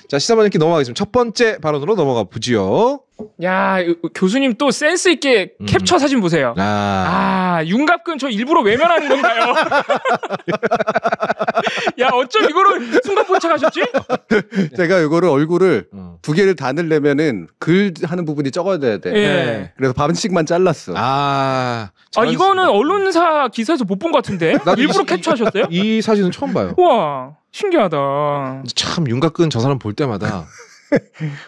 자, 시사반영기 넘어가겠습니다. 첫 번째 발언으로 넘어가 보지요. 야, 교수님 또 센스 있게 캡처 사진 보세요. 윤갑근 저 일부러 외면하는 건가요? 야, 어쩜 이거를 순간 포착하셨지? 제가 이거를 얼굴을 두 개를 다 넣으려면은 글 하는 부분이 적어야 돼. 예. 그래서 반씩만 잘랐어. 이거는 언론사 기사에서 못 본 것 같은데? 일부러 캡처하셨어요? 이 사진은 처음 봐요. 우와, 신기하다. 참 윤곽근 저 사람 볼 때마다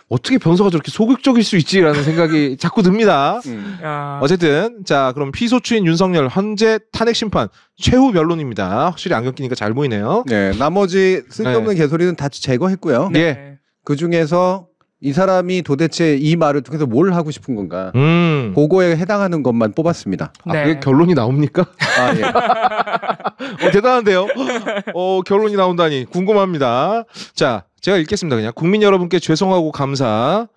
어떻게 변호사가 저렇게 소극적일 수 있지라는 생각이 자꾸 듭니다. 어쨌든 자, 그럼 피소추인 윤석열 현재 탄핵 심판 최후 변론입니다. 확실히 안경 끼니까 잘 보이네요. 네, 나머지 쓸데없는 개소리는 다 제거했고요. 네. 그 중에서 이 사람이 도대체 이 말을 통해서 뭘 하고 싶은 건가? 그거에 해당하는 것만 뽑았습니다. 그게 결론이 나옵니까? 예. 대단한데요. 결론이 나온다니 궁금합니다. 자, 제가 읽겠습니다. 그냥 국민 여러분께 죄송하고 감사.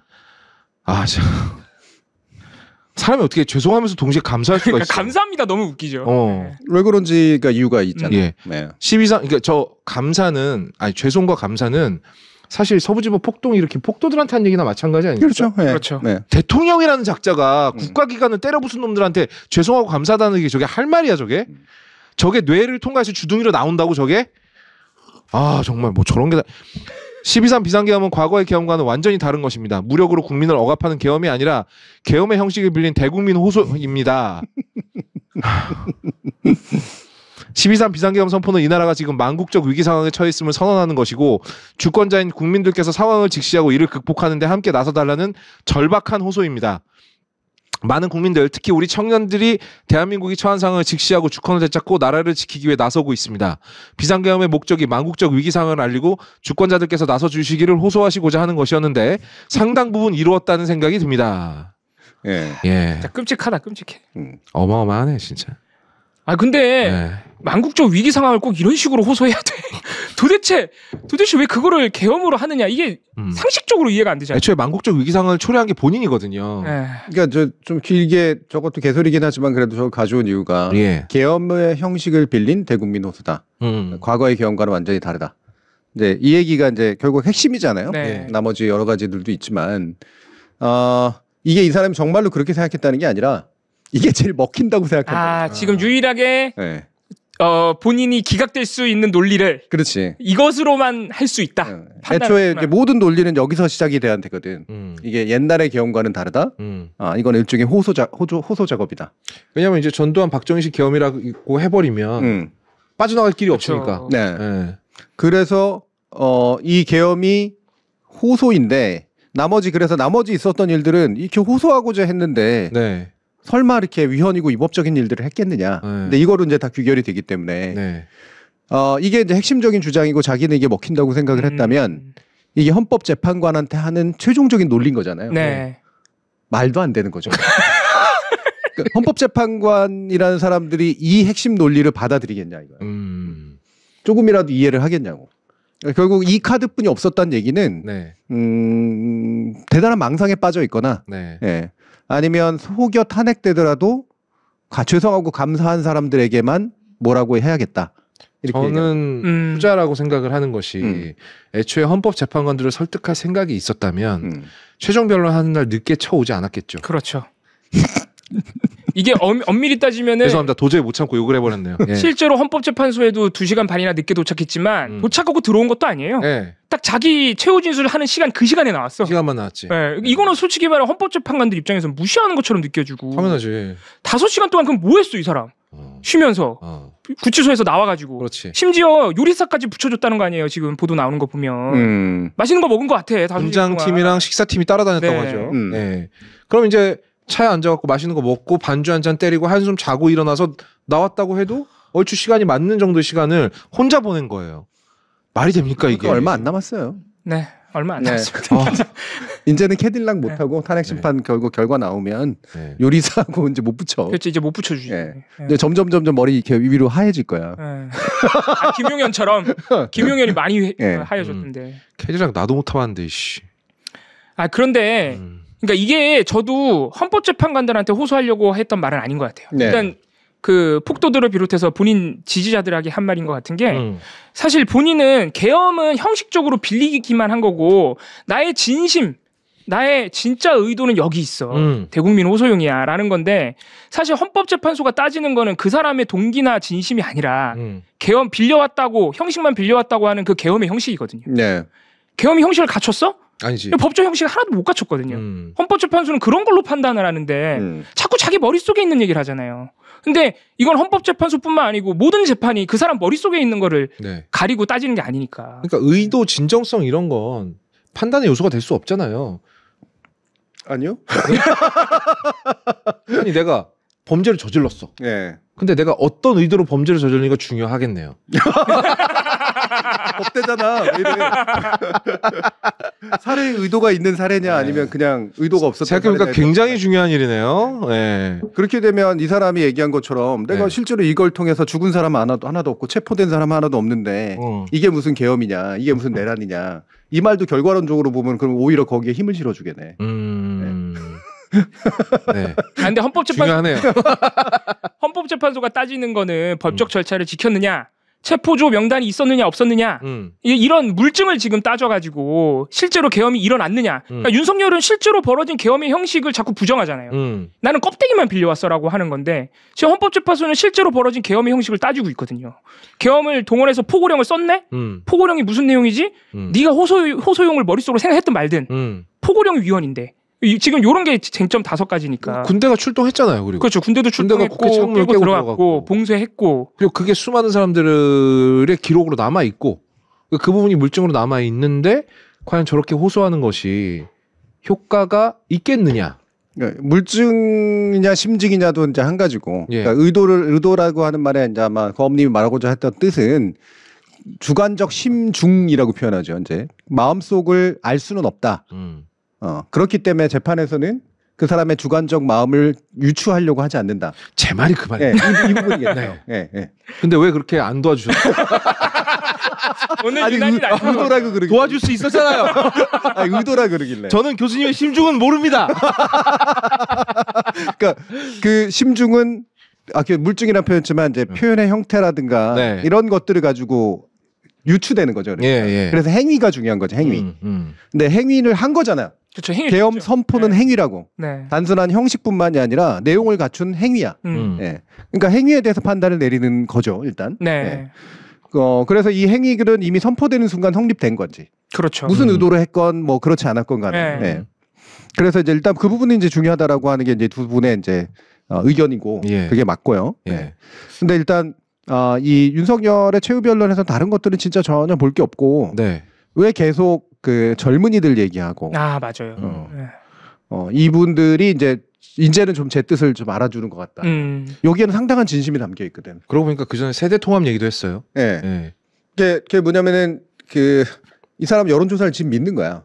사람이 어떻게 죄송하면서 동시에 감사할 수가 있어요? 감사합니다. 너무 웃기죠. 왜 그런지가 이유가 있잖아요. 예. 네. 12상, 그러니까 저 감사는 죄송과 감사는 사실 서부지법 폭동이 이렇게 폭도들한테 한 얘기나 마찬가지 아닙니까? 그렇죠. 네. 그렇죠. 네. 대통령이라는 작자가 국가기관을 때려부순 놈들한테 죄송하고 감사하다는 게 저게 할 말이야 저게? 저게 뇌를 통과해서 주둥이로 나온다고 저게? 정말 뭐 저런 게 12.3 비상계엄은 과거의 계엄과는 완전히 다른 것입니다. 무력으로 국민을 억압하는 계엄이 아니라 계엄의 형식을 빌린 대국민 호소입니다. 12.3 비상계엄 선포는 이 나라가 지금 망국적 위기 상황에 처해 있음을 선언하는 것이고 주권자인 국민들께서 상황을 직시하고 이를 극복하는 데 함께 나서달라는 절박한 호소입니다. 많은 국민들, 특히 우리 청년들이 대한민국이 처한 상황을 직시하고 주권을 되찾고 나라를 지키기 위해 나서고 있습니다. 비상계엄의 목적이 망국적 위기 상황을 알리고 주권자들께서 나서 주시기를 호소하시고자 하는 것이었는데 상당 부분 이루었다는 생각이 듭니다. 예. 진짜 끔찍하다, 끔찍해. 어마어마하네 진짜. 근데 망국적 위기 상황을 꼭 이런 식으로 호소해야 돼. 도대체 왜 그거를 계엄으로 하느냐, 이게 상식적으로 이해가 안 되잖아요. 애초에 망국적 위기 상황을 초래한 게 본인이거든요. 그러니까 좀 길게 저것도 개소리긴 하지만 그래도 저걸 가져온 이유가 계엄의 형식을 빌린 대국민 호소다. 과거의 계엄과는 완전히 다르다. 이제 이 얘기가 이제 결국 핵심이잖아요. 네. 나머지 여러 가지들도 있지만 이게 이 사람이 정말로 그렇게 생각했다는 게 아니라 이게 제일 먹힌다고 생각한다. 지금 유일하게 본인이 기각될 수 있는 논리를 그렇지. 이것으로만 할 수 있다. 애초에 이제 모든 논리는 여기서 시작이 돼야 되거든. 이게 옛날의 계엄과는 다르다. 이건 일종의 호소 작업이다. 왜냐하면 이제 전두환 박정희식 계엄이라고 해버리면 빠져나갈 길이 없으니까. 네. 그래서 이 계엄이 호소인데 나머지 있었던 일들은 이렇게 호소하고자 했는데 설마 이렇게 위헌이고 위법적인 일들을 했겠느냐. 근데 이거로 이제 다 귀결이 되기 때문에 이게 이제 핵심적인 주장이고 자기는 이게 먹힌다고 생각을 했다면 이게 헌법재판관한테 하는 최종적인 논리인 거잖아요. 말도 안 되는 거죠. 그러니까 헌법재판관이라는 사람들이 이 핵심 논리를 받아들이겠냐 이거야. 조금이라도 이해를 하겠냐고. 그러니까 결국 이 카드뿐이 없었다는 얘기는 대단한 망상에 빠져 있거나 아니면 혹여 탄핵되더라도 죄송하고 감사한 사람들에게만 뭐라고 해야겠다. 이렇게 저는 후자라고 생각을 하는 것이 애초에 헌법재판관들을 설득할 생각이 있었다면 최종 변론하는 날 늦게 쳐오지 않았겠죠. 그렇죠. 이게 엄밀히 따지면은 죄송합니다. 도저히 못 참고 욕을 해버렸네요. 실제로 헌법재판소에도 2시간 반이나 늦게 도착했지만 도착하고 들어온 것도 아니에요. 딱 자기 최후 진술을 하는 시간 그 시간에 나왔어. 시간만 나왔지. 이거는 솔직히 말해 헌법재판관들 입장에서 무시하는 것처럼 느껴지고. 당연하지. 5시간 동안 그럼 뭐 했어 이 사람. 쉬면서 구치소에서 나와가지고. 그렇지. 심지어 요리사까지 붙여줬다는 거 아니에요. 지금 보도 나오는 거 보면. 맛있는 거 먹은 것 같아. 분장팀이랑 식사팀이 따라다녔다고 하죠. 그럼 이제 차에 앉아갖고 맛있는 거 먹고 반주 한 잔 때리고 한숨 자고 일어나서 나왔다고 해도 얼추 시간이 맞는 정도의 시간을 혼자 보낸 거예요. 말이 됩니까 이게? 얼마 안 남았어요. 네, 얼마 안 남았어요. 이제는 캐딜락 못 하고 탄핵 심판 결과 나오면 요리사하고 이제 못 붙여. 그렇지, 이제 못 붙여주지. 근데 점점 머리 이렇게 위로 하얘질 거야. 김용현처럼 김용현이 많이 하얘졌던데. 캐딜락 나도 못 타봤는데 씨. 그런데. 그러니까 이게 저도 헌법재판관들한테 호소하려고 했던 말은 아닌 것 같아요. 일단 그 폭도들을 비롯해서 본인 지지자들에게 한 말인 것 같은 게 사실 본인은 계엄은 형식적으로 빌리기만 한 거고 나의 진심 나의 진짜 의도는 여기 있어. 대국민 호소용이야 라는 건데 사실 헌법재판소가 따지는 거는 그 사람의 동기나 진심이 아니라 계엄 빌려왔다고 형식만 빌려왔다고 하는 그 계엄의 형식이거든요. 네. 계엄이 형식을 갖췄어? 아니지. 법적 형식을 하나도 못 갖췄거든요. 헌법재판소는 그런 걸로 판단을 하는데 자꾸 자기 머릿속에 있는 얘기를 하잖아요. 근데 이건 헌법재판소뿐만 아니고 모든 재판이 그 사람 머릿속에 있는 거를 네. 가리고 따지는 게 아니니까. 그러니까 의도, 진정성 이런 건 판단의 요소가 될 수 없잖아요. 아니요? 아니 내가 범죄를 저질렀어. 네. 근데 내가 어떤 의도로 범죄를 저질르니까 중요하겠네요. 법대잖아. 왜 이래. 살해의 의도가 있는 살해냐 아니면 그냥 의도가 없었던 생각해보니까 굉장히 중요한 일이네요. 네. 그렇게 되면 이 사람이 얘기한 것처럼 내가 네. 실제로 이걸 통해서 죽은 사람 하나도 없고 체포된 사람 하나도 없는데 이게 무슨 계엄이냐 이게 무슨 내란이냐 이 말도 결과론적으로 보면 그럼 오히려 거기에 힘을 실어주겠네. 네. 근데 중요하네요. 헌법재판소가 따지는 거는 법적 절차를 지켰느냐, 체포조 명단이 있었느냐 없었느냐 이런 물증을 지금 따져가지고 실제로 계엄이 일어났느냐. 그러니까 윤석열은 실제로 벌어진 계엄의 형식을 자꾸 부정하잖아요. 나는 껍데기만 빌려왔어라고 하는 건데 지금 헌법재판소는 실제로 벌어진 계엄의 형식을 따지고 있거든요. 계엄을 동원해서 포고령을 썼네? 포고령이 무슨 내용이지? 네가 호소용을 머릿속으로 생각했든 말든 포고령 위헌인데 지금 이런 게 쟁점 5가지니까. 군대가 출동했잖아요. 그리고 그렇죠. 군대도 출동했고 국회 창문을 깨고 들어갔고 봉쇄했고. 그리고 그게 수많은 사람들의 기록으로 남아 있고 그 부분이 물증으로 남아 있는데 과연 저렇게 호소하는 것이 효과가 있겠느냐? 물증이냐 심증이냐도 이제 한 가지고. 예. 그러니까 의도라고 하는 말에 이제 아마 거업님이 말하고자 했던 뜻은 주관적 심중이라고 표현하죠. 이제 마음속을 알 수는 없다. 그렇기 때문에 재판에서는 그 사람의 주관적 마음을 유추하려고 하지 않는다. 제 말이 그 말이에요. 네, 이 부분이겠네요. 네. 네. 근데 왜 그렇게 안 도와주셨어요? 오늘 아니 의도라고 그러길래 도와줄 수 있었잖아요. 아니, 의도라 그러길래. 저는 교수님의 심중은 모릅니다. 그러니까 그 심중은 그 물증이라는 표현했지만 이제 표현의 형태라든가 네. 이런 것들을 가지고 유추되는 거죠. 그러니까. 예. 그래서 행위가 중요한 거죠. 행위. 근데 행위를 한 거잖아요. 그렇죠. 계엄 선포는 행위라고. 네. 단순한 형식뿐만이 아니라 내용을 갖춘 행위야. 예. 그러니까 행위에 대해서 판단을 내리는 거죠. 일단. 네. 예. 그래서 이 행위들은 이미 선포되는 순간 성립된 건지. 그렇죠. 무슨 의도로 했건 뭐 그렇지 않았건 간에. 네. 예. 그래서 이제 일단 그 부분이 이제 중요하다라고 하는 게 이제 두 분의 이제 의견이고 예. 그게 맞고요. 예. 예. 근데 일단 이 윤석열의 최후 변론에서 다른 것들은 진짜 전혀 볼 게 없고 네. 왜 계속 그 젊은이들 얘기하고 맞아요. 네. 이분들이 이제는 좀 제 뜻을 좀 알아주는 것 같다. 여기에는 상당한 진심이 담겨 있거든. 그러고 보니까 그 전에 세대 통합 얘기도 했어요. 예. 그게 뭐냐면은 이 사람 여론조사를 지금 믿는 거야.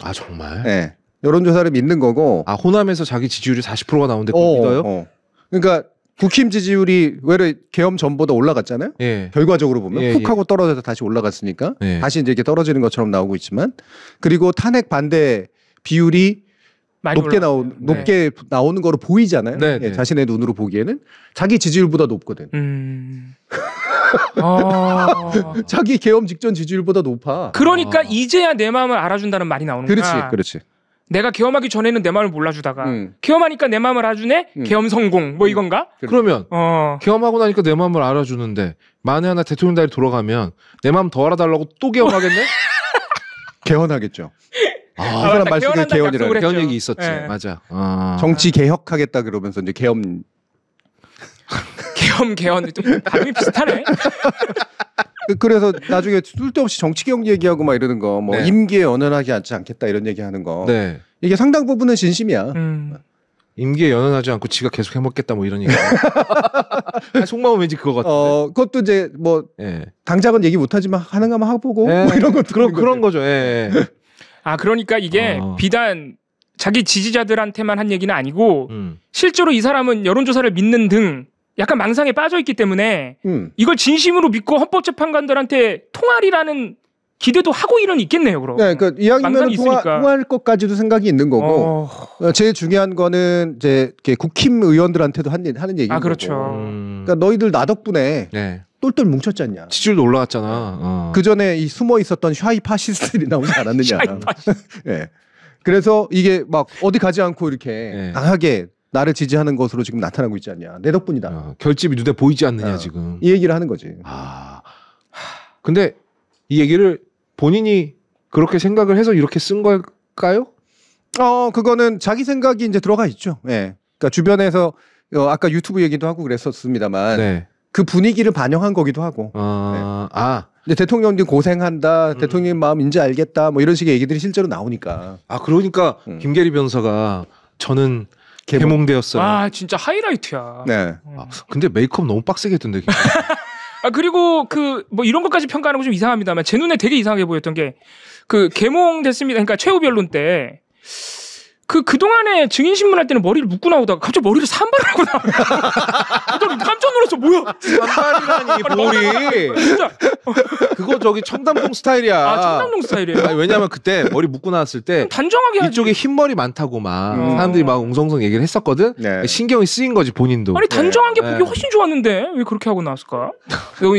아 정말? 예. 여론조사를 믿는 거고. 호남에서 자기 지지율이 40%가 나오는데 그걸 믿어요? 그러니까 국힘 지지율이 왜 계엄 전보다 올라갔잖아요. 예. 결과적으로 보면 훅 하고 떨어져서 다시 올라갔으니까 다시 이제 이렇게 떨어지는 것처럼 나오고 있지만 그리고 탄핵 반대 비율이 높게 나오는 거로 보이잖아요. 네, 예, 자신의 눈으로 보기에는 자기 지지율보다 높거든. 자기 계엄 직전 지지율보다 높아. 그러니까 이제야 내 마음을 알아준다는 말이 나오는구나. 그렇지. 내가 계엄하기 전에는 내 마음을 몰라주다가 계엄하니까 내 마음을 알아주네? 계엄 성공 뭐 이건가? 그러면 계엄하고 나니까 내 마음을 알아주는데 만에 하나 대통령 다리 돌아가면 내 마음 더 알아달라고 또 계엄하겠네? 개헌하겠죠. 그 사람 말씀에 개헌이라고. 개헌 얘기 있었지. 네. 맞아. 정치 개혁하겠다 그러면서 이제 계엄 발음이 비슷하네. 그래서 나중에 쓸데없이 정치개혁 얘기하고 막 이러는 거, 뭐 임기에 연연하지 않겠다 이런 얘기하는 거, 이게 상당 부분은 진심이야. 임기에 연연하지 않고 지가 계속 해먹겠다 뭐 이런 얘기. 속마음 왠지 그거 같은데. 그것도 이제 뭐 당장은 얘기 못하지만 하는가만 해보고 뭐 이런 것도 그런 거죠. 그러니까 이게 비단 자기 지지자들한테만 한 얘기는 아니고 실제로 이 사람은 여론조사를 믿는 등 약간 망상에 빠져 있기 때문에 이걸 진심으로 믿고 헌법재판관들한테 통할이라는 기대도 하고 일은 있겠네요, 그럼. 네, 그러니까 이왕이면 있으니까. 통할 것까지도 생각이 있는 거고. 제일 중요한 거는 이제 국힘 의원들한테도 하는 얘기인 그렇죠. 거고. 그러니까 너희들 나 덕분에 네. 똘똘 뭉쳤잖냐. 지지율도 올라갔잖아. 그 전에 이 숨어 있었던 샤이 파시스트들이 나오지 않았느냐. 샤이 파시스트. 네. 그래서 이게 막 어디 가지 않고 이렇게 강하게 나를 지지하는 것으로 지금 나타나고 있지 않냐. 내 덕분이다. 결집이 눈에 보이지 않느냐 지금. 이 얘기를 하는 거지. 근데 이 얘기를 본인이 그렇게 생각을 해서 이렇게 쓴 걸까요? 그거는 자기 생각이 이제 들어가 있죠. 예. 그러니까 주변에서 아까 유튜브 얘기도 하고 그랬었습니다만 네. 그 분위기를 반영한 거기도 하고. 근데 대통령님 고생한다. 대통령님 마음 이제 알겠다. 뭐 이런 식의 얘기들이 실제로 나오니까. 그러니까 김계리 변호사가 저는 개몽되었어요. 진짜 하이라이트야. 네. 근데 메이크업 너무 빡세게 했던데. 그리고 뭐 이런 것까지 평가하는 거 좀 이상합니다만 제 눈에 되게 이상하게 보였던 게 개몽됐습니다. 그러니까 최후 변론 때 그동안에 증인 신문할 때는 머리를 묶고 나오다가 갑자기 머리를 산발을 하고 나와요. 깜짝 놀랐어. 뭐야? 산발이라니 볼이. 진짜. 그거 저기 청담동 스타일이야. 청담동 스타일이에요? 왜냐면 그때 머리 묶고 나왔을 때 단정하게 이쪽에 흰머리 많다고 막 사람들이 막 웅성웅성 얘기를 했었거든. 네. 신경이 쓰인 거지 본인도. 단정한 게 보기 훨씬 좋았는데 왜 그렇게 하고 나왔을까?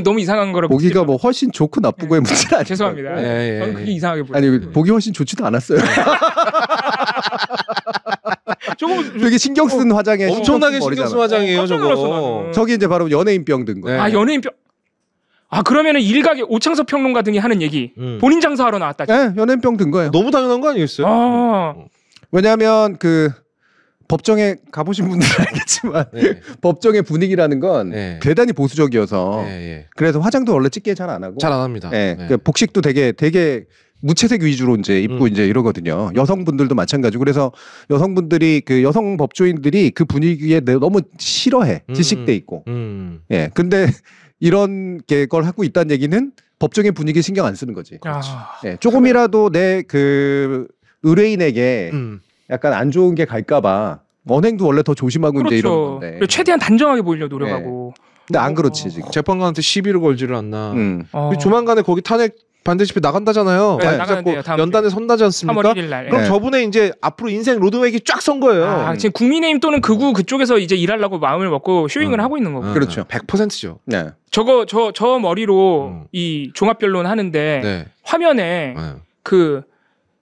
너무 이상한 거라. 보기가 뭐 훨씬 좋고 나쁘고의 문제는 아니에요. 죄송합니다. 저는 그게 이상하게 보여요. 아니 보기 훨씬 좋지도 않았어요. 조금 되게 신경 쓴 화장에 엄청나게 신경 쓴 화장이에요. 저거. 저기 이제 바로 연예인병 든 거예요. 연예인병. 그러면은 일각의 오창석 평론가 등이 하는 얘기. 본인 장사하러 나왔다. 네, 연예인병 든 거예요. 너무 당연한 거 아니겠어요? 왜냐하면 법정에 가보신 분들은 알겠지만 법정의 분위기라는 건 대단히 보수적이어서 그래서 화장도 원래 짙게 잘 안 하고 잘 안 합니다. 복식도 되게 무채색 위주로 이제 입고 이제 이러거든요. 여성분들도 마찬가지고 그래서 여성분들이 여성 법조인들이 그 분위기에 너무 싫어해. 질식돼 있고. 근데 이런 걸 하고 있다는 얘기는 법정의 분위기 신경 안 쓰는 거지. 조금이라도 내 의뢰인에게 약간 안 좋은 게 갈까봐 언행도 원래 더 조심하고 이제 이런 건데. 최대한 단정하게 보이려 노력하고. 근데 안 그렇지 지금. 재판관한테 시비를 걸지를 않나. 조만간에 거기 탄핵 반대 집회 나간다잖아요. 나가는데요. 연단에 선다지 않습니까? 3월 1일 날. 그럼 저분의 이제 앞으로 인생 로드맵이 쫙 선 거예요. 지금 국민의힘 또는 극우 그쪽에서 이제 일하려고 마음을 먹고 쇼잉을 하고 있는 거고. 그렇죠. 100%죠. 네. 저 머리로 이 종합변론 하는데 화면에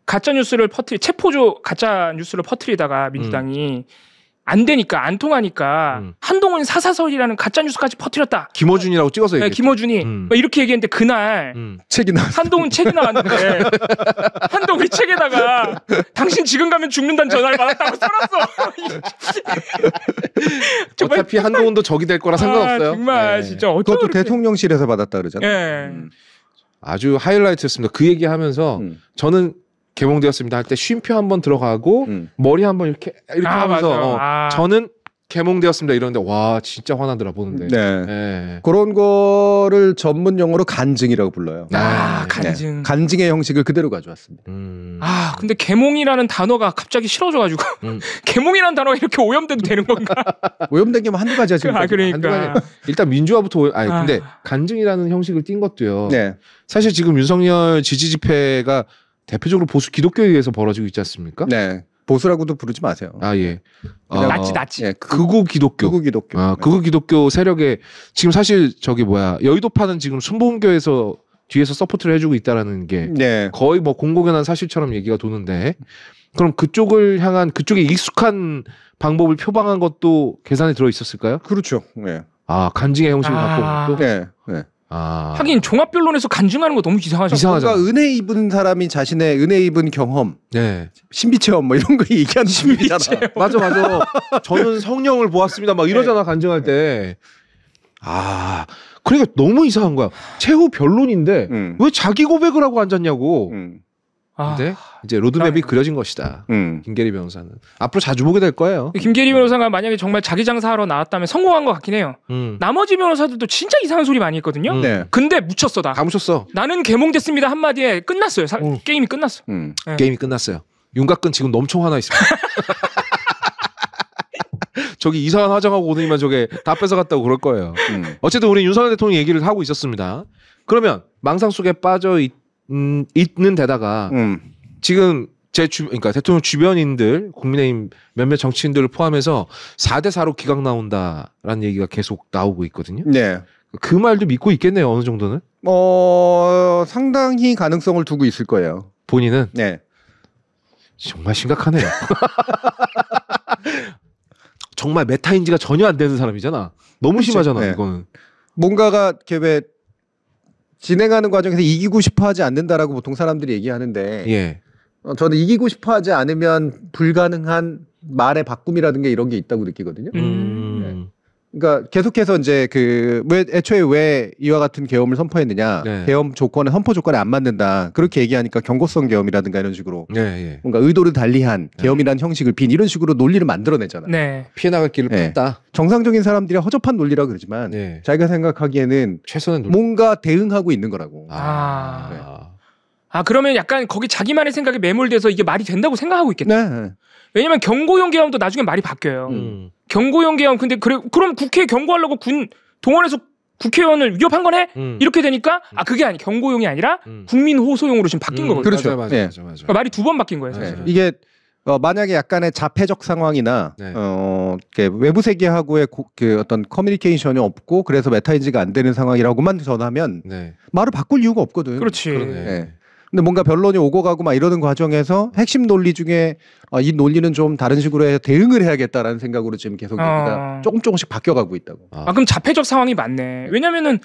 가짜 뉴스를 체포조 가짜 뉴스를 퍼뜨리다가 민주당이 안 되니까 안 통하니까 한동훈 사사설이라는 가짜 뉴스까지 퍼뜨렸다. 김어준이라고 찍어서 얘기했죠. 김어준이 이렇게 얘기했는데 그날 책이 나. 한동훈 책이 나왔는데 한동훈이 책에다가 당신 지금 가면 죽는다는 전화를 받았다고 써놨어. 어차피 한동훈도 적이 될 거라 상관없어요. 정말 진짜 그것도 그렇게... 대통령실에서 받았다 그러잖아요. 아주 하이라이트였습니다. 그 얘기하면서 저는 개몽되었습니다 할 때 쉼표 한번 들어가고 머리 한번 이렇게 하면서 저는 개몽되었습니다 이러는데 와 진짜 화나더라 보는데. 그런 거를 전문 용어로 간증이라고 불러요. 간증. 간증의 형식을 그대로 가져왔습니다. 근데 개몽이라는 단어가 갑자기 싫어져가지고 개몽이라는 단어가 이렇게 오염돼도 되는 건가? 오염된 게 한두 가지야 지금. 그러니까. 일단 민주화부터 근데 간증이라는 형식을 띈 것도요. 사실 지금 윤석열 지지 집회가 대표적으로 보수 기독교에 의해서 벌어지고 있지 않습니까? 네. 보수라고도 부르지 마세요. 낫지. 극우 기독교. 극우 기독교 세력에 지금 사실 여의도파는 지금 순복음교에서 뒤에서 서포트를 해주고 있다라는 게 거의 뭐 공공연한 사실처럼 얘기가 도는데 그럼 그쪽을 향한 그쪽에 익숙한 방법을 표방한 것도 계산에 들어 있었을까요? 그렇죠. 간증의 형식을 갖고 온 것도. 하긴 종합변론에서 간증하는 거 너무 이상하죠. 뭔가 은혜 입은 사람이 자신의 은혜 입은 경험, 신비 체험 뭐 이런 거 얘기하는 분이잖아. 맞아. 저는 성령을 보았습니다. 막 이러잖아 간증할 때. 그러니까 너무 이상한 거야. 최후 변론인데 왜 자기 고백을 하고 앉았냐고. 근데 이제 로드맵이 그려진 것이다. 김계리 변호사는 앞으로 자주 보게 될 거예요. 김계리 변호사가 만약에 정말 자기 장사하러 나왔다면 성공한 것 같긴 해요. 나머지 변호사들도 진짜 이상한 소리 많이 했거든요. 근데 묻혔어 다 묻혔어. 나는 개몽됐습니다 한마디에 끝났어요. 게임이 끝났어. 게임이 끝났어요. 윤곽근 지금 엄청 화나 있습니다. 저기 이상한 화장하고 오더니만 저게 다 뺏어갔다고 그럴 거예요. 어쨌든 우리 윤석열 대통령 얘기를 하고 있었습니다. 그러면 망상 속에 빠져 있는 데다가 지금 그러니까 대통령 주변인들, 국민의힘 몇몇 정치인들을 포함해서 4대 4로 기각 나온다라는 얘기가 계속 나오고 있거든요. 네. 그 말도 믿고 있겠네요, 어느 정도는. 상당히 가능성을 두고 있을 거예요. 본인은. 네. 정말 심각하네요. 정말 메타인지가 전혀 안 되는 사람이잖아. 너무 심하잖아, 네. 이거는. 뭔가가 이렇게 왜 진행하는 과정에서 이기고 싶어하지 않는다라고 보통 사람들이 얘기하는데, 예. 저는 이기고 싶어하지 않으면 불가능한 말의 바꿈이라든 게 이런 게 있다고 느끼거든요. 네. 그러니까 계속해서 이제 애초에 왜 이와 같은 계엄을 선포했느냐, 네. 계엄 조건에 선포 조건에 안 맞는다 그렇게 얘기하니까 경고성 계엄이라든가 이런 식으로 예. 뭔가 의도를 달리한 계엄이라는 형식을 빈 이런 식으로 논리를 만들어내잖아요. 네. 피해 나갈 길을 네. 팠다. 정상적인 사람들이 허접한 논리라 그러지만 네. 자기가 생각하기에는 최선의 논리. 뭔가 대응하고 있는 거라고. 그러면 약간 거기 자기만의 생각에 매몰돼서 이게 말이 된다고 생각하고 있겠네. 네. 왜냐면 경고용 계엄도 나중에 말이 바뀌어요. 경고용 계엄 근데 그럼 국회에 경고하려고 군 동원해서 국회의원을 위협한 거네? 이렇게 되니까 그게 아니 경고용이 아니라 국민 호소용으로 지금 바뀐 거거든요. 그렇죠. 맞아. 그러니까 말이 2번 바뀐 거예요. 사실. 네. 이게 만약에 약간의 자폐적 상황이나 네. 외부 세계하고의 그 어떤 커뮤니케이션이 없고 그래서 메타인지가 안 되는 상황이라고만 전하면 네. 말을 바꿀 이유가 없거든. 그렇지. 네. 근데 뭔가 변론이 오고 가고 막 이러는 과정에서 핵심 논리 중에 이 논리는 좀 다른 식으로 해서 대응을 해야겠다라는 생각으로 지금 계속 얘기가 조금씩 바뀌어가고 있다고. 그럼 자폐적 상황이 맞네. 왜냐면은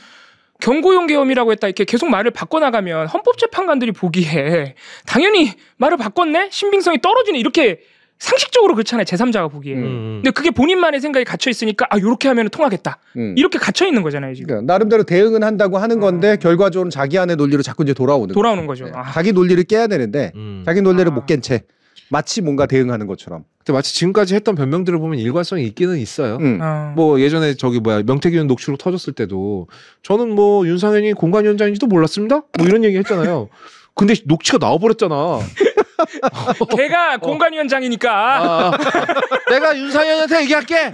경고용 계엄이라고 했다 이렇게 계속 말을 바꿔나가면 헌법재판관들이 보기에 당연히 말을 바꿨네? 신빙성이 떨어지네 이렇게 상식적으로 그렇잖아요. 제3자가 보기에. 근데 그게 본인만의 생각이 gat혀 있으니까 요렇게 하면 통하겠다. 이렇게 gat혀 있는 거잖아요. 지금. 그러니까 나름대로 대응은 한다고 하는 건데 결과적으로는 자기 안의 논리로 자꾸 이제 돌아오는 거죠. 네. 자기 논리를 깨야 되는데 자기 논리를 못 깬 채 마치 뭔가 대응하는 것처럼. 근데 마치 지금까지 했던 변명들을 보면 일관성이 있기는 있어요. 뭐 예전에 명태균 녹취록 터졌을 때도 저는 뭐 윤상현이 공관위원장인지도 몰랐습니다. 뭐 이런 얘기 했잖아요. 근데 녹취가 나와버렸잖아. 걔가 공관위원장이니까. 내가 윤상현한테 얘기할게.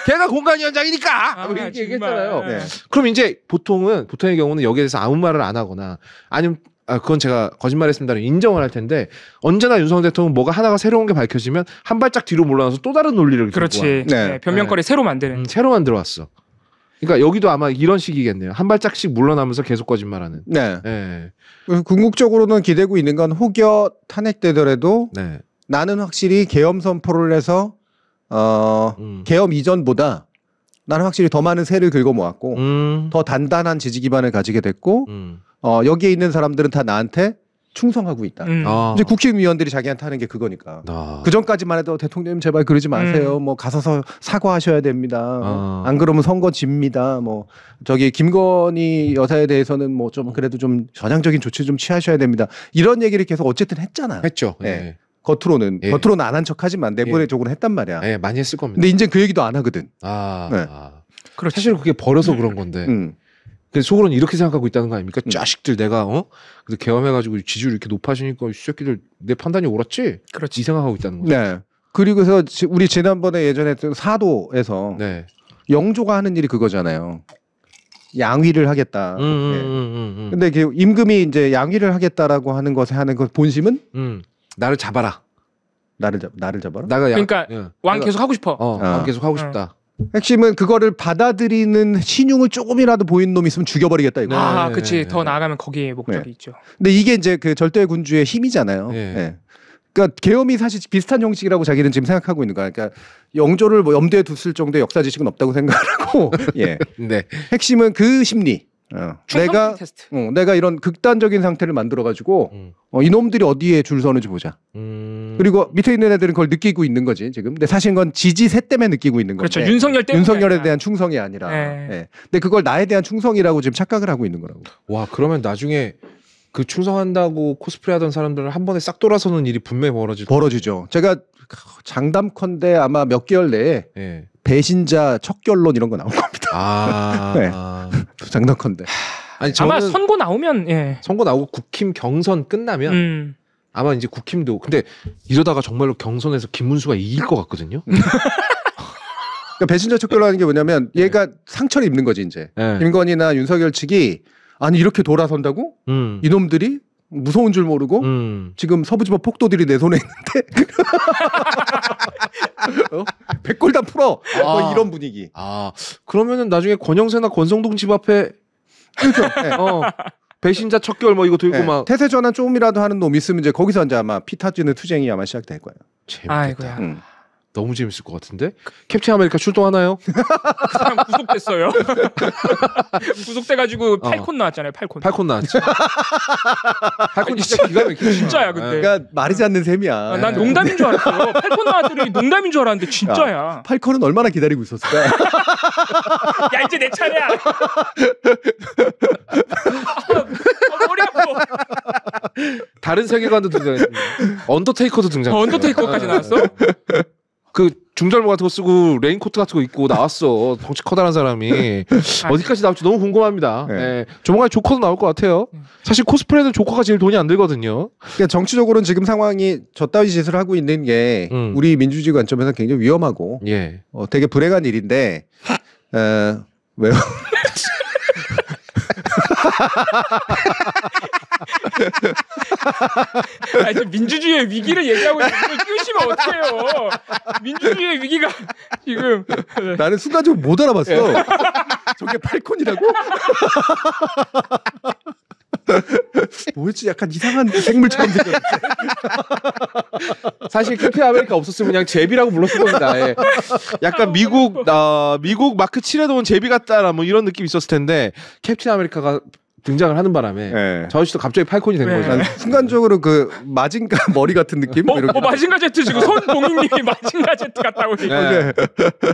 걔가 공관위원장이니까. 이렇게 얘기했잖아요. 네. 그럼 이제 보통의 경우는 여기에 대해서 아무 말을 안 하거나 아니면 그건 제가 거짓말했습니다를 인정을 할 텐데 언제나 윤석열 대통령은 뭐가 하나가 새로운 게 밝혀지면 한 발짝 뒤로 물러나서 또 다른 논리를 그렇지. 네. 변명거리 새로 만드는. 새로 만들어왔어. 그러니까 여기도 아마 이런 식이겠네요. 한 발짝씩 물러나면서 계속 거짓말하는. 네. 네. 궁극적으로는 기대고 있는 건 혹여 탄핵되더라도 네. 나는 확실히 계엄 선포를 해서 계엄 이전보다 나는 확실히 더 많은 세를 긁어 모았고 더 단단한 지지 기반을 가지게 됐고 여기에 있는 사람들은 다 나한테 충성하고 있다. 이제 국힘의원들이 자기한테 하는 게 그거니까. 그 전까지만 해도 대통령님 제발 그러지 마세요. 뭐 가서서 사과하셔야 됩니다. 안 그러면 선거 집니다. 뭐 김건희 여사에 대해서는 뭐 좀 그래도 좀 전향적인 조치 좀 취하셔야 됩니다. 이런 얘기를 계속 어쨌든 했잖아. 했죠. 네. 겉으로는 안 한 척하지만 내부적으로 했단 말이야. 네, 많이 했을 겁니다. 근데 이제 그 얘기도 안 하거든. 그렇죠. 사실 그게 버려서 그런 건데. 근데 속으로는 이렇게 생각하고 있다는 거 아닙니까? 자식들 내가 근데 계엄해가지고 지지율 이렇게 높아지니까 이 새끼들 내 판단이 옳았지? 그렇지. 이 생각하고 있다는 거죠. 네. 그리고서 우리 지난번에 예전에 했던 사도에서 네. 영조가 하는 일이 그거잖아요. 양위를 하겠다. 네. 근데 임금이 이제 양위를 하겠다라고 하는 것에 하는 그 본심은 나를 잡아라. 나를 잡아라. 그러니까 왕 계속 하고 싶어. 왕 계속 하고 싶다. 핵심은 그거를 받아들이는 신용을 조금이라도 보이는 놈이 있으면 죽여버리겠다 이거. 그치. 더 나아가면 거기에 목적이 있죠. 근데 이게 이제 그 절대 군주의 힘이잖아요. 그러니까 계엄이 사실 비슷한 형식이라고 자기는 지금 생각하고 있는 거야. 그러니까 영조를 뭐 염두에 뒀을 정도의 역사 지식은 없다고 생각하고, 네. 핵심은 그 심리. 내가 이런 극단적인 상태를 만들어가지고 이놈들이 어디에 줄 서는지 보자. 그리고 밑에 있는 애들은 그걸 느끼고 있는 거지 지금. 근데 사실 그건 지지세 때문에 느끼고 있는 건데. 그렇죠. 윤석열 때문에. 윤석열에 대한 충성이 아니라. 네. 근데 그걸 나에 대한 충성이라고 지금 착각을 하고 있는 거라고. 와 그러면 나중에 그 충성한다고 코스프레하던 사람들은 한 번에 싹 돌아서는 일이 분명히 벌어지죠. 제가 장담컨대 아마 몇 개월 내에 배신자 척결론 이런 거 나올 겁니다. 네. 장담컨대. 아니, 아마 선거 나오면 선거 나오고 국힘 경선 끝나면 아마 이제 국힘도 근데 이러다가 정말로 경선에서 김문수가 이길 것 같거든요. 그러니까 배신자 척결하는 게 뭐냐면 얘가 상처를 입는 거지 이제. 김건희나 윤석열 측이 아니 이렇게 돌아선다고? 이놈들이 무서운 줄 모르고 지금 서부지법 폭도들이 내 손에 있는데 백골단 풀어 뭐 이런 분위기. 그러면은 나중에 권영세나 권성동 집 앞에 그렇죠. 네. 배신자 척결 뭐 이거 들고 네. 막 태세 전환 조금이라도 하는 놈 있으면 이제 거기서 이제 아마 피 터지는 투쟁이 아마 시작될 거예요. 재밌겠다. 아이고야. 너무 재밌을 것 같은데. 캡틴 아메리카 출동하나요? 그 사람 구속됐어요. 구속돼가지고 팔콘 나왔잖아요. 팔콘 나왔지. 팔콘 진짜 기가 막히지. 진짜야 근데. 그러니까 말이지 않는 셈이야. 난 농담인 줄 알았어요. 팔콘 나왔더니 농담인 줄 알았는데 진짜야. 팔콘은 얼마나 기다리고 있었을까? 야 이제 내 차례야. 머리 아파. 다른 세계관도 등장했습니다. 언더테이커도 등장했어요. 언더테이커까지 나왔어? 그 중절모 같은 거 쓰고 레인코트 같은 거 입고 나왔어. 덩치 커다란 사람이. 어디까지 나올지 너무 궁금합니다. 네. 네. 조만간 조커도 나올 것 같아요. 사실 코스프레는 조커가 제일 돈이 안 들거든요. 그러니까 정치적으로는 지금 상황이 저따위 짓을 하고 있는 게 우리 민주주의 관점에서 굉장히 위험하고 예. 되게 불행한 일인데 왜요? 아니, 민주주의의 위기를 얘기하고 있는데 이걸 띄우시면 어떡해요. 민주주의의 위기가 지금. 나는 순간적으로 못 알아봤어. 저게 팔콘이라고? 뭐였지? 약간 이상한 생물처럼 생겼는데. 사실 캡틴 아메리카 없었으면 그냥 제비라고 불렀을 겁니다. 예. 약간 미국 마크 7에 놓은 제비 같다라 뭐 이런 느낌이 있었을 텐데 캡틴 아메리카가 등장을 하는 바람에 네. 저 아저씨도 갑자기 팔콘이 된 거죠. 난 순간적으로 그 마징가 머리 같은 느낌? 이렇게. 마징가 제트 지금 손동희님이 마징가 제트 같다고. 예.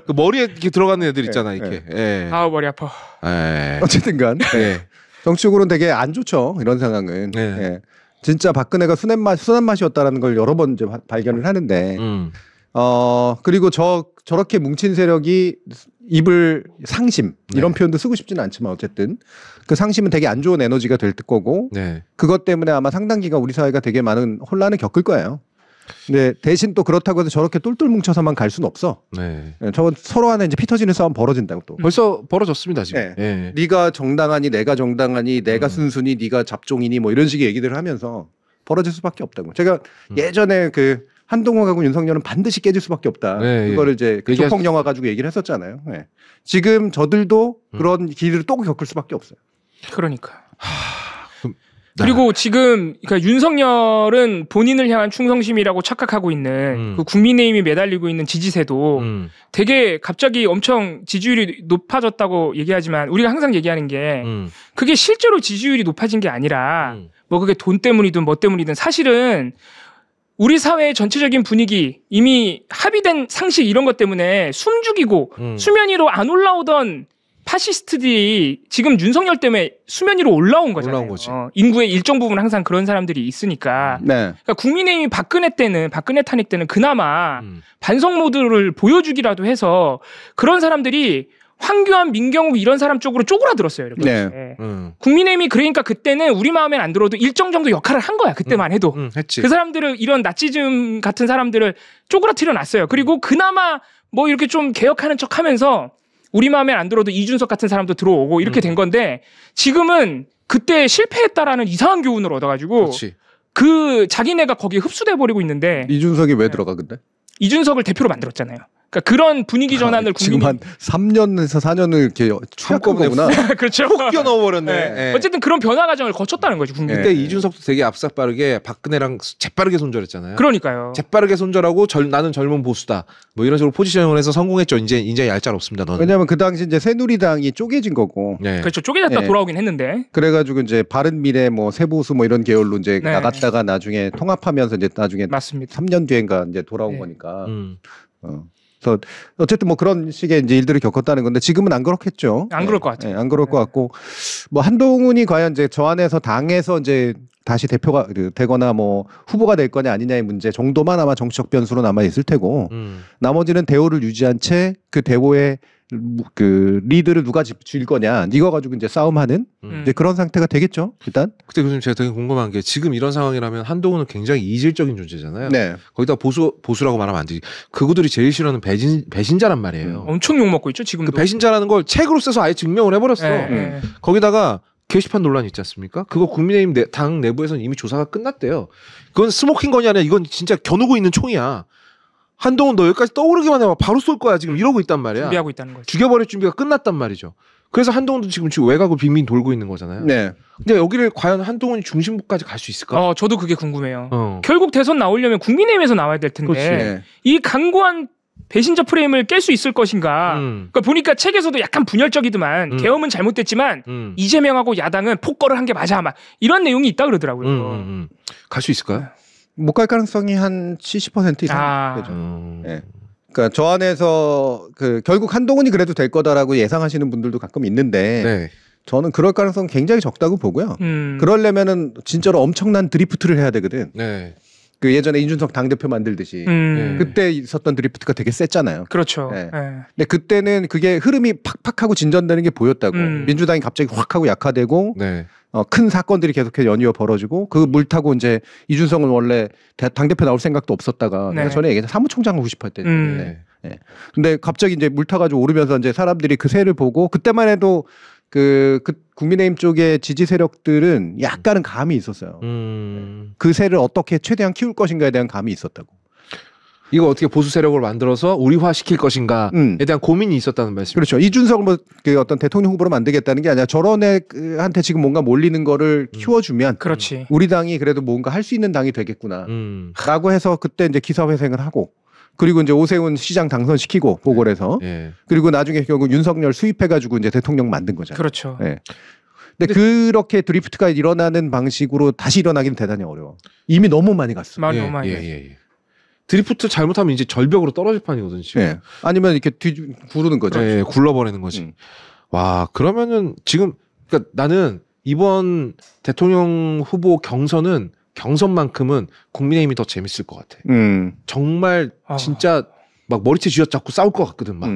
그 머리에 이렇게 들어가는 애들 있잖아 이렇게. 예. 아 머리 아파. 예. 어쨌든간 예. 정치적으로는 되게 안 좋죠. 이런 상황은. 네. 예. 진짜 박근혜가 순한 맛이었다라는 걸 여러 번 이제 발견을 하는데, 그리고 저렇게 뭉친 세력이 입을 상심 이런 표현도 쓰고 싶지는 않지만 어쨌든 그 상심은 되게 안 좋은 에너지가 될 거고, 그것 때문에 아마 상당 기간 우리 사회가 되게 많은 혼란을 겪을 거예요. 근데 대신 또 그렇다고 해서 저렇게 똘똘 뭉쳐서만 갈 수는 없어. 네. 저건 서로 간에 이제 피 터지는 싸움 벌어진다고 또. 벌써 벌어졌습니다 지금. 네. 예. 네가 정당하니 내가 정당하니 내가 순순히 네가 잡종이니 뭐 이런 식의 얘기들을 하면서 벌어질 수밖에 없다고. 제가 예전에 그 한동훈하고 윤석열은 반드시 깨질 수밖에 없다. 네, 그거를 이제 그 조폭 영화 가지고 얘기를 했었잖아요. 네. 지금 저들도 그런 길을 또 겪을 수밖에 없어요. 그러니까. 그리고 지금 그러니까 윤석열은 본인을 향한 충성심이라고 착각하고 있는 그 국민의힘이 매달리고 있는 지지세도 되게 갑자기 엄청 지지율이 높아졌다고 얘기하지만 우리가 항상 얘기하는 게 그게 실제로 지지율이 높아진 게 아니라 뭐 그게 돈 때문이든 뭐 때문이든 사실은 우리 사회의 전체적인 분위기 이미 합의된 상식 이런 것 때문에 숨죽이고 수면 위로 안 올라오던 파시스트들이 지금 윤석열 때문에 수면 위로 올라온 거잖아요. 올라온 거지. 인구의 일정 부분 항상 그런 사람들이 있으니까. 네. 그러니까 국민의힘이 박근혜 탄핵 때는 그나마 반성 모드를 보여주기라도 해서 그런 사람들이 황교안, 민경욱 이런 사람 쪽으로 쪼그라들었어요. 이렇게. 네. 국민의힘이 그러니까 그때는 우리 마음엔 안 들어도 일정 정도 역할을 한 거야. 그때만 해도. 했지. 그 사람들을 이런 나치즘 같은 사람들을 쪼그라뜨려 놨어요. 그리고 그나마 뭐 이렇게 좀 개혁하는 척하면서 우리 마음에 안 들어도 이준석 같은 사람도 들어오고 이렇게 된 건데 지금은 그때 실패했다라는 이상한 교훈을 얻어가지고 그렇지. 그 자기네가 거기에 흡수돼 버리고 있는데 이준석이 왜 들어가 근데? 이준석을 대표로 만들었잖아요. 그러니까 그런 분위기 전환을 지금 한 3년에서 4년을 이렇게 취약한 거구나. 그렇죠. 훅 뛰어넘어버렸네. 네. 예. 어쨌든 그런 변화 과정을 거쳤다는 거죠. 국민. 그때 이준석도 되게 앞서빠르게 박근혜랑 재빠르게 손절했잖아요. 그러니까요. 재빠르게 손절하고 나는 젊은 보수다. 뭐 이런 식으로 포지셔닝을 해서 성공했죠. 이제 얄짤없습니다. 너는. 왜냐하면 그 당시 이제 새누리당이 쪼개진 거고. 네. 그렇죠. 쪼개졌다 네. 돌아오긴 했는데. 그래가지고 이제 바른미래 뭐 새보수 뭐 이런 계열로 이제 네. 나갔다가 나중에 통합하면서 이제 나중에 맞습니다. 3년 뒤엔가 이제 돌아온 네. 거니까. 그래서 어쨌든 뭐 그런 식의 이제 일들을 겪었다는 건데 지금은 안 그렇겠죠. 안 그럴 것 같아요. 네, 안 그럴 것 같고 뭐 한동훈이 과연 이제 저 안에서 당에서 이제 다시 대표가 되거나 뭐 후보가 될 거냐 아니냐의 문제 정도만 아마 정치적 변수로 남아 있을 테고 나머지는 대우를 유지한 채 그 대우의 그 리드를 누가 쥘 거냐 이거 가지고 이제 싸움하는 이제 그런 상태가 되겠죠. 일단. 그때 교수님 제가 되게 궁금한 게 지금 이런 상황이라면 한동훈은 굉장히 이질적인 존재잖아요. 네. 거기다 보수라고 말하면 안 되지. 그들이 제일 싫어하는 배신자란 말이에요. 엄청 욕먹고 있죠. 지금도. 그 배신자라는 걸 책으로 써서 아예 증명을 해버렸어. 네. 거기다가 게시판 논란 있지 않습니까? 그거 국민의힘 당 내부에서는 이미 조사가 끝났대요. 그건 스모킹 건이 아니라 이건 진짜 겨누고 있는 총이야. 한동훈 너 여기까지 떠오르기만 해봐 바로 쏠 거야 지금 이러고 있단 말이야. 준비하고 있다는 거죠. 죽여버릴 준비가 끝났단 말이죠. 그래서 한동훈도 지금 외곽을 빙빙 돌고 있는 거잖아요. 네. 근데 여기를 과연 한동훈이 중심부까지 갈 수 있을까? 저도 그게 궁금해요. 결국 대선 나오려면 국민의힘에서 나와야 될 텐데 네. 이 강고한 배신자 프레임을 깰 수 있을 것인가. 그러니까 보니까 책에서도 약간 분열적이더만 계엄은 잘못됐지만 이재명하고 야당은 폭거를 한 게 맞아. 막 이런 내용이 있다 그러더라고요. 갈 수 있을까요? 못 갈 가능성이 한 70% 이상 되죠. 네. 그러니까 저 안에서 결국 한동훈이 그래도 될 거다라고 예상하시는 분들도 가끔 있는데 네. 저는 그럴 가능성 굉장히 적다고 보고요. 그러려면은 진짜로 엄청난 드리프트를 해야 되거든. 네. 그 예전에 이준석 당대표 만들듯이 그때 있었던 드리프트가 되게 셌잖아요. 그렇죠. 네. 근데 그때는 그게 흐름이 팍팍하고 진전되는 게 보였다고. 민주당이 갑자기 확 하고 약화되고 네. 큰 사건들이 계속해서 연이어 벌어지고 그 물 타고 이제 이준석은 원래 당대표 나올 생각도 없었다가 네. 내가 전에 얘기했던 사무총장 하고 싶어 했대요. 네. 근데 갑자기 이제 물 타가지고 오르면서 이제 사람들이 그 새를 보고 그때만 해도 그 국민의힘 쪽의 지지 세력들은 약간은 감이 있었어요. 그 새를 어떻게 최대한 키울 것인가에 대한 감이 있었다고. 이거 어떻게 보수 세력을 만들어서 우리화시킬 것인가에 대한 고민이 있었다는 말씀이죠. 그렇죠. 이준석을 뭐 그 어떤 대통령 후보로 만들겠다는 게 아니라 저런 애한테 지금 뭔가 몰리는 거를 키워주면 그렇지. 우리 당이 그래도 뭔가 할 수 있는 당이 되겠구나. 라고 해서 그때 이제 기사회생을 하고 그리고 이제 오세훈 시장 당선시키고 보궐에서 그리고 나중에 결국 윤석열 수입해가지고 이제 대통령 만든 거잖아요. 그렇죠. 네. 근데 그렇게 드리프트가 일어나는 방식으로 다시 일어나기는 대단히 어려워. 이미 너무 많이 갔어. 너무 많이. 드리프트 잘못하면 이제 절벽으로 떨어질 판이거든요. 지금. 네. 아니면 이렇게 구르는 거죠. 네, 굴러버리는 거지. 와, 그러면은 지금 그러니까 나는 이번 대통령 후보 경선만큼은 국민의힘이 더 재밌을 것 같아. 정말 진짜 막 머리채 쥐어잡고 싸울 것 같거든. 막.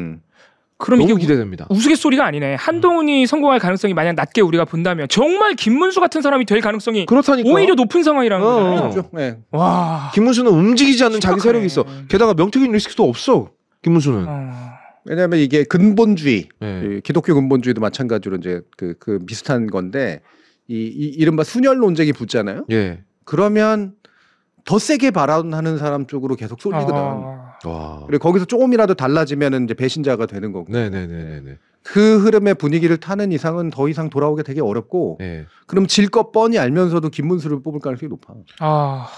그럼 너무 이게 기대됩니다. 우스갯소리가 아니네. 한동훈이 성공할 가능성이 만약 낮게 우리가 본다면 정말 김문수 같은 사람이 될 가능성이 그렇다니까. 오히려 높은 상황이라는 거잖아요. 그렇죠. 네. 와. 김문수는 움직이지 않는 심각하네. 자기 세력이 있어. 게다가 명태균 리스크도 없어. 김문수는. 왜냐하면 이게 근본주의, 네. 기독교 근본주의도 마찬가지로 이제 그 비슷한 건데 이른바 순혈 논쟁이 붙잖아요. 예. 그러면 더 세게 발언하는 사람 쪽으로 계속 쏠리거든. 와. 그리고 거기서 조금이라도 달라지면 이제 배신자가 되는 거고. 네네네네. 그 흐름의 분위기를 타는 이상은 더 이상 돌아오기 되게 어렵고. 네. 그럼 질 것 뻔히 알면서도 김문수를 뽑을 가능성이 높아. 와,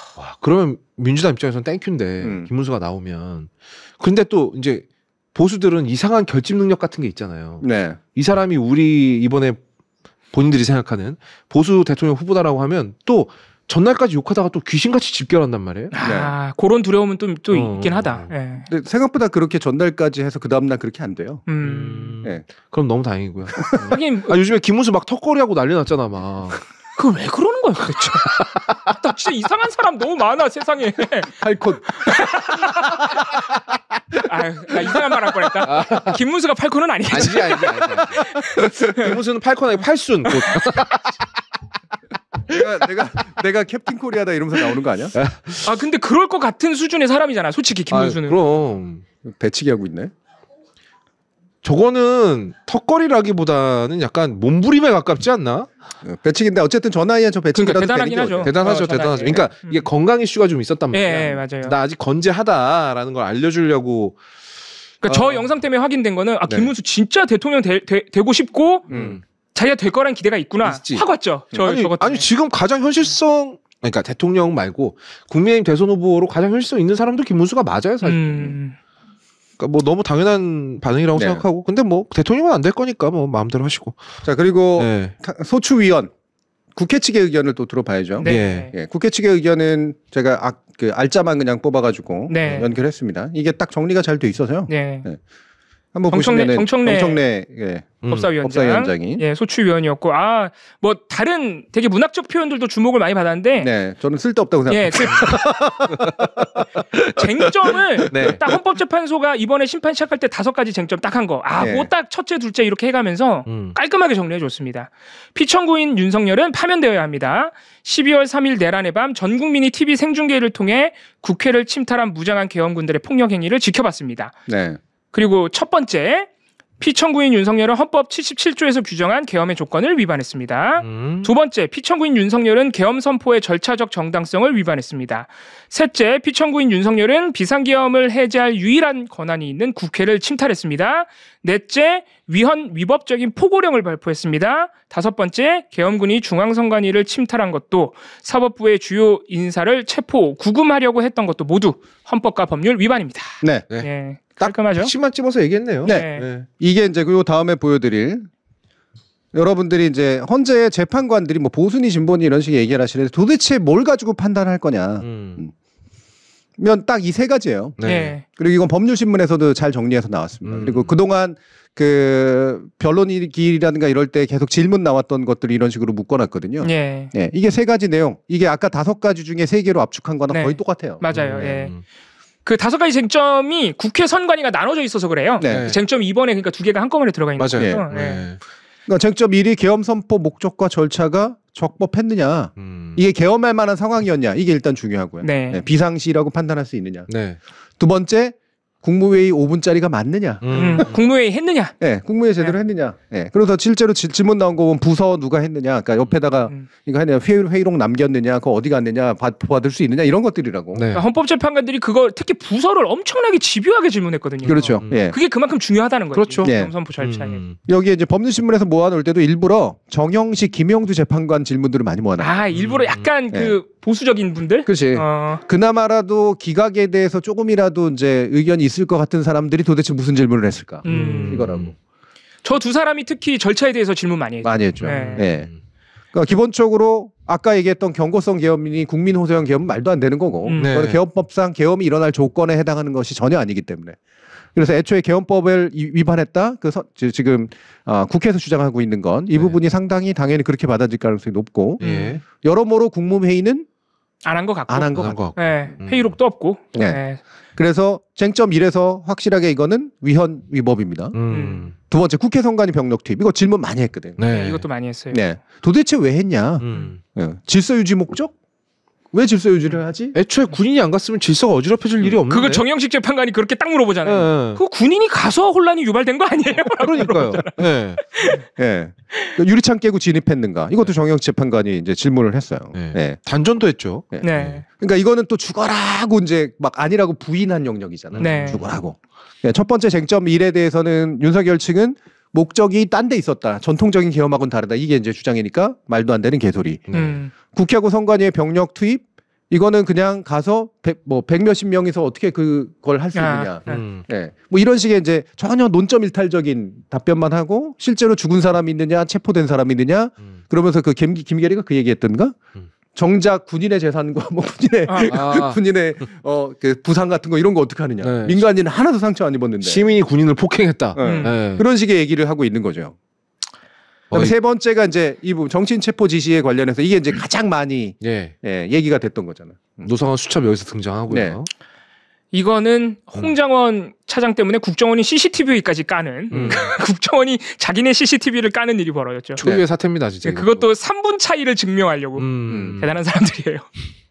그러면 민주당 입장에서는 땡큐인데 김문수가 나오면. 근데 또 이제 보수들은 이상한 결집 능력 같은 게 있잖아요. 네. 이 사람이 우리 이번에 본인들이 생각하는 보수 대통령 후보다라고 하면 또 전날까지 욕하다가 또 귀신같이 집결한단 말이에요. 그런 두려움은 또 있긴 하다. 근데 생각보다 그렇게 전날까지 해서 그 다음날 그렇게 안 돼요. 네. 그럼 너무 다행이고요. 하긴 요즘에 김문수 막 턱걸이하고 난리 났잖아 막. 그 왜 그러는 거야 도대체? 나 진짜 이상한 사람 너무 많아 세상에. 팔콘. 나 이상한 말 할 뻔했다. 김문수가 팔콘은 아니겠지. 아니지. 김문수는 팔콘 아니고 팔순. 내가 캡틴 코리아다 이러면서 나오는 거 아니야? 근데 그럴 것 같은 수준의 사람이잖아. 솔직히 김문수는. 그럼 배치기 하고 있네. 저거는 턱걸이라기보다는 약간 몸부림에 가깝지 않나? 배치기인데 어쨌든 저 나이에 저 배치기라도 그러니까 대단하긴 하죠. 대단하죠. 그러니까 이게 건강 이슈가 좀 있었단 말이야. 네, 맞아요. 나 아직 건재하다라는 걸 알려주려고. 그러니까 저 영상 때문에 확인된 거는 김문수 진짜 대통령 되고 싶고 자기가 될 거란 기대가 있구나. 있지. 확 왔죠. 아니 지금 가장 현실성 그러니까 대통령 말고 국민의힘 대선 후보로 가장 현실성 있는 사람도 김문수가 맞아요 사실. 그러니까 뭐 너무 당연한 반응이라고 생각하고 근데 뭐 대통령은 안 될 거니까 뭐 마음대로 하시고. 자 그리고 소추위원 국회 측의 의견을 또 들어봐야죠. 네. 예, 국회 측의 의견은 제가 그 알짜만 그냥 뽑아가지고 연결했습니다. 이게 딱 정리가 잘 돼 있어서요. 네. 한번 보시면은 정청래 법사위원장이 소추위원이었고 뭐 다른 되게 문학적 표현들도 주목을 많이 받았는데 저는 쓸데없다고 생각합니다. 쟁점을 딱 헌법재판소가 이번에 심판 시작할 때 5가지 쟁점 딱 한 거. 뭐 딱 첫째 둘째 이렇게 해가면서 깔끔하게 정리해줬습니다. 피청구인 윤석열은 파면되어야 합니다. 12월 3일 내란의 밤 전 국민이 TV 생중계를 통해 국회를 침탈한 무장한 계엄군들의 폭력 행위를 지켜봤습니다. 그리고 첫 번째 피청구인 윤석열은 헌법 77조에서 규정한 계엄의 조건을 위반했습니다. 두 번째, 피청구인 윤석열은 계엄 선포의 절차적 정당성을 위반했습니다. 셋째, 피청구인 윤석열은 비상계엄을 해제할 유일한 권한이 있는 국회를 침탈했습니다. 넷째, 위헌위법적인 포고령을 발표했습니다. 다섯 번째, 계엄군이 중앙선관위를 침탈한 것도 사법부의 주요 인사를 체포, 구금하려고 했던 것도 모두 헌법과 법률 위반입니다. 네. 네. 깔끔하죠? 핵심만 집어서 얘기했네요. 네. 이게 이제 그 다음에 보여드릴 여러분들이 이제 헌재의 재판관들이 뭐 보수니 진보니 이런 식의 얘기를 하시는데 도대체 뭘 가지고 판단할 거냐. 면 딱 이 세 가지예요. 네. 그리고 이건 법률신문에서도 잘 정리해서 나왔습니다. 그리고 그동안 그 변론일이라든가 이럴 때 계속 질문 나왔던 것들을 이런 식으로 묶어놨거든요. 네. 네. 이게 세 가지 내용. 이게 아까 5가지 중에 3개로 압축한 거나 네. 거의 똑같아요. 맞아요. 예. 그 5가지 쟁점이 국회 선관위가 나눠져 있어서 그래요. 네. 그 쟁점이 이번에 그러니까 2개가 한꺼번에 들어가 있는 맞아요. 거죠. 네. 네. 그러니까 쟁점 1이 계엄 선포 목적과 절차가 적법했느냐. 이게 계엄할 만한 상황이었냐. 이게 일단 중요하고요. 네. 네, 비상시라고 판단할 수 있느냐. 네. 두 번째, 국무회의 5분짜리가 맞느냐. 국무회의 했느냐. 네, 국무회의 제대로 했느냐. 네, 그래서 실제로 질문 나온 거 보면 부서 누가 했느냐. 그러니까 옆에다가 이거 했느냐. 회의록 남겼느냐. 그거 어디 갔느냐. 받을 수 있느냐. 이런 것들이라고. 네. 그러니까 헌법재판관들이 그걸 특히 부서를 엄청나게 집요하게 질문했거든요. 그렇죠. 예. 그게 그만큼 중요하다는 거죠. 그렇죠. 계엄 선포 절차에. 여기에 이제 법률신문에서 모아놓을 때도 일부러 정영식, 김영두 재판관 질문들을 많이 모아놔요. 아, 일부러 약간 그 보수적인 분들? 그렇지. 그나마라도 기각에 대해서 조금이라도 이제 의견이 있을 것 같은 사람들이 도대체 무슨 질문을 했을까? 이거라고. 저 두 사람이 특히 절차에 대해서 질문 많이 했죠. 많이 했죠. 네. 네. 그러니까 기본적으로 아까 얘기했던 경고성 계엄이 국민 호소형 계엄은 말도 안 되는 거고 네. 그건 계엄법상 계엄이 일어날 조건에 해당하는 것이 전혀 아니기 때문에 그래서 애초에 계엄법을 위반했다. 지금 국회에서 주장하고 있는 건 이 부분이 상당히 당연히 그렇게 받아들일 가능성이 높고 여러모로 국무회의는 안 한 것 같고. 안 한 것 같고. 네. 회의록도 없고. 네. 네. 그래서 쟁점 1에서 확실하게 이거는 위헌 위법입니다. 두 번째 국회 선관위 병력 투입. 이거 질문 많이 했거든요. 네. 이것도 많이 했어요. 네. 도대체 왜 했냐? 네. 질서 유지 목적? 왜 질서 유지를 하지? 애초에 군인이 안 갔으면 질서가 어지럽혀질 일이 없는데. 그거 정영식 재판관이 그렇게 딱 물어보잖아요. 그 군인이 가서 혼란이 유발된 거 아니에요? 그러니까요. 네. 네. 유리창 깨고 진입했는가? 이것도 정영식 재판관이 이제 질문을 했어요. 네. 네. 단전도 했죠. 네. 그러니까 이거는 또 죽어라고 이제 막 아니라고 부인한 영역이잖아요. 네. 죽어라고. 네. 첫 번째 쟁점 1에 대해서는 윤석열 측은 목적이 딴 데 있었다. 전통적인 계엄하고는 다르다. 이게 이제 주장이니까 말도 안 되는 개소리. 국회하고 선관위의 병력 투입 이거는 그냥 가서 100몇십 명이서 어떻게 그걸 할 수 있느냐. 네. 뭐 이런 식의 이제 전혀 논점 일탈적인 답변만 하고 실제로 죽은 사람이 있느냐, 체포된 사람이 있느냐. 그러면서 그 김계리가 그 얘기했던가? 정작 군인의 재산과 뭐 군인의 그 부상 같은 거 이런 거 어떻게 하느냐. 네. 민간인은 하나도 상처 안 입었는데. 시민이 군인을 폭행했다. 네. 그런 식의 얘기를 하고 있는 거죠. 그다음에 세 번째가 이제 이 부분 정치인 체포 지시에 관련해서 이게 이제 가장 많이 얘기가 됐던 거잖아요. 노상원 수첩 여기서 등장하고요. 네. 이거는 홍장원 차장 때문에 국정원이 CCTV까지 까는 국정원이 자기네 CCTV를 까는 일이 벌어졌죠. 초유의 사태입니다, 진짜. 그것도 3분 차이를 증명하려고 대단한 사람들이에요.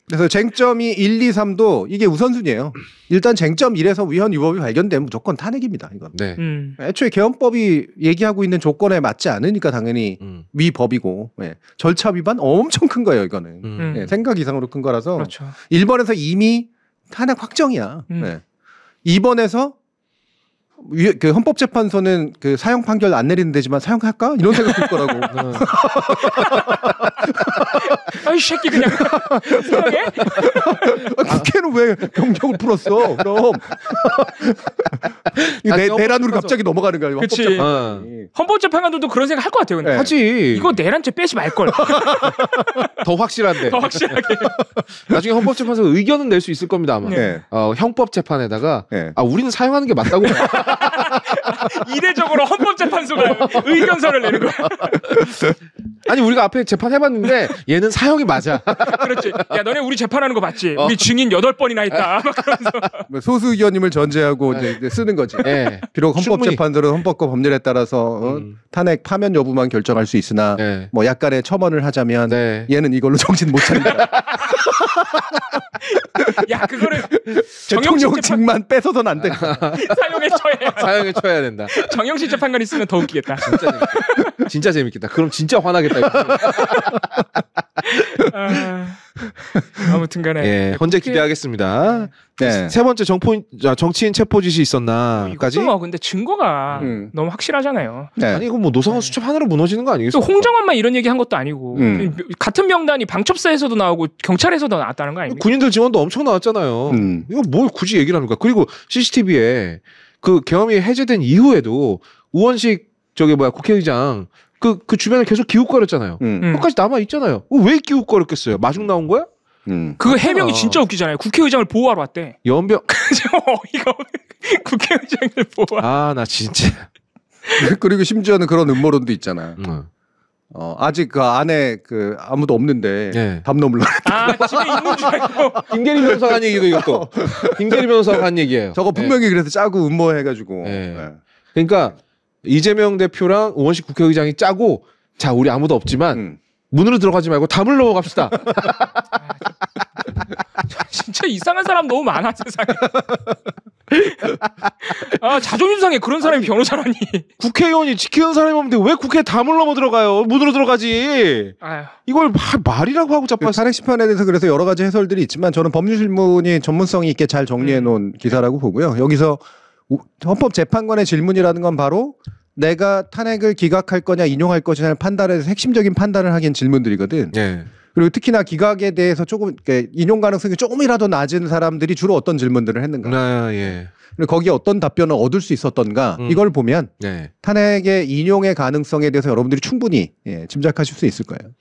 그래서 쟁점이 1, 2, 3도 이게 우선순위예요. 일단 쟁점 1에서 위헌 위법이 발견되면 무조건 탄핵입니다. 이건. 네. 애초에 계엄법이 얘기하고 있는 조건에 맞지 않으니까 당연히 위법이고 절차 위반 엄청 큰 거예요. 이거는 생각 이상으로 큰 거라서 그렇죠. 1번에서 이미 탄핵 확정이야. 2번에서 그 헌법재판소는 그 사형 판결 안 내리는 데지만 사형할까? 이런 생각 들 거라고. 아이 새끼 그냥 사형해? 국회는 왜 병력을 풀었어? 그럼 내란으로 갑자기 넘어가는 거야. 그렇지. 헌법재판관들도 그런 생각 할 것 같아요. 근데. 하지. 이거 내란죄 빼지 말 걸. 더 확실한데. 더 확실하게. 나중에 헌법재판소 의견은 낼 수 있을 겁니다 아마. 네. 형법재판에다가 우리는 사용하는 게 맞다고. 이례적으로 헌법재판소가 의견서를 내는 거야. 아니 우리가 앞에 재판해봤는데 얘는 사형이 맞아. 그렇지. 야 너네 우리 재판하는 거 맞지? 우리 증인 8번이나 있다. 막 그러면서. 소수 의견임을 전제하고 이제 쓰는 거지. 네. 비록 헌법재판소는 헌법과 법률에 따라서 탄핵 파면 여부만 결정할 수 있으나 뭐 약간의 첨언을 하자면 얘는 씨는 이걸로 정신 못 차린다. 야 그거를 대통령직만 뺏어서는 안 돼. 사용에 쳐야 된다. 정영실 재판관 있으면 더 웃기겠다. 진짜 재밌겠다. 그럼 진짜 화나겠다. 아무튼간에 예, 헌재 기대하겠습니다. 네. 세 번째 정치인 체포 지시 있었나까지. 뭐 근데 증거가 너무 확실하잖아요. 네. 아니 이거 뭐 노상원 수첩 하나로 무너지는 거 아니겠어요? 홍정원만 이런 얘기 한 것도 아니고 같은 명단이 방첩사에서도 나오고 경찰에서도 나왔다는 거 아닙니까? 군인들 지원도 엄청 나왔잖아요. 이거 뭘 굳이 얘기를 합니까? 그리고 CCTV에 그 계엄이 해제된 이후에도 우원식 국회의장 그 주변에 계속 기웃거렸잖아요. 끝까지 남아 있잖아요. 왜 기웃거렸겠어요? 마중 나온 거야? 그 해명이 진짜 웃기잖아요. 국회의장을 보호하러 왔대. 연병. 어이가 국회의장을 보호하러. 나 진짜. 그리고 심지어는 그런 음모론도 있잖아. 아직 그 안에 그 아무도 없는데 담 넘으려. 집에 있는 줄 알고. 김계리 변호사가 한 얘기고 이것도. 김계리 변호사가 한 얘기예요. 저거 분명히 그래서 짜고 음모해가지고. 그러니까 이재명 대표랑 우원식 국회의장이 짜고 자 우리 아무도 없지만 문으로 들어가지 말고 담을 넣어 갑시다. 진짜 이상한 사람 너무 많아 세상에. 자존심 상해 그런 사람이 변호사라니. 국회의원이 지키는 사람이 없는데 왜 국회에 담을 넘어 들어가요? 문으로 들어가지. 이걸 말이라고 하고 자빠졌어. 탄핵 심판에 대해서 그래서 여러 가지 해설들이 있지만 저는 법률신문이 전문성이 있게 잘 정리해 놓은 기사라고 보고요. 여기서 헌법재판관의 질문이라는 건 바로 내가 탄핵을 기각할 거냐 인용할 것이냐를 판단해서 핵심적인 판단을 하기엔 질문들이거든. 그리고 특히나 기각에 대해서 조금 인용 가능성이 조금이라도 낮은 사람들이 주로 어떤 질문들을 했는가. 그리고 거기에 어떤 답변을 얻을 수 있었던가. 이걸 보면 탄핵의 인용의 가능성에 대해서 여러분들이 충분히 짐작하실 수 있을 거예요.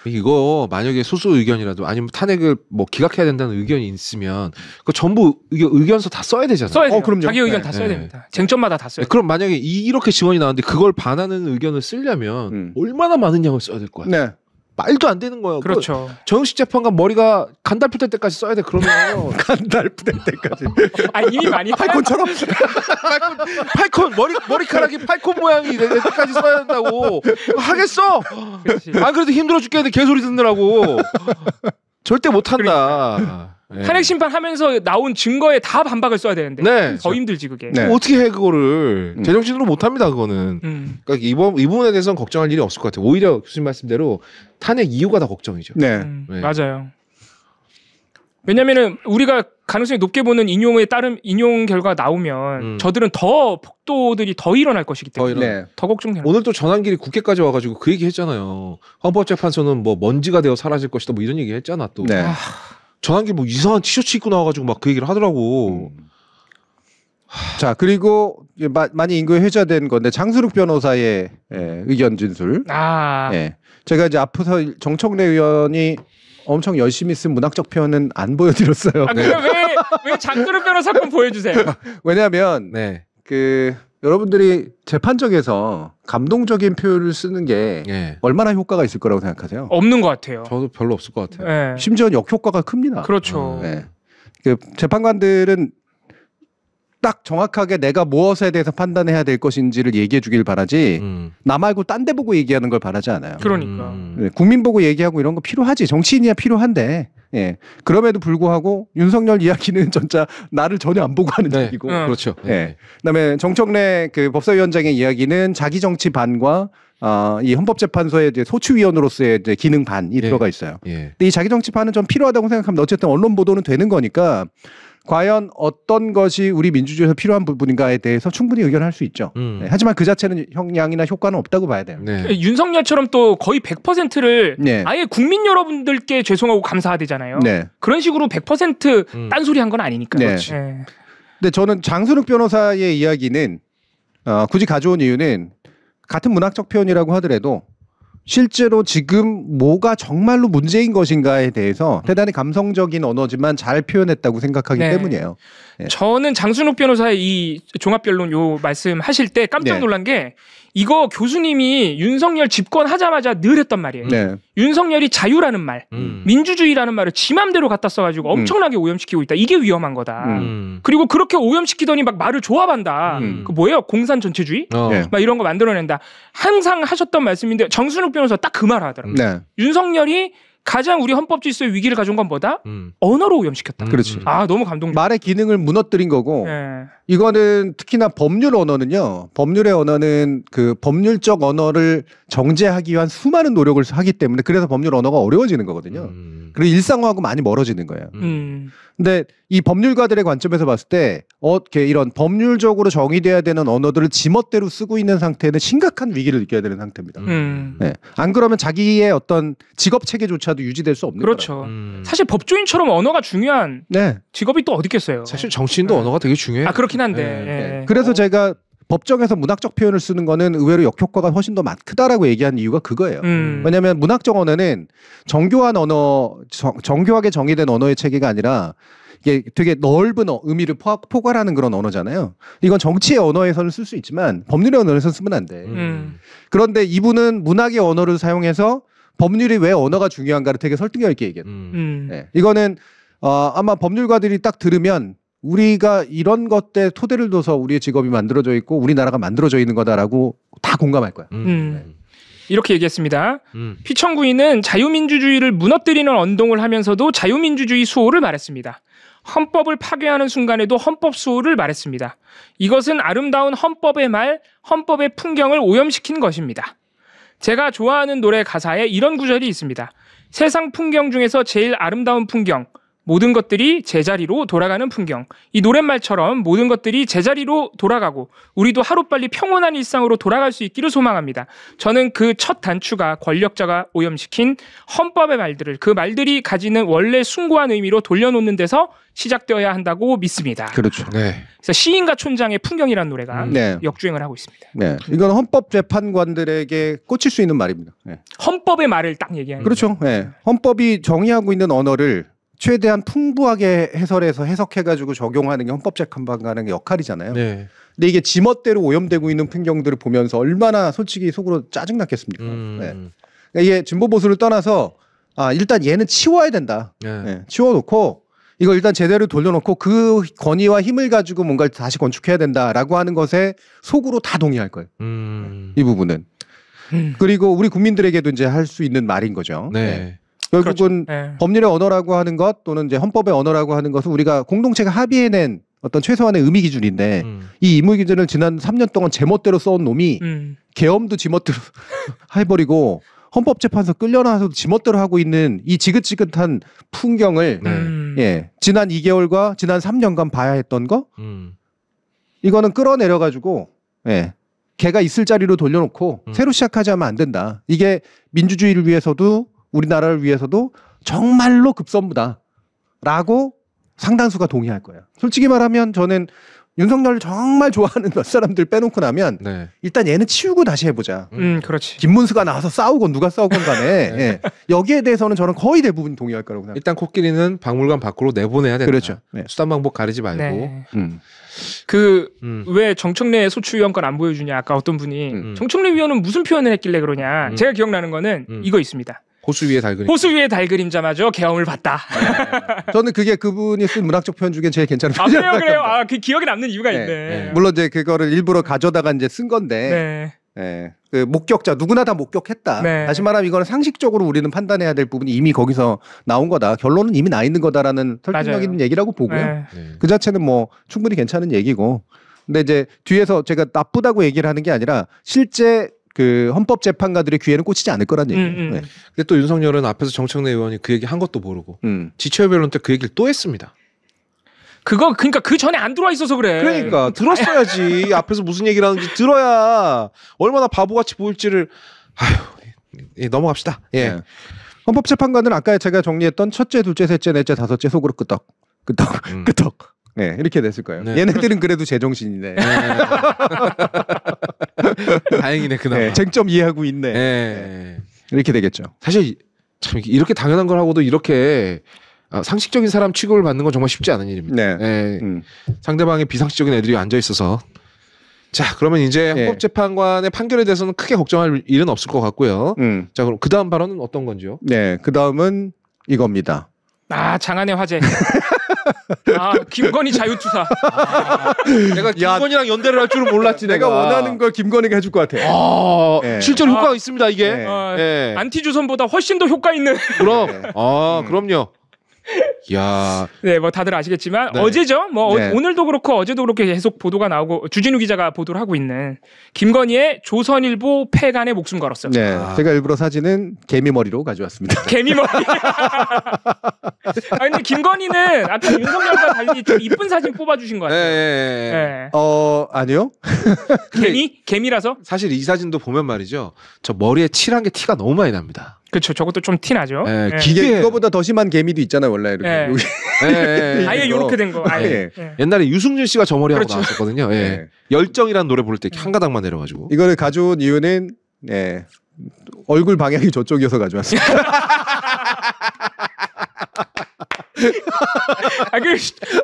이거 만약에 소수 의견이라도 아니면 탄핵을 뭐 기각해야 된다는 의견이 있으면 그 전부 의견서 다 써야 되잖아요. 써야 돼요. 그럼요. 자기 의견 다 써야 됩니다. 쟁점마다 다 써야 돼요. 그럼 만약에 이렇게 지원이 나왔는데 그걸 반하는 의견을 쓰려면 얼마나 많은 양을 써야 될 거야. 말도 안 되는 거예요. 그렇죠. 정영식 재판관 머리가 간달프 될 때까지 써야 돼. 그러면 간달프 될 때까지. 이미 많이 팔콘처럼. 팔콘 머리카락이 팔콘 모양이 될 때까지 써야 된다고. 하겠어. 안 그래도 힘들어 죽겠는데 개소리 듣느라고. 절대 못 한다. 탄핵 심판하면서 나온 증거에 다 반박을 써야 되는데 더 힘들지 그게. 어떻게 해 그거를. 제정신으로 못 합니다 그거는. 그러니까 이 부분에 대해서는 걱정할 일이 없을 것 같아요. 오히려 교수님 말씀대로 탄핵 이유가 다 걱정이죠. 맞아요. 왜냐면은 우리가 가능성이 높게 보는 인용 결과가 나오면 저들은 더 폭도들이 더 일어날 것이기 때문에 더 걱정되는. 오늘 또 전환길이 국회까지 와가지고 그 얘기 했잖아요. 헌법재판소는 뭐 먼지가 되어 사라질 것이다 뭐 이런 얘기 했잖아 또. 전환길 뭐 이상한 티셔츠 입고 나와가지고 막 그 얘기를 하더라고. 자 그리고 많이 인구에 회자된 건데 장수룩 변호사의 의견 진술. 제가 이제 앞서서 정청래 의원이 엄청 열심히 쓴 문학적 표현은 안 보여드렸어요. 왜 장수룩 변호사 건 보여주세요. 왜냐하면 여러분들이 재판정에서 감동적인 표현을 쓰는 게 얼마나 효과가 있을 거라고 생각하세요? 없는 것 같아요. 저도 별로 없을 것 같아요. 심지어 역효과가 큽니다. 그렇죠. 그 재판관들은 딱 정확하게 내가 무엇에 대해서 판단해야 될 것인지를 얘기해 주길 바라지 나 말고 딴 데 보고 얘기하는 걸 바라지 않아요. 그러니까. 국민 보고 얘기하고 이런 거 필요하지. 정치인이야 필요한데 그럼에도 불구하고 윤석열 이야기는 진짜 나를 전혀 안 보고 하는 얘기고. 그렇죠. 그다음에 정청래 그 법사위원장의 이야기는 자기 정치 반과 이 헌법재판소의 이제 소추위원으로서의 이제 기능 반이 들어가 있어요. 근데 이 자기 정치 반은 좀 필요하다고 생각합니다. 어쨌든 언론 보도는 되는 거니까 과연 어떤 것이 우리 민주주의에서 필요한 부분인가에 대해서 충분히 의견할 수 있죠. 하지만 그 자체는 형량이나 효과는 없다고 봐야 돼요. 윤석열처럼 또 거의 100%를 아예 국민 여러분들께 죄송하고 감사하대잖아요. 그런 식으로 100% 딴소리 한 건 아니니까. 근데 저는 장수룩 변호사의 이야기는 굳이 가져온 이유는 같은 문학적 표현이라고 하더라도 실제로 지금 뭐가 정말로 문제인 것인가에 대해서 대단히 감성적인 언어지만 잘 표현했다고 생각하기 때문이에요. 저는 장순욱 변호사의 이 종합변론 요 말씀하실 때 깜짝 놀란 게 이거 교수님이 윤석열 집권하자마자 늘 했던 말이에요. 윤석열이 자유라는 말, 민주주의라는 말을 지 맘대로 갖다 써가지고 엄청나게 오염시키고 있다. 이게 위험한 거다. 그리고 그렇게 오염시키더니 막 말을 조합한다. 그 뭐예요? 공산 전체주의? 막 이런 거 만들어낸다. 항상 하셨던 말씀인데 정순욱 변호사 딱 그 말 하더라고요. 윤석열이 가장 우리 헌법 질서의 위기를 가져온 건 뭐다? 언어로 오염시켰다. 그렇지. 아 너무 감동. 말의 기능을 무너뜨린 거고 네. 이거는 특히나 법률 언어는요. 법률의 언어는 그 법률적 언어를 정제하기 위한 수많은 노력을 하기 때문에 그래서 법률 언어가 어려워지는 거거든요. 그리고 일상화하고 많이 멀어지는 거예요. 근데 이 법률가들의 관점에서 봤을 때 이런 법률적으로 정의돼야 되는 언어들을 지멋대로 쓰고 있는 상태는 심각한 위기를 느껴야 되는 상태입니다. 네. 안 그러면 자기의 어떤 직업 체계조차도 유지될 수 없는 그렇죠. 사실 법조인처럼 언어가 중요한 네. 직업이 또 어디 있겠어요. 사실 정치인도 언어가 되게 중요해요. 아 그렇긴 한데. 네. 그래서 제가 법정에서 문학적 표현을 쓰는 거는 의외로 역효과가 훨씬 더 크다라고 얘기한 이유가 그거예요. 왜냐하면 문학적 언어는 정교한 언어, 정교하게 정의된 언어의 체계가 아니라 이게 되게 넓은 의미를 포괄하는 그런 언어잖아요. 이건 정치의 언어에서는 쓸 수 있지만 법률의 언어에서는 쓰면 안 돼. 그런데 이분은 문학의 언어를 사용해서 법률이 왜 언어가 중요한가를 되게 설득력 있게 얘기해요. 네. 이거는 아마 법률가들이 딱 들으면 우리가 이런 것에 토대를 둬서 우리의 직업이 만들어져 있고 우리나라가 만들어져 있는 거다라고 다 공감할 거야. 네. 이렇게 얘기했습니다. 피청구인은 자유민주주의를 무너뜨리는 언동을 하면서도 자유민주주의 수호를 말했습니다. 헌법을 파괴하는 순간에도 헌법 수호를 말했습니다. 이것은 아름다운 헌법의 말, 헌법의 풍경을 오염시킨 것입니다. 제가 좋아하는 노래 가사에 이런 구절이 있습니다. 세상 풍경 중에서 제일 아름다운 풍경, 모든 것들이 제자리로 돌아가는 풍경. 이 노랫말처럼 모든 것들이 제자리로 돌아가고 우리도 하루빨리 평온한 일상으로 돌아갈 수 있기를 소망합니다. 저는 그 첫 단추가 권력자가 오염시킨 헌법의 말들을 그 말들이 가지는 원래 숭고한 의미로 돌려놓는 데서 시작되어야 한다고 믿습니다. 그렇죠. 네. 그래서 시인과 촌장의 풍경이라는 노래가 역주행을 하고 있습니다. 네. 이건 헌법 재판관들에게 꽂힐 수 있는 말입니다. 네. 헌법의 말을 딱 얘기하는 그렇죠. 네. 헌법이 정의하고 있는 언어를 최대한 풍부하게 해설해서 해석해가지고 적용하는 게 헌법재판관의 역할이잖아요. 네. 근데 이게 지멋대로 오염되고 있는 풍경들을 보면서 얼마나 솔직히 속으로 짜증났겠습니까? 네. 그러니까 이게 진보 보수를 떠나서 일단 얘는 치워야 된다. 네. 치워놓고 이걸 일단 제대로 돌려놓고 그 권위와 힘을 가지고 뭔가를 다시 건축해야 된다라고 하는 것에 속으로 다 동의할 거예요. 이 부분은. 그리고 우리 국민들에게도 이제 할 수 있는 말인 거죠. 네. 결국은 그렇죠. 법률의 언어라고 하는 것 또는 이제 헌법의 언어라고 하는 것은 우리가 공동체가 합의해낸 어떤 최소한의 의미 기준인데 이 의미 기준을 지난 3년 동안 제멋대로 써온 놈이 계엄도 지멋대로 해버리고 헌법재판소 끌려나와서도 지멋대로 하고 있는 이 지긋지긋한 풍경을 지난 2개월과 지난 3년간 봐야 했던 거 이거는 끌어내려가지고 걔가 있을 자리로 돌려놓고 새로 시작하지 하면 안 된다. 이게 민주주의를 위해서도 우리나라를 위해서도 정말로 급선무다라고 상당수가 동의할 거예요. 솔직히 말하면 저는 윤석열을 정말 좋아하는 몇 사람들 빼놓고 나면 일단 얘는 치우고 다시 해보자. 그렇지. 김문수가 나와서 싸우건 누가 싸우건 간에 여기에 대해서는 저는 거의 대부분 동의할 거라고 생각합니다. 일단 코끼리는 박물관 밖으로 내보내야 된다. 그렇죠. 수단 방법 가리지 말고. 왜 정청래 소추위원권 안 보여주냐 아까 어떤 분이 정청래 위원은 무슨 표현을 했길래 그러냐. 제가 기억나는 거는 이거 있습니다. 호수 위에 달 그림. 호수 위에 달 그림자마저 계엄을 봤다. 저는 그게 그분이 쓴 문학적 표현 중에 제일 괜찮은 표현이라고 생각합니다. 그래요? 그 기억에 남는 이유가 있네. 물론 이제 그거를 일부러 가져다가 이제 쓴 건데. 그 목격자 누구나 다 목격했다. 다시 말하면 이거는 상식적으로 우리는 판단해야 될 부분이 이미 거기서 나온 거다. 결론은 이미 나 있는 거다라는 설득력 있는 얘기라고 보고요. 그 자체는 뭐 충분히 괜찮은 얘기고. 근데 이제 뒤에서 제가 나쁘다고 얘기를 하는 게 아니라 실제 그 헌법재판가들의 귀에는 꽂히지 않을 거란 얘기예요. 근데 또 윤석열은 앞에서 정청래 의원이 그 얘기 한 것도 모르고 지처의 변론 때 그 얘기를 또 했습니다. 그러니까 그 전에 안 들어와 있어서 그래. 그러니까 들었어야지. 앞에서 무슨 얘기를 하는지 들어야 얼마나 바보같이 보일지를. 넘어갑시다. 헌법재판관은 아까 제가 정리했던 첫째, 둘째, 셋째, 넷째, 다섯째 속으로 끄떡. 이렇게 됐을 거예요. 얘네들은 그래도 제정신이네. 다행이네 그나마. 쟁점 이해하고 있네. 이렇게 되겠죠. 사실 참 이렇게 당연한 걸 하고도 이렇게 상식적인 사람 취급을 받는 건 정말 쉽지 않은 일입니다. 상대방의 비상식적인 애들이 앉아 있어서. 자, 그러면 이제 헌법재판관의 판결에 대해서는 크게 걱정할 일은 없을 것 같고요. 자, 그럼 그 다음 발언은 어떤 건지요? 그 다음은 이겁니다. 장안의 화제. 김건희 자유투사. 내가 김건희랑 연대를 할 줄은 몰랐지. 내가 원하는 걸 김건희가 해줄 것 같아. 네. 실제로 효과가 있습니다 이게. 네. 안티주선보다 훨씬 더 효과 있는. 그럼. 그럼요. 야, 네, 뭐 다들 아시겠지만 네. 어제죠. 뭐 네. 오늘도 그렇고 어제도 그렇게 계속 보도가 나오고 주진우 기자가 보도를 하고 있는 김건희의 조선일보 폐간에 목숨 걸었어요. 네, 제가 일부러 사진은 개미 머리로 가져왔습니다. 개미 머리. 근데 김건희는 아까 윤석열과 달리 좀 이쁜 사진 뽑아주신 것 같아요. 네. 아니요. 개미라서. 사실 이 사진도 보면 말이죠. 저 머리에 칠한 게 티가 너무 많이 납니다. 그렇죠. 저것도 좀 티나죠. 네, 이게 이거보다 더 심한 개미도 있잖아요, 원래 이렇게. 네. 네. 아예 이렇게 된 거. 아예. 네. 옛날에 유승준 씨가 저 머리 하고 그렇죠. 나왔었거든요. 네. 열정이라는 노래 부를 때 한 가닥만 내려가지고. 이거를 가져온 이유는 얼굴 방향이 저쪽이어서 가져왔습니다.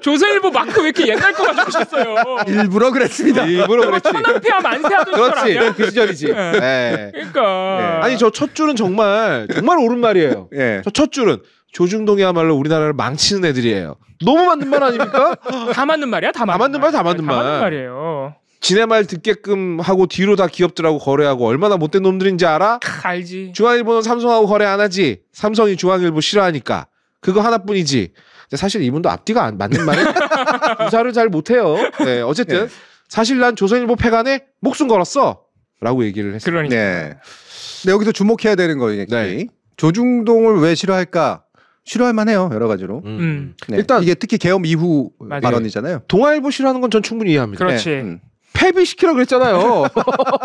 조선일보 마크 왜 이렇게 옛날 거 가지고 오셨어요? 일부러 그랬습니다. 일부러 그랬지. 천안폐하 만세하던 시절 그렇지. 아니야? 그 시절이지. 네. 그러니까. 아니 저 첫 줄은 정말 옳은 말이에요. 저 첫 줄은 조중동이야말로 우리나라를 망치는 애들이에요. 너무 맞는 말 아닙니까? 다 맞는 말이야. 다 맞는 맞는 말이에요. 지네 말 듣게끔 하고 뒤로 다 기업들하고 거래하고 얼마나 못된 놈들인지 알아? 알지. 중앙일보는 삼성하고 거래 안 하지. 삼성이 중앙일보 싫어하니까. 그거 하나뿐이지. 근데 사실 이분도 앞뒤가 안 맞는 말에 구사를 잘 못해요. 네, 어쨌든 사실 난 조선일보 폐간에 목숨 걸었어. 라고 얘기를 했어요. 그러니까. 네. 근데 여기서 주목해야 되는 거예요. 네. 조중동을 왜 싫어할까? 싫어할 만해요. 여러 가지로. 음. 네. 일단 이게 특히 계엄 이후 맞아요. 발언이잖아요. 동아일보 싫어하는 건 전 충분히 이해합니다. 그렇지. 네. 폐비시키라 그랬잖아요.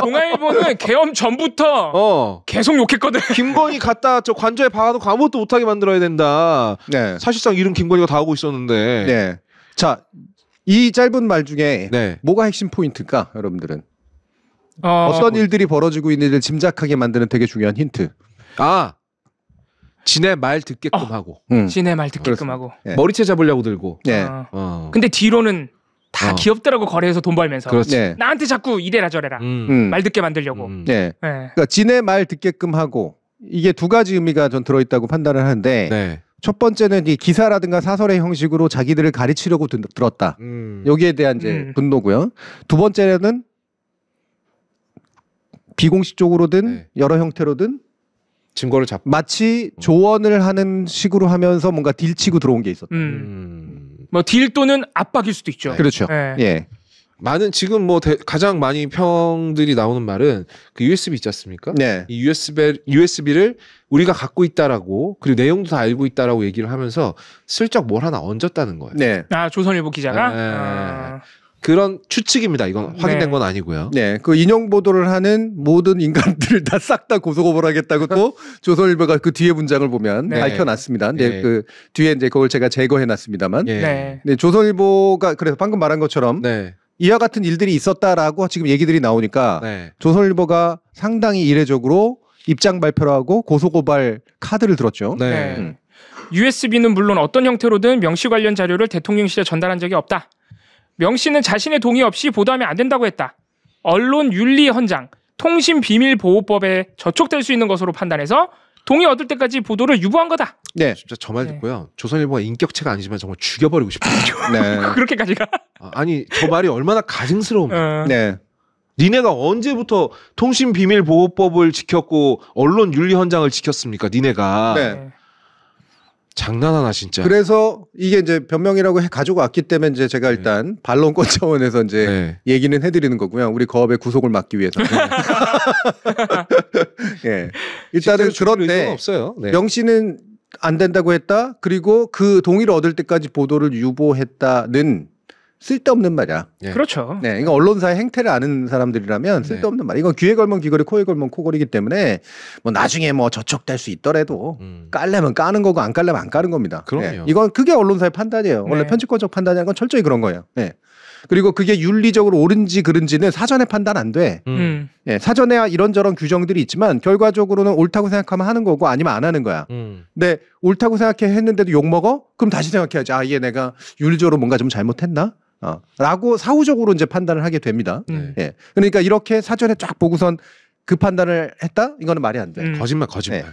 동아일보는 계엄 전부터 계속 욕했거든. 김건희 갖다 저 관저에 박아놓고 아무것도 못하게 만들어야 된다. 네. 사실상 일은 김건희가 다 하고 있었는데. 네. 자, 이 짧은 말 중에 네. 뭐가 핵심 포인트일까? 여러분들은 어떤 일들이 벌어지고 있는지를 짐작하게 만드는 되게 중요한 힌트. 지네 말 듣게끔 하고. 지네 말 듣게끔 하고. 네. 머리채 잡으려고 들고. 네. 근데 뒤로는 다 기업들하고 거래해서 돈 벌면서. 그렇지. 네. 나한테 자꾸 이래라 저래라. 말 듣게 만들려고. 네. 그러니까 지네 말 듣게끔 하고 이게 두 가지 의미가 전 들어있다고 판단을 하는데 네. 첫 번째는 이 기사라든가 사설의 형식으로 자기들을 가르치려고 들었다. 여기에 대한 이제 분노고요. 두 번째는 비공식적으로든 여러 형태로든 증거를 잡고 마치 조언을 하는 식으로 하면서 뭔가 딜치고 들어온 게 있었다. 뭐 딜 또는 압박일 수도 있죠. 그렇죠. 네. 예. 많은 지금 뭐 가장 많이 평들이 나오는 말은 그 USB 있지 않습니까? 네. 이 USB를 우리가 갖고 있다라고 그리고 내용도 다 알고 있다라고 얘기를 하면서 슬쩍 뭘 하나 얹었다는 거예요. 네. 조선일보 기자가 네. 그런 추측입니다. 이건 확인된 건 아니고요. 네, 그 인용 보도를 하는 모든 인간들을 다 싹 다 고소고발하겠다고 또 조선일보가 그 뒤에 문장을 보면 밝혀놨습니다. 근데 그 뒤에 이제 그걸 제가 제거해놨습니다만. 네, 조선일보가 그래서 방금 말한 것처럼 이와 같은 일들이 있었다라고 지금 얘기들이 나오니까 조선일보가 상당히 이례적으로 입장 발표를 하고 고소고발 카드를 들었죠. USB는 물론 어떤 형태로든 명 씨 관련 자료를 대통령실에 전달한 적이 없다. 명 씨는 자신의 동의 없이 보도하면 안 된다고 했다. 언론 윤리 헌장, 통신비밀보호법에 저촉될 수 있는 것으로 판단해서 동의 얻을 때까지 보도를 유보한 거다. 네, 진짜 저 말 듣고요. 조선일보가 인격체가 아니지만 정말 죽여버리고 싶어요. 네. 그렇게까지 가? 아니 저 말이 얼마나 가증스러운가. 네. 니네가 언제부터 통신비밀보호법을 지켰고 언론 윤리헌장을 지켰습니까? 니네가. 네. 장난하나 진짜. 그래서 이게 이제 변명이라고 가지고 왔기 때문에 이제 제가 일단 반론권 차원에서 이제 얘기는 해드리는 거고요. 우리 거업의 구속을 막기 위해서. 예. 일단은 그런데 없어요. 명 씨는 안 된다고 했다. 그리고 그 동의를 얻을 때까지 보도를 유보했다는 쓸데없는 말이야. 그렇죠. 네, 이거 언론사의 행태를 아는 사람들이라면 쓸데없는 말. 이건 귀에 걸면 귀걸이, 코에 걸면 코걸이기 때문에 뭐 나중에 뭐 저촉될 수 있더라도 깔려면 까는 거고 안 깔려면 안 까는 겁니다. 그럼요. 이건 그게 언론사의 판단이에요. 원래 편집권적 판단이라는 건 철저히 그런 거예요. 네. 그리고 그게 윤리적으로 옳은지 그른지는 사전에 판단 안 돼. 예, 사전에 이런저런 규정들이 있지만 결과적으로는 옳다고 생각하면 하는 거고 아니면 안 하는 거야. 근데 옳다고 생각해 했는데도 욕먹어? 그럼 다시 생각해야지. 이게 내가 윤리적으로 뭔가 좀 잘못했나? 라고 사후적으로 이제 판단을 하게 됩니다. 예. 그러니까 이렇게 사전에 쫙 보고선 그 판단을 했다? 이거는 말이 안 돼. 거짓말.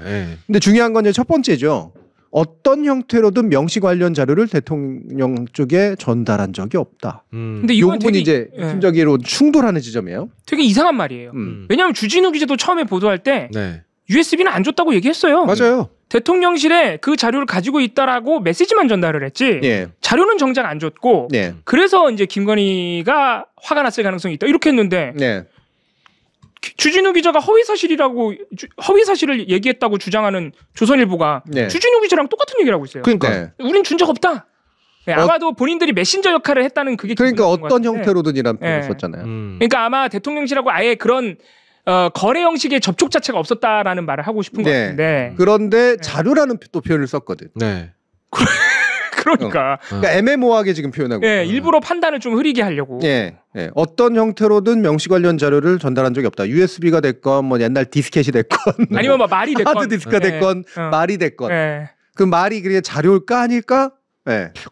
네. 근데 중요한 건 이제 첫 번째죠. 어떤 형태로든 명시 관련 자료를 대통령 쪽에 전달한 적이 없다. 근데 이 이건 부분이 이제 핵심적으로 충돌하는 지점이에요. 되게 이상한 말이에요. 왜냐하면 주진우 기자도 처음에 보도할 때 USB는 안 줬다고 얘기했어요. 맞아요. 대통령실에 그 자료를 가지고 있다라고 메시지만 전달을 했지 자료는 정작 안 줬고 그래서 이제 김건희가 화가 났을 가능성이 있다 이렇게 했는데 주진우 기자가 허위 사실을 얘기했다고 주장하는 조선일보가 주진우 기자랑 똑같은 얘기를 하고 있어요. 그러니까 우린 준 적 없다. 아마도 본인들이 메신저 역할을 했다는 그게 그러니까 어떤 형태로든이라는 표현을 썼잖아요. 그러니까 아마 대통령실하고 아예 그런 거래 형식의 접촉 자체가 없었다라는 말을 하고 싶은 것 같은데 그런데 자료라는 또 표현을 썼거든. 그러니까 애매모호하게 지금 표현하고 일부러 판단을 좀 흐리게 하려고 어떤 형태로든 명시 관련 자료를 전달한 적이 없다. USB가 됐건 뭐 옛날 디스켓이 됐건 아니면 뭐 말이 됐건 하드디스크가 됐건 말이 됐건 그 말이 그게 자료일까 아닐까?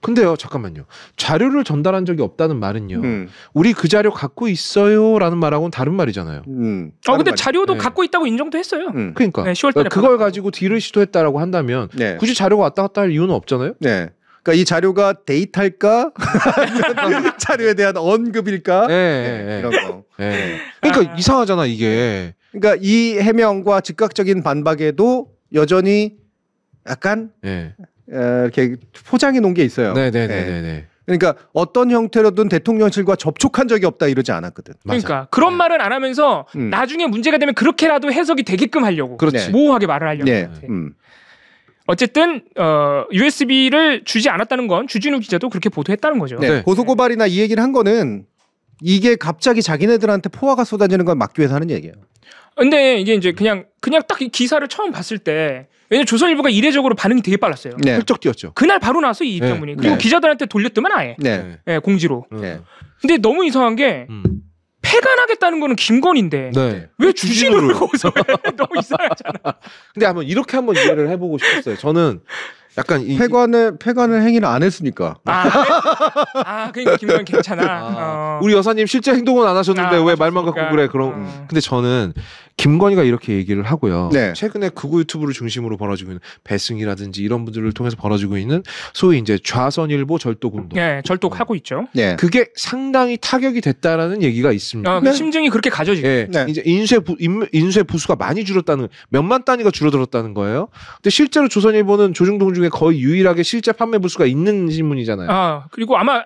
근데요, 잠깐만요. 자료를 전달한 적이 없다는 말은요. 우리 그 자료 갖고 있어요라는 말하고는 다른 말이잖아요. 근데 자료도 갖고 있다고 인정도 했어요. 그러니까 10월달에 그걸 가지고 딜을 시도했다라고 한다면 굳이 자료가 왔다 갔다 할 이유는 없잖아요. 그러니까 이 자료가 데이터일까? 자료에 대한 언급일까? 이런 거. 그러니까 이상하잖아 이게. 그러니까 이 해명과 즉각적인 반박에도 여전히 약간 이렇게 포장해 놓은 게 있어요. 그러니까 어떤 형태로든 대통령실과 접촉한 적이 없다 이러지 않았거든. 그러니까 그런 말은 안 하면서 나중에 문제가 되면 그렇게라도 해석이 되게끔 하려고. 모호하게 말을 하려고. 어쨌든 USB를 주지 않았다는 건 주진우 기자도 그렇게 보도했다는 거죠. 고소고발이나 이 얘기를 한 거는 이게 갑자기 자기네들한테 포화가 쏟아지는 걸 막기 위해서 하는 얘기예요. 근데 이게 이제 그냥 딱 이 기사를 처음 봤을 때 왜냐면 조선일보가 이례적으로 반응이 되게 빨랐어요. 훌쩍 뛰었죠. 그날 바로 나왔어 이 입장문이. 그리고 기자들한테 돌렸더만 아예 공지로. 근데 너무 이상한 게 폐간하겠다는 거는 김건희인데 왜 주진우를 거기서 너무 이상하잖아. 근데 이렇게 한번 이해를 해보고 싶었어요. 저는 약간 폐간을 행위를 안 했으니까. 그러니까 김건희 괜찮아. 우리 여사님 실제 행동은 안 하셨는데 왜 말만 갖고 그래? 근데 저는 김건희가 이렇게 얘기를 하고요. 최근에 극우 유튜브를 중심으로 벌어지고 있는 배승이라든지 이런 분들을 통해서 벌어지고 있는 소위 이제 좌선일보 절독운동. 절독하고 있죠. 그게 상당히 타격이 됐다라는 얘기가 있습니다. 심증이 그렇게 가져지고. 이제 인쇄 부수가 많이 줄었다는, 몇만 단위가 줄어들었다는 거예요. 근데 실제로 조선일보는 조중동 중에 거의 유일하게 실제 판매 부수가 있는 신문이잖아요. 그리고 아마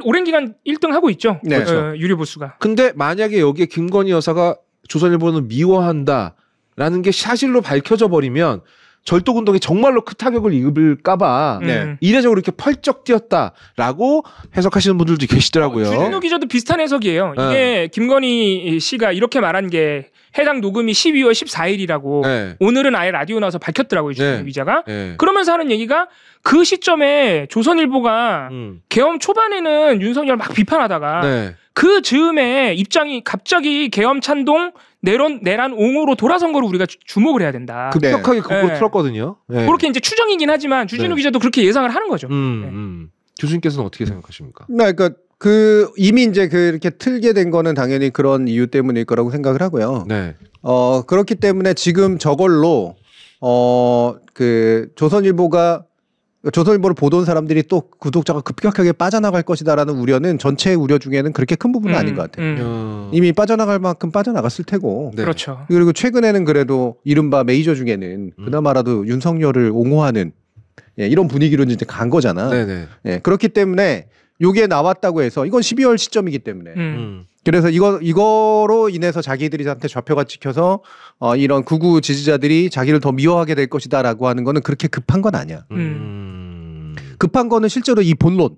오랜 기간 1등 하고 있죠. 그렇죠. 유료 부수가. 근데 만약에 여기에 김건희 여사가 조선일보는 미워한다라는 게 사실로 밝혀져 버리면 절독운동이 정말로 큰 타격을 입을까봐 이례적으로 이렇게 펄쩍 뛰었다라고 해석하시는 분들도 계시더라고요. 주진우 기자도 비슷한 해석이에요. 이게 김건희 씨가 이렇게 말한 게 해당 녹음이 12월 14일이라고 오늘은 아예 라디오 나와서 밝혔더라고요. 주진우 기자가. 그러면서 하는 얘기가 그 시점에 조선일보가 계엄 초반에는 윤석열 막 비판하다가 그 즈음에 입장이 갑자기 계엄 찬동 내란 옹호로 돌아선 거를 우리가 주목을 해야 된다. 급격하게 그걸 틀었거든요. 그렇게 이제 추정이긴 하지만 주진우 기자도 그렇게 예상을 하는 거죠. 교수님께서는 어떻게 생각하십니까? 그러니까 이미 이제 그렇게 틀게 된 거는 당연히 그런 이유 때문일 거라고 생각을 하고요. 그렇기 때문에 지금 저걸로 조선일보를 보던 사람들이 또 구독자가 급격하게 빠져나갈 것이다라는 우려는 전체 우려 중에는 그렇게 큰 부분은 아닌 것 같아요. 이미 빠져나갈 만큼 빠져나갔을 테고. 그렇죠. 그리고 최근에는 그래도 이른바 메이저 중에는 그나마라도 윤석열을 옹호하는 이런 분위기로 이제 간 거잖아. 그렇기 때문에 요게 나왔다고 해서 이건 12월 시점이기 때문에. 그래서 이거로 인해서 자기들한테 좌표가 찍혀서 이런 극우 지지자들이 자기를 더 미워하게 될 것이다라고 하는 거는 그렇게 급한 건 아니야. 급한 거는 실제로 이 본론.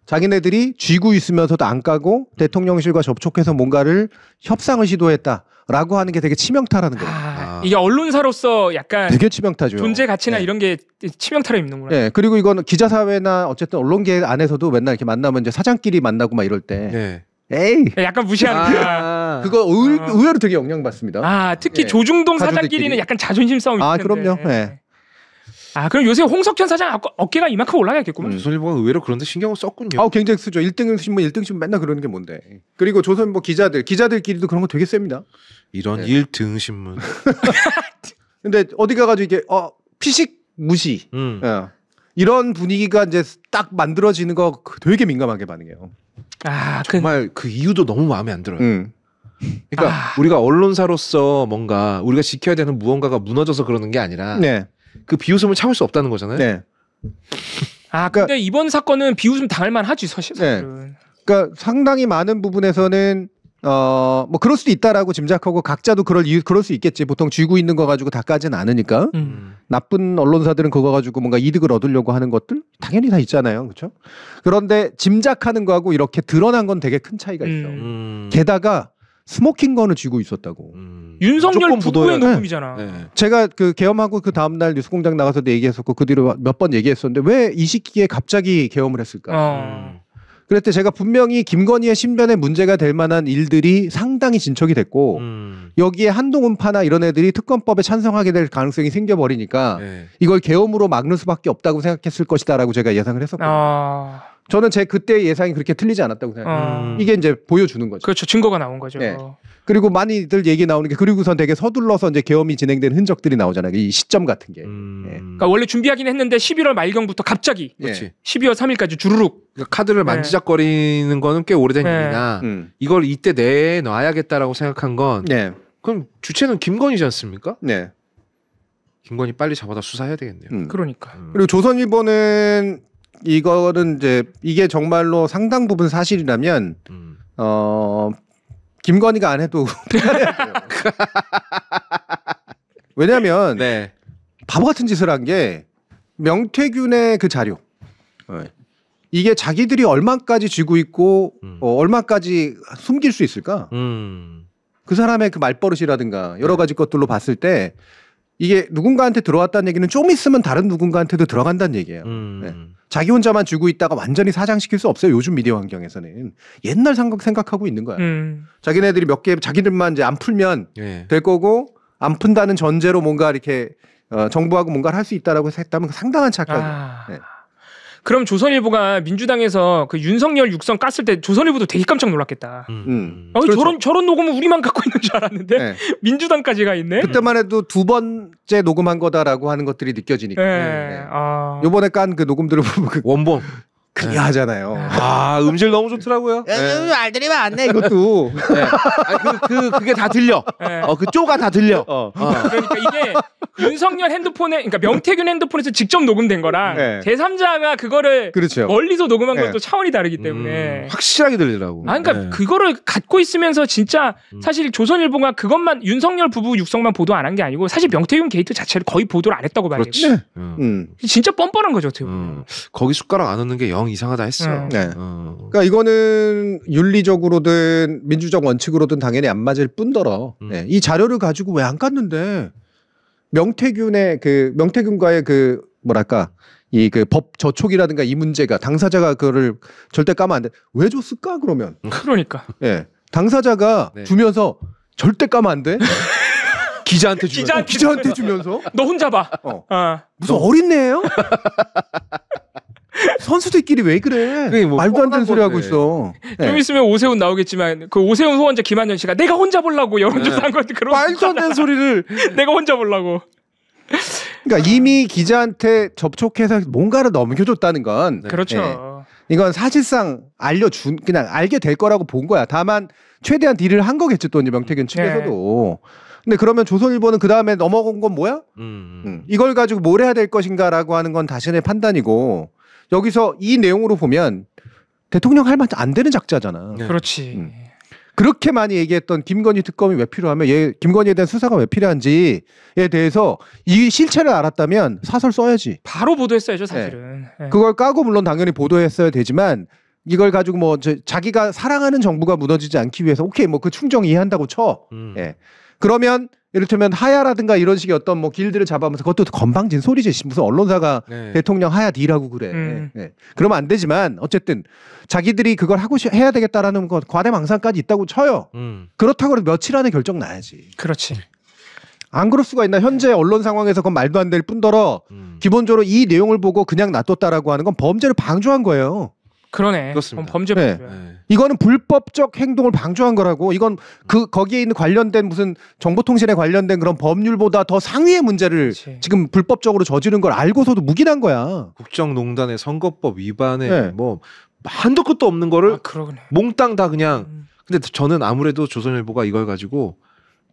자기네들이 쥐고 있으면서도 안 까고 대통령실과 접촉해서 뭔가를 협상을 시도했다라고 하는 게 되게 치명타라는 거예요. 이게 언론사로서 약간 되게 치명타죠. 존재 가치나 이런 게 치명타를 입는구나. 그리고 이거는 기자사회나 어쨌든 언론계 안에서도 맨날 이렇게 만나면 이제 사장끼리 만나고 막 이럴 때 에이 약간 무시하는 그거 의외로 되게 영향받습니다. 특히 조중동 사장끼리는 약간 자존심 싸움이 있는데. 그럼요. 그럼 요새 홍석현 사장 어깨가 이만큼 올라가겠구만. 조선일보가 의외로 그런데 신경을 썼군요. 굉장히 쓰죠. 1등 신문 맨날 그러는 게 뭔데. 그리고 조선일보 기자들끼리도 그런 거 되게 셉니다. 이런 1등 신문. 근데 어디 가가지고 이게 피식 무시. 이런 분위기가 이제 딱 만들어지는 거 되게 민감하게 반응해요. 정말 그 이유도 너무 마음에 안 들어요. 그러니까 우리가 언론사로서 뭔가 우리가 지켜야 되는 무언가가 무너져서 그러는 게 아니라 그 비웃음을 참을 수 없다는 거잖아요. 네. 근데 이번 사건은 비웃음 당할 만하지 사실은. 그러니까 상당히 많은 부분에서는 뭐 그럴 수도 있다라고 짐작하고 각자도 그럴 수 있겠지. 보통 쥐고 있는 거 가지고 다 까지는 않으니까. 나쁜 언론사들은 그거 가지고 뭔가 이득을 얻으려고 하는 것들 당연히 다 있잖아요. 그렇죠? 그런데 짐작하는 거하고 이렇게 드러난 건 되게 큰 차이가 있어. 게다가 스모킹 건을 쥐고 있었다고. 윤석열 부부의 녹음이잖아. 제가 그 계엄하고 그 다음날 뉴스공장 나가서도 얘기했었고 그 뒤로 몇 번 얘기했었는데 왜 이 시기에 갑자기 계엄을 했을까? 그랬더니 제가 분명히 김건희의 신변에 문제가 될 만한 일들이 상당히 진척이 됐고 여기에 한동훈파나 이런 애들이 특검법에 찬성하게 될 가능성이 생겨버리니까 이걸 계엄으로 막는 수밖에 없다고 생각했을 것이다라고 제가 예상을 했었거든요. 저는 제 그때의 예상이 그렇게 틀리지 않았다고 생각해요. 이게 이제 보여주는 거죠. 그렇죠. 증거가 나온 거죠. 그리고 많이들 얘기 나오는 게 그리고선 되게 서둘러서 이제 계엄이 진행되는 흔적들이 나오잖아요. 이 시점 같은 게. 그러니까 원래 준비하긴 했는데 11월 말경부터 갑자기 12월 3일까지 주르륵 그러니까 카드를 만지작거리는 거는 꽤 오래된 일이나 이걸 이때 내놔야겠다라고 생각한 건 그럼 주체는 김건희지 않습니까? 김건희 빨리 잡아다 수사해야 되겠네요. 그러니까. 그리고 조선일보는 이거는 이제 이게 정말로 상당 부분 사실이라면 김건희가 안 해도 왜냐하면 바보 같은 짓을 한 게 명태균의 그 자료 이게 자기들이 얼마까지 쥐고 있고 얼마까지 숨길 수 있을까? 그 사람의 그 말버릇이라든가 여러 가지 것들로 봤을 때 이게 누군가한테 들어왔다는 얘기는 좀 있으면 다른 누군가한테도 들어간다는 얘기예요. 자기 혼자만 쥐고 있다가 완전히 사장시킬 수 없어요. 요즘 미디어 환경에서는. 옛날 생각하고 있는 거야. 자기네들이 몇 개 자기들만 이제 안 풀면 될 거고 안 푼다는 전제로 뭔가 이렇게 정부하고 뭔가를 할 수 있다라고 했다면 상당한 착각이에요. 그럼 조선일보가 민주당에서 그 윤석열 육성 깠을 때 조선일보도 되게 깜짝 놀랐겠다. 그렇죠. 저런 녹음은 우리만 갖고 있는 줄 알았는데 민주당까지가 있네. 그때만 해도 두 번째 녹음한 거다라고 하는 것들이 느껴지니까. 요번에 깐 그 녹음들을 보면 그 원본 그냥 하잖아요. 음질 너무 좋더라고요. 알들이 많네 이것도. 그게 다 들려. 그 쪼가 다 들려. 그러니까 이게 윤석열 핸드폰에, 그러니까 명태균 핸드폰에서 직접 녹음된 거랑 제3자가 그거를 멀리서 녹음한 것도 차원이 다르기 때문에 확실하게 들리더라고. 그러니까 그거를 갖고 있으면서 진짜 사실 조선일보가 그것만 윤석열 부부 육성만 보도 안 한 게 아니고 사실 명태균 게이트 자체를 거의 보도를 안 했다고 봐야 되겠죠. 진짜 뻔뻔한 거죠, 어떻게 보면. 거기 숟가락 안 넣는 게 영 이상하다 했어. 그러니까 이거는 윤리적으로든 민주적 원칙으로든 당연히 안 맞을 뿐더러 이 자료를 가지고 왜 안 깠는데 명태균과의 그 뭐랄까 이 그 법 저촉이라든가 이 문제가 당사자가 그거를 절대 까면 안 돼. 왜 줬을까 그러면? 그러니까. 당사자가 주면서 절대 까면 안 돼. 기자한테 주면서 너 혼자 봐. 무슨 어린애예요? 선수들끼리 왜 그래? 뭐 말도 안 되는 소리 하고 있어. 좀 있으면 오세훈 나오겠지만 그 오세훈 후원자 김한현 씨가 내가 혼자 보려고 여론조사 한 건데 그런 말도 안 되는 소리를 내가 혼자 보려고. 그러니까 이미 기자한테 접촉해서 뭔가를 넘겨줬다는 건 그렇죠. 이건 사실상 그냥 알게 될 거라고 본 거야. 다만 최대한 딜을 한 거겠죠. 또 이제 명태균 측에서도. 근데 그러면 조선일보는 그 다음에 넘어간 건 뭐야? 이걸 가지고 뭘 해야 될 것인가라고 하는 건 자신의 판단이고 여기서 이 내용으로 보면 대통령 할 말 안 되는 작자잖아. 그렇지. 그렇게 많이 얘기했던 김건희 특검이 왜 필요하면 김건희에 대한 수사가 왜 필요한지에 대해서 이 실체를 알았다면 사설 써야지. 바로 보도했어야죠, 사실은. 그걸 까고 물론 당연히 보도했어야 되지만 이걸 가지고 뭐 자기가 사랑하는 정부가 무너지지 않기 위해서 오케이 뭐 그 충정 이해한다고 쳐. 그러면 이를테면 하야라든가 이런 식의 어떤 뭐 길들을 잡아면서 그것도 건방진 소리지. 무슨 언론사가 대통령 하야 딜하고 그래. 그러면 안 되지만 어쨌든 자기들이 그걸 하고 해야 되겠다라는 것 과대망상까지 있다고 쳐요. 그렇다고 해도 며칠 안에 결정 나야지. 그렇지. 안 그럴 수가 있나. 현재 언론 상황에서 그건 말도 안 될 뿐더러 기본적으로 이 내용을 보고 그냥 놔뒀다라고 하는 건 범죄를 방조한 거예요. 그러네. 그렇습니다. 범죄 네. 범죄야. 이거는 불법적 행동을 방조한 거라고. 이건 거기에 있는 관련된 무슨 정보통신에 관련된 그런 법률보다 더 상위의 문제를 그치. 지금 불법적으로 저지른 걸 알고서도 묵인한 거야. 국정농단의 선거법 위반에 뭐 한도 끝도 없는 거를 그러네. 몽땅 다 그냥. 근데 저는 아무래도 조선일보가 이걸 가지고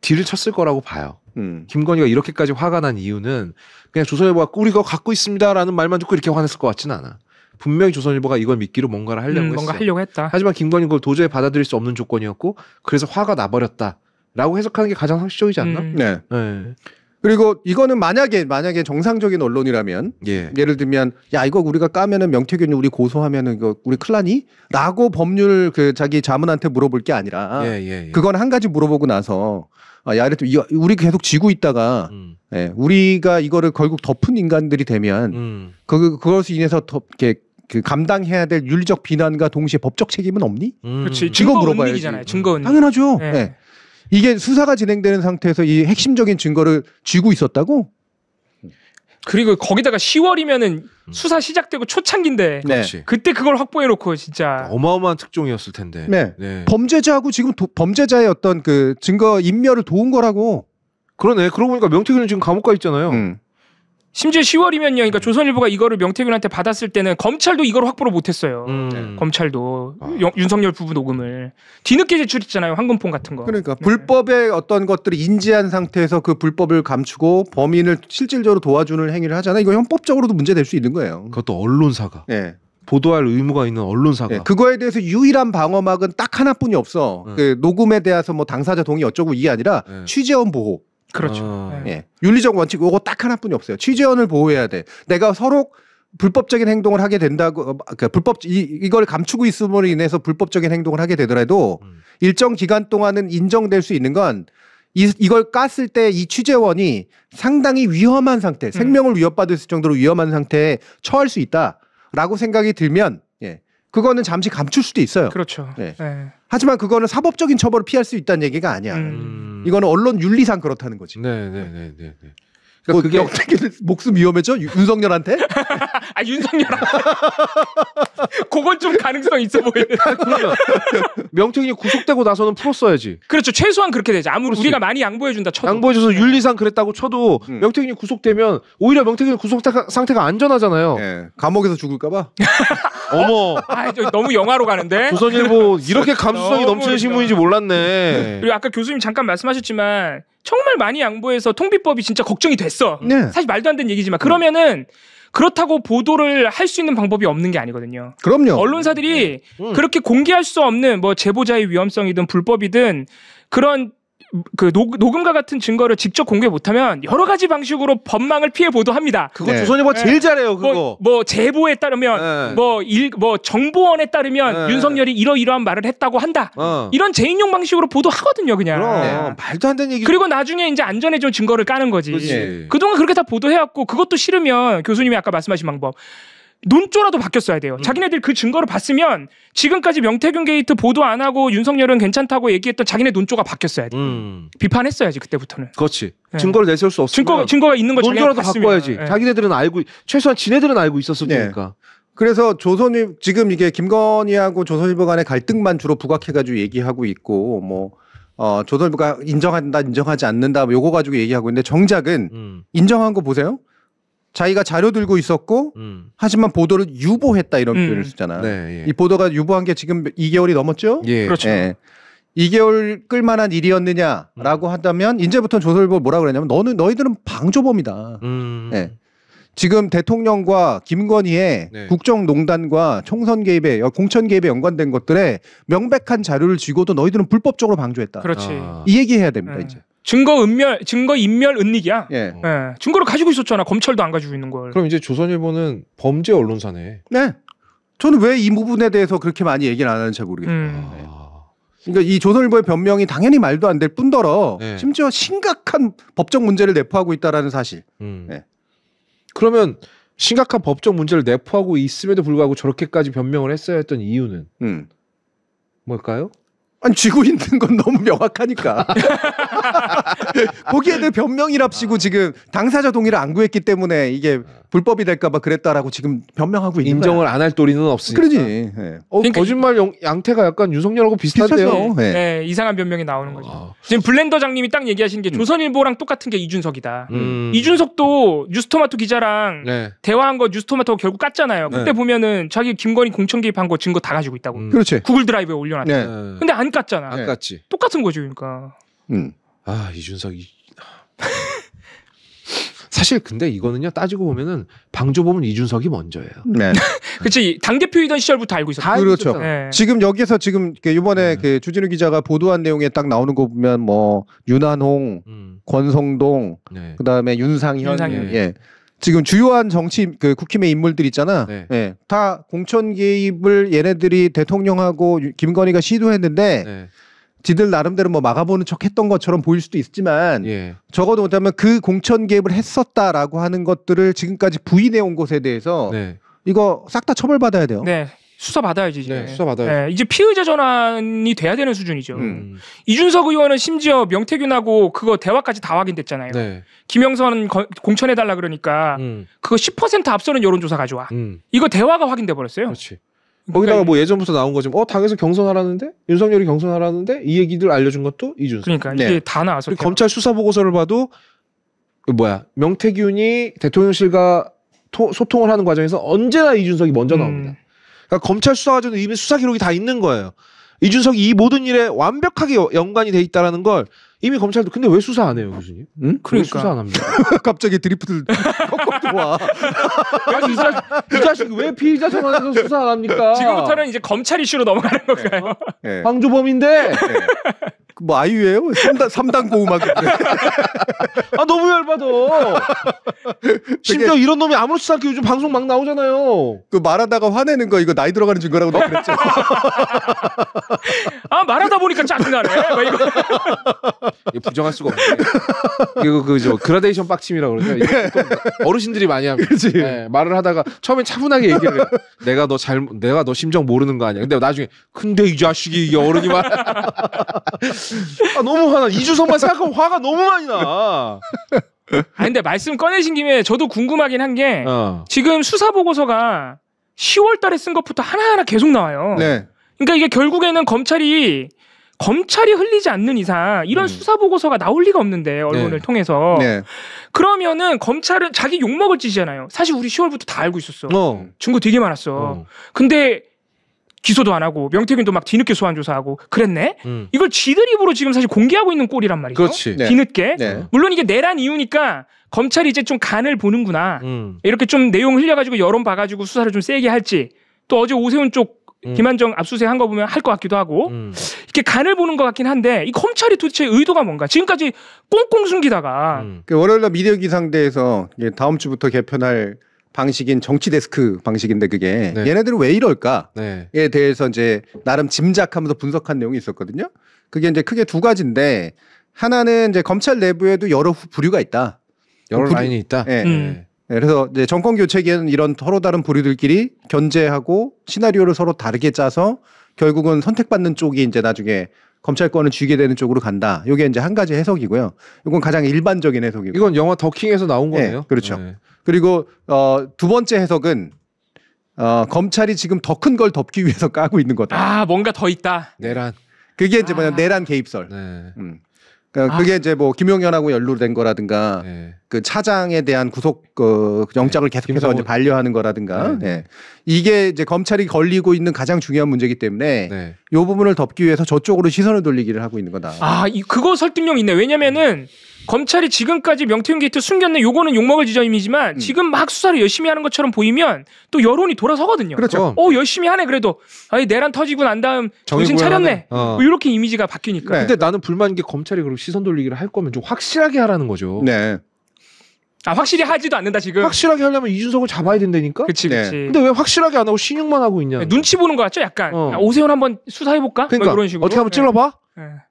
딜을 쳤을 거라고 봐요. 김건희가 이렇게까지 화가 난 이유는 그냥 조선일보가 우리가 갖고 있습니다라는 말만 듣고 이렇게 화냈을 것 같지는 않아. 분명히 조선일보가 이걸 믿기로 뭔가를 하려고 했어. 뭔가 하려고 했다. 하지만 김건희는 그걸 도저히 받아들일 수 없는 조건이었고 그래서 화가 나버렸다라고 해석하는 게 가장 상식적이지 않나? 네. 네. 그리고 이거는 만약에 정상적인 언론이라면 예를 들면 야 이거 우리가 까면은 명태균이 우리 고소하면은 이거 우리 큰일 나니? 라고 법률 그 자기 자문한테 물어볼 게 아니라 그건 한 가지 물어보고 나서 야 우리 계속 지고 있다가 우리가 이거를 결국 덮은 인간들이 되면 그것으로 인해서 더 이렇게 그 감당해야 될 윤리적 비난과 동시에 법적 책임은 없니? 그렇지. 증거 증거 물어봐야지. 은닉이잖아요. 증거 은닉. 당연하죠. 네. 네. 이게 수사가 진행되는 상태에서 이 핵심적인 증거를 쥐고 있었다고? 그리고 거기다가 10월이면은 수사 시작되고 초창기인데 그때 그걸 확보해놓고 진짜 어마어마한 특종이었을 텐데. 네. 범죄자하고 지금 범죄자의 어떤 그 증거 인멸을 도운 거라고. 그러네. 그러고 보니까 명태균은 지금 감옥 가 있잖아요. 심지어 10월이면요. 그러니까 조선일보가 이거를 명태균한테 받았을 때는 검찰도 이걸 확보를 못했어요. 검찰도 윤석열 부부 녹음을 뒤늦게 제출했잖아요. 황금폰 같은 거. 그러니까 불법의 어떤 것들을 인지한 상태에서 그 불법을 감추고 범인을 실질적으로 도와주는 행위를 하잖아요. 이거 형법적으로도 문제될 수 있는 거예요. 그것도 언론사가. 보도할 의무가 있는 언론사가. 그거에 대해서 유일한 방어막은 딱 하나뿐이 없어. 그 녹음에 대해서 뭐 당사자 동의 어쩌고 이게 아니라 취재원 보호. 그렇죠. 윤리적 원칙 이거 딱 하나뿐이 없어요. 취재원을 보호해야 돼. 내가 서로 불법적인 행동을 하게 된다고 그러니까 이걸 감추고 있음으로 인해서 불법적인 행동을 하게 되더라도 일정 기간 동안은 인정될 수 있는 건 이걸 깠을 때 이 취재원이 상당히 위험한 상태, 생명을 위협받을 정도로 위험한 상태에 처할 수 있다라고 생각이 들면 그거는 잠시 감출 수도 있어요. 그렇죠. 하지만 그거는 사법적인 처벌을 피할 수 있다는 얘기가 아니야. 이거는 언론 윤리상 그렇다는 거지. 그러니까 그게 어떻게 목숨 위험해져? 윤석열한테? 윤석열한테. 그건 좀 가능성 있어 보이는. 그러면 명태균이 구속되고 나서는 풀었어야지. 그렇죠. 최소한 그렇게 되죠. 아무리 우리가 많이 양보해준다 쳐도. 양보해줘서 윤리상 그랬다고 쳐도 명태균이 구속되면 오히려 명태균 구속 상태가 안전하잖아요. 감옥에서 죽을까봐. 어머. 너무 영화로 가는데. 조선일보 이렇게 감수성이 넘치는 신문인지 몰랐네. 그리고 아까 교수님 잠깐 말씀하셨지만 정말 많이 양보해서 통비법이 진짜 걱정이 됐어. 사실 말도 안 되는 얘기지만 그러면은 그렇다고 보도를 할 수 있는 방법이 없는 게 아니거든요. 그럼요. 언론사들이 그렇게 공개할 수 없는 뭐 제보자의 위험성이든 불법이든 그런 그 녹음과 같은 증거를 직접 공개 못하면 여러 가지 방식으로 법망을 피해 보도합니다. 그거 조선일보 제일 잘해요. 그거 뭐 제보에 따르면 뭐 정보원에 따르면 윤석열이 이러이러한 말을 했다고 한다. 이런 재인용 방식으로 보도하거든요, 그냥. 말도 안 되는 얘기. 그리고 나중에 이제 안전해진 증거를 까는 거지. 그동안 그렇게 다 보도해왔고 그것도 싫으면 교수님이 아까 말씀하신 방법. 논조라도 바뀌었어야 돼요. 자기네들 그 증거를 봤으면 지금까지 명태균 게이트 보도 안 하고 윤석열은 괜찮다고 얘기했던 자기네 논조가 바뀌었어야 돼. 비판했어야지 그때부터는. 그렇지. 증거를 내세울 수 없으면 증거가 있는 걸 논조라도 바꿔야지. 자기네들은 알고 최소한 지네들은 알고 있었을 테니까. 그래서 조선일 지금 이게 김건희하고 조선일보 간의 갈등만 주로 부각해가지고 얘기하고 있고 뭐. 조선일보가 인정한다, 인정하지 않는다, 요거 가지고 얘기하고 있는데 정작은 인정한 거 보세요. 자기가 자료 들고 있었고 하지만 보도를 유보했다 이런 표현을 쓰잖아. 이 보도가 유보한 게 지금 2개월이 넘었죠? 그렇죠. 2개월 끌만한 일이었느냐라고 한다면 이제부터 조선일보 뭐라 그러냐면 너희들은 방조범이다. 지금 대통령과 김건희의 국정농단과 총선 개입에 공천 개입에 연관된 것들에 명백한 자료를 쥐고도 너희들은 불법적으로 방조했다. 그렇지. 이 얘기해야 됩니다 이제. 증거 인멸 은닉이야. 증거를 가지고 있었잖아. 검찰도 안 가지고 있는 걸. 그럼 이제 조선일보는 범죄 언론사네. 네. 저는 왜 이 부분에 대해서 그렇게 많이 얘기를 안 하는지 잘 모르겠어요. 그러니까 이 조선일보의 변명이 당연히 말도 안 될 뿐더러 심지어 심각한 법적 문제를 내포하고 있다라는 사실. 그러면 심각한 법적 문제를 내포하고 있음에도 불구하고 저렇게까지 변명을 했어야 했던 이유는 뭘까요? 아니 쥐고 있는 건 너무 명확하니까. 거기에 대해 변명이랍시고 지금 당사자 동의를 안 구했기 때문에 이게 불법이 될까봐 그랬다라고 지금 변명하고 있는 인정을 안 할 도리는 없으니까. 그러지. 네. 그러니까 거짓말 양태가 약간 윤석열하고 비슷한데요. 비슷하죠. 네. 네, 이상한 변명이 나오는 거죠. 지금 블렌더장님이 딱 얘기하신 게 조선일보랑 똑같은 게 이준석이다. 이준석도 뉴스토마토 기자랑 네. 대화한 거 뉴스토마토가 결국 깠잖아요. 그때 네. 보면은 자기 김건희 공천 개입한 거 증거 다 가지고 있다고. 그렇지. 구글 드라이브에 올려놨다. 네. 근데 안 깠잖아. 안 깠지. 똑같은 거죠, 그러니까. 아 이준석이 사실 근데 이거는요 따지고 보면은 방조범은 이준석이 먼저예요. 네. 그치 당대표이던 시절부터 알고 있었다. 그렇죠. 네. 지금 여기서 지금 이번에 그 주진우 기자가 보도한 내용에 딱 나오는 거 보면 뭐 윤한홍, 권성동, 네. 그다음에 윤상현, 윤상현. 예. 지금 주요한 정치 국힘의 인물들 있잖아. 네. 예. 다 공천 개입을 얘네들이 대통령하고 김건희가 시도했는데 네. 지들 나름대로 뭐 막아보는 척했던 것처럼 보일 수도 있지만 예. 적어도 못하면 그 공천 개입을 했었다라고 하는 것들을 지금까지 부인해온 것에 대해서 네. 이거 싹 다 처벌받아야 돼요. 네. 수사 받아야지 이제. 네, 수사 받아야죠. 네, 이제 피의자 전환이 돼야 되는 수준이죠. 이준석 의원은 심지어 명태균하고 그거 대화까지 다 확인됐잖아요. 네. 김영선 공천해달라 그러니까 그거 10% 앞서는 여론조사 가져와. 이거 대화가 확인돼 버렸어요. 그렇지. 거기다가 뭐 예전부터 나온 거지만 당에서 경선하라는데 윤석열이 경선하라는데 이 얘기들 알려준 것도 이준석. 그러니까 네. 이게 다 나와서 검찰 수사 보고서를 봐도 명태균이 대통령실과 소통을 하는 과정에서 언제나 이준석이 먼저 나옵니다. 그러니까 검찰 수사 과정에 이미 수사 기록이 다 있는 거예요. 이준석이 이 모든 일에 완벽하게 연관이 돼 있다라는 걸 이미 검찰도 근데 왜 수사 안 해요, 교수님? 응? 왜 수사 안 합니까? 갑자기 드리프트를 꺾고 들어와. 아니 이 자식 왜 피의자 전환해서 수사 안 합니까? 지금부터는 이제 검찰 이슈로 넘어가는 건가요? 네. 방조범인데. 네. 뭐 아이유예요? 3단 고음악. 아 너무 열받아. 심지어 이런 놈이 아무렇지도 않게 요즘 방송 막 나오잖아요. 그 말하다가 화내는 거 이거 나이 들어가는 증거라고 너 그랬죠. 아 말하다 보니까 짜증나네. 이거 부정할 수가 없네. 이거 그저 그라데이션 빡침이라고 그러죠. 이게 어르신들이 많이 합니다. 네, 말을 하다가 처음엔 차분하게 얘기를 해요. 내가 너 심정 모르는 거 아니야. 근데 나중에 근데 이 자식이 이게 어른이 말. 아 너무 화나. 이준석만 생각하면 화가 너무 많이 나. 근데 말씀 꺼내신 김에 저도 궁금하긴 한 게 지금 수사 보고서가 10월 달에 쓴 것부터 하나하나 계속 나와요. 네. 그러니까 이게 결국에는 검찰이 흘리지 않는 이상 이런 수사 보고서가 나올 리가 없는데 언론을 통해서 네. 그러면은 검찰은 자기 욕먹을 짓이잖아요. 사실 우리 10월부터 다 알고 있었어. 증거 되게 많았어. 근데 기소도 안 하고 명태균도 막 뒤늦게 소환 조사하고 그랬네. 이걸 지들 입으로 지금 사실 공개하고 있는 꼴이란 말이죠. 그렇지. 네. 뒤늦게. 네. 물론 이게 내란 이유니까 검찰이 이제 좀 간을 보는구나. 이렇게 좀 내용 흘려가지고 여론 봐가지고 수사를 좀 세게 할지. 또 어제 오세훈 쪽 김한정 압수수색 한 거 보면 할 것 같기도 하고 이렇게 간을 보는 것 같긴 한데 이 검찰이 도대체 의도가 뭔가 지금까지 꽁꽁 숨기다가 월요일날 미디어 기상대에서 다음 주부터 개편할 방식인 정치 데스크 방식인데 그게 네. 얘네들은 왜 이럴까에 네. 대해서 이제 나름 짐작하면서 분석한 내용이 있었거든요. 그게 이제 크게 두 가지인데 하나는 이제 검찰 내부에도 여러 부류가 있다. 여러 라인이 있다. 네. 네. 그래서 이제 정권 교체기에는 이런 서로 다른 부류들끼리 견제하고 시나리오를 서로 다르게 짜서 결국은 선택받는 쪽이 이제 나중에 검찰권을 쥐게 되는 쪽으로 간다. 이게 이제 한 가지 해석이고요. 이건 가장 일반적인 해석이고. 이건 영화 더킹에서 나온 거네요. 네, 그렇죠. 그리고 두 번째 해석은 검찰이 지금 더 큰 걸 덮기 위해서 까고 있는 거다. 아 뭔가 더 있다. 내란. 그게 이제 뭐냐 내란 개입설. 네. 그러니까 그게 이제 뭐 김용현하고 연루된 거라든가 그 차장에 대한 구속 영장을 계속해서 이제 반려하는 거라든가 이게 이제 검찰이 걸리고 있는 가장 중요한 문제이기 때문에 이 부분을 덮기 위해서 저쪽으로 시선을 돌리기를 하고 있는 거다. 그거 설득력 있네. 왜냐면은 검찰이 지금까지 명태균 게이트 숨겼네. 요거는 욕먹을 지점이지만 지금 막 수사를 열심히 하는 것처럼 보이면 또 여론이 돌아서거든요. 그렇죠. 열심히 하네 그래도. 내란 터지고 난 다음 정신 차렸네. 뭐 이렇게 이미지가 바뀌니까. 근데 나는 불만인 게 검찰이 그렇게 시선 돌리기를 할 거면 좀 확실하게 하라는 거죠. 네. 확실히 하지도 않는다 지금. 확실하게 하려면 이준석을 잡아야 된다니까. 그치. 근데 왜 확실하게 안 하고 신용만 하고 있냐. 눈치 보는 거 같죠 약간. 오세훈 한번 수사해볼까? 그러니까 뭐 이런 식으로. 어떻게 한번 찔러봐.